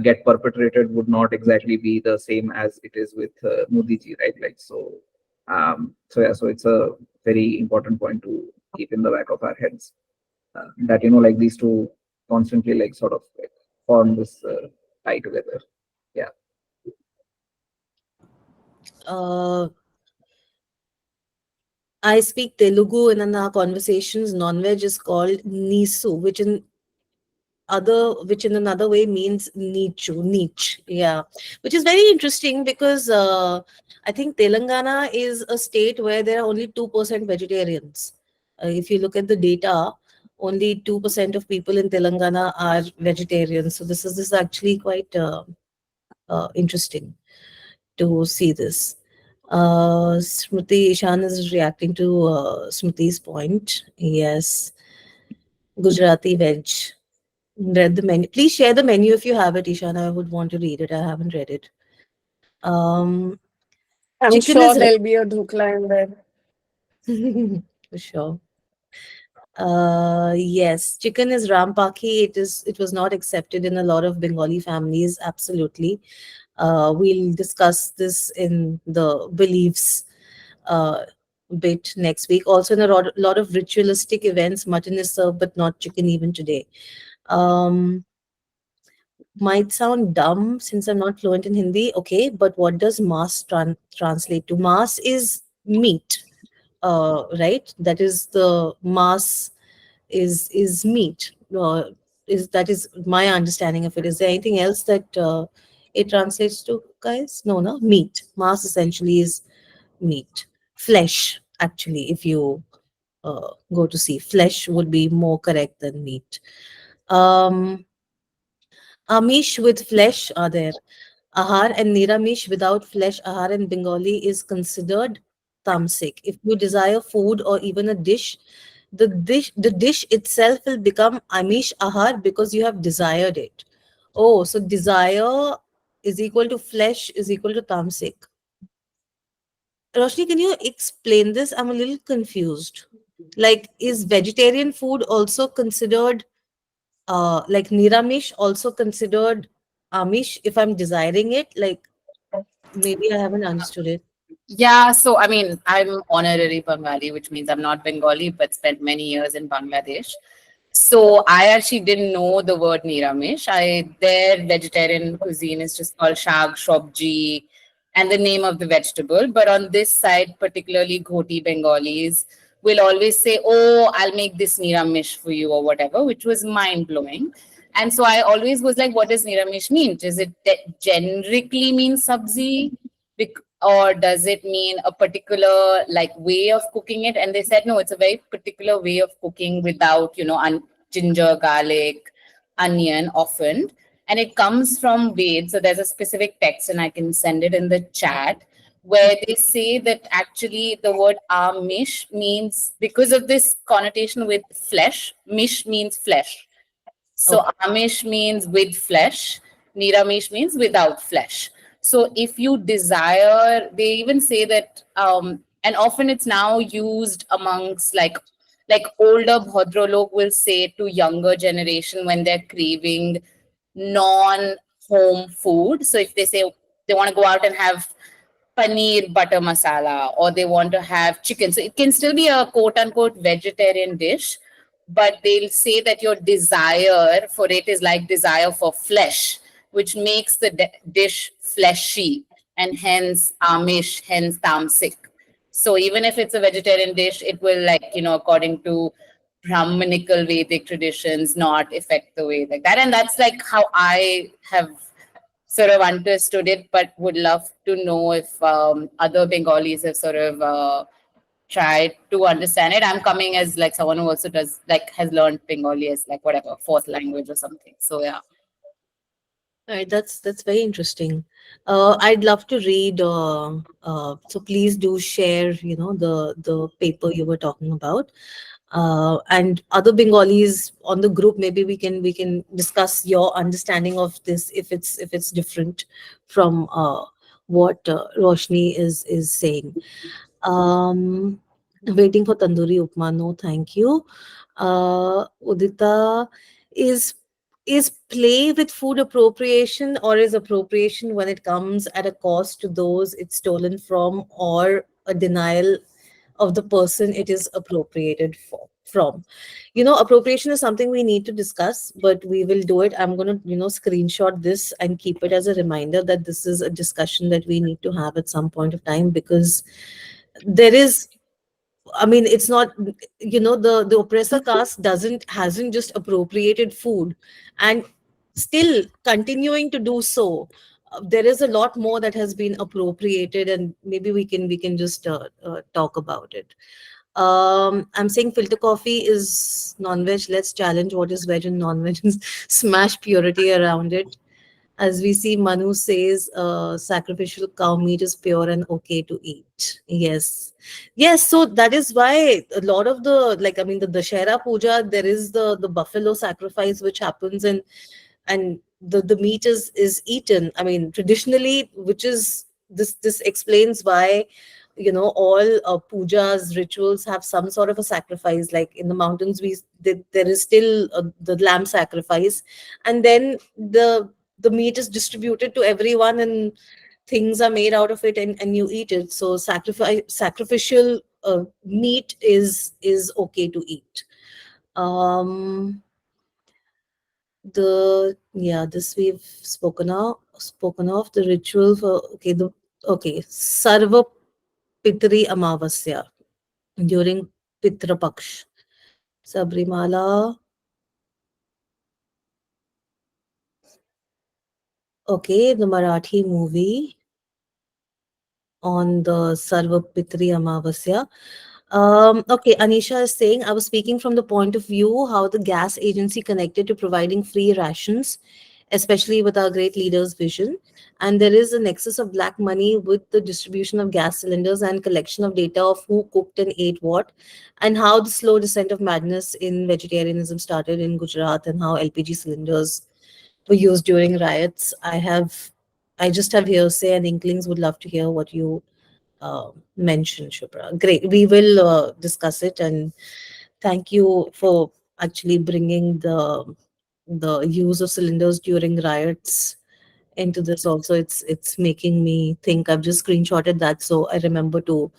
get perpetrated would not exactly be the same as it is with Modi ji, right? Like so yeah, so it's a very important point to keep in the back of our heads, that like these two constantly like sort of like form this tie together. Yeah. Uh, I speak Telugu, and in our conversations, non-veg is called nisu, which in another way means niche. Yeah, which is very interesting because I think Telangana is a state where there are only 2% vegetarians. If you look at the data, only 2% of people in Telangana are vegetarians. So this is actually quite interesting to see this. Smriti, Ishan is reacting to Smriti's point. Yes, Gujarati veg. Read the menu. Please share the menu if you have it, Ishan. I would want to read it. I haven't read it. Um, I'm chicken sure is there'll be a dhokla in there. for sure. Yes, chicken is rampaki. It was not accepted in a lot of Bengali families. Absolutely. We'll discuss this in the beliefs uh, bit next week. Also, in a lot of ritualistic events, mutton is served, but not chicken even today. Um, might sound dumb since I'm not fluent in Hindi. Okay, but what does mass translate to? Mass is meat, right? That is the mass is meat. Is that is my understanding of it? Is there anything else that it translates to, guys? No, no, meat. Mass essentially is meat, flesh. Actually, if you go to see, flesh would be more correct than meat. Um, Amish with flesh are there. Ahar and Niramish without flesh, ahar in Bengali is considered tamasic. If you desire food or even a dish, the dish itself will become Amish ahar because you have desired it. Oh, so desire is equal to flesh is equal to tamasic. Roshni, can you explain this? I'm a little confused. Like, is vegetarian food also considered like Niramish also considered Amish if I'm desiring it? Like maybe I haven't understood it. Yeah, so I mean, I'm honorary Bengali, which means I'm not Bengali, but spent many years in Bangladesh. So I actually didn't know the word Niramish. Their vegetarian cuisine is just called shag, shobji, and the name of the vegetable. But on this side, particularly Ghoti Bengalis, will always say, "Oh, I'll make this Niramish for you" or whatever, which was mind blowing. And so I always was like, "What does Niramish mean? Does it generically mean sabzi? Or does it mean a particular like way of cooking it?" And they said no, it's a very particular way of cooking without ginger, garlic, onion often. And it comes from Ved. So there's a specific text, and I can send it in the chat, where they say that actually the word amish means, because of this connotation with flesh, mish means flesh. So Okay. Amish means with flesh, Niramish means without flesh. So if you desire, they even say that, and often it's now used amongst like older Bhadralok will say to younger generation when they're craving non-home food. So if they say they want to go out and have paneer butter masala, or they want to have chicken. So it can still be a quote unquote vegetarian dish, but they'll say that your desire for it is like desire for flesh, which makes the dish fleshy, and hence amish, hence tamasic. So even if it's a vegetarian dish, it will, like, according to Brahmanical Vedic traditions, not affect the way like that. And that's like how I have sort of understood it, but would love to know if other Bengalis have sort of tried to understand it. I'm coming as like someone who also does like has learned Bengali as like whatever fourth language or something. So yeah. All right, that's very interesting. I'd love to read. So please do share. The paper you were talking about, and other Bengalis on the group. Maybe we can discuss your understanding of this if it's different from what Roshni is saying. Um, Waiting for tandoori upma. No, thank you. Udita, is is play with food appropriation, or is appropriation when it comes at a cost to those it's stolen from, or a denial of the person it is appropriated from? Appropriation is something we need to discuss, but we will do it. I'm going to screenshot this and keep it as a reminder that this is a discussion that we need to have at some point of time, because there is, I mean, it's not, the oppressor caste doesn't hasn't just appropriated food and still continuing to do so. There is a lot more that has been appropriated, and maybe we can just talk about it. I'm saying filter coffee is non-veg. Let's challenge what is veg and non-veg and smash purity around it. As we see, Manu says, sacrificial cow meat is pure and okay to eat. Yes. Yes. So that is why a lot of the, like, I mean, the Dashera Puja, there is the buffalo sacrifice which happens, and the meat is eaten. I mean, traditionally, which is this explains why, all pujas rituals have some sort of a sacrifice. Like in the mountains, there is still the lamb sacrifice, and then the meat is distributed to everyone, and things are made out of it, and you eat it. So sacrificial meat is okay to eat. um this we've spoken of the ritual for, okay, Sarva Pitri Amavasya during Pitra Paksh. Sabrimala. Okay, the Marathi movie on the Sarva Pitri Amavasya. Okay, Anisha is saying, I was speaking from the point of view how the gas agency connected to providing free rations, especially with our great leader's vision. And there is a nexus of black money with the distribution of gas cylinders and collection of data of who cooked and ate what, and how the slow descent of madness in vegetarianism started in Gujarat, and how LPG cylinders were used during riots. I just have hearsay and inklings. Would love to hear what you mentioned, Shubhra. Great. We will discuss it, and thank you for actually bringing the use of cylinders during riots into this also. It's making me think. I've just screenshotted that, so I remember to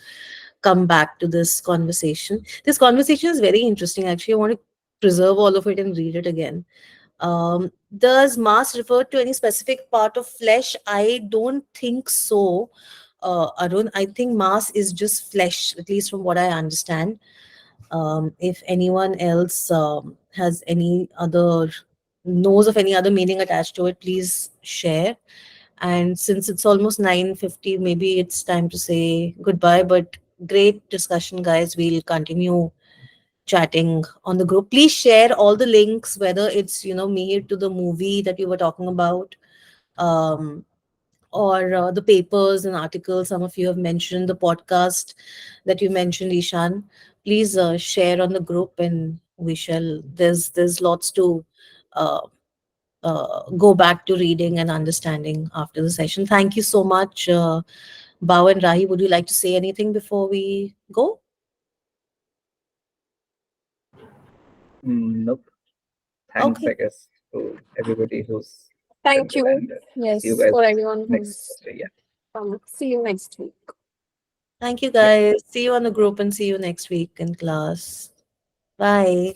come back to this conversation. This conversation is very interesting. Actually, I want to preserve all of it and read it again. Does mass refer to any specific part of flesh? I don't think so, Arun. I think mass is just flesh, at least from what I understand. If anyone else has any other knows of any other meaning attached to it, please share. And since it's almost 9:50, maybe it's time to say goodbye. But great discussion, guys. We'll continue chatting on the group. Please share all the links, whether it's me to the movie that you were talking about, um, or the papers and articles some of you have mentioned, the podcast that you mentioned, Ishan. Please share on the group, and we shall. There's lots to uh, go back to reading and understanding after the session. Thank you so much, Bao and Rahi. Would you like to say anything before we go? Nope. Thanks, Okay. I guess, to everybody who's Thank attended, you. and see you Yes, guys for everyone next. who's Yeah. see you next week. Thank you, Yeah. guys. See you on the group and see you next week in class. Bye.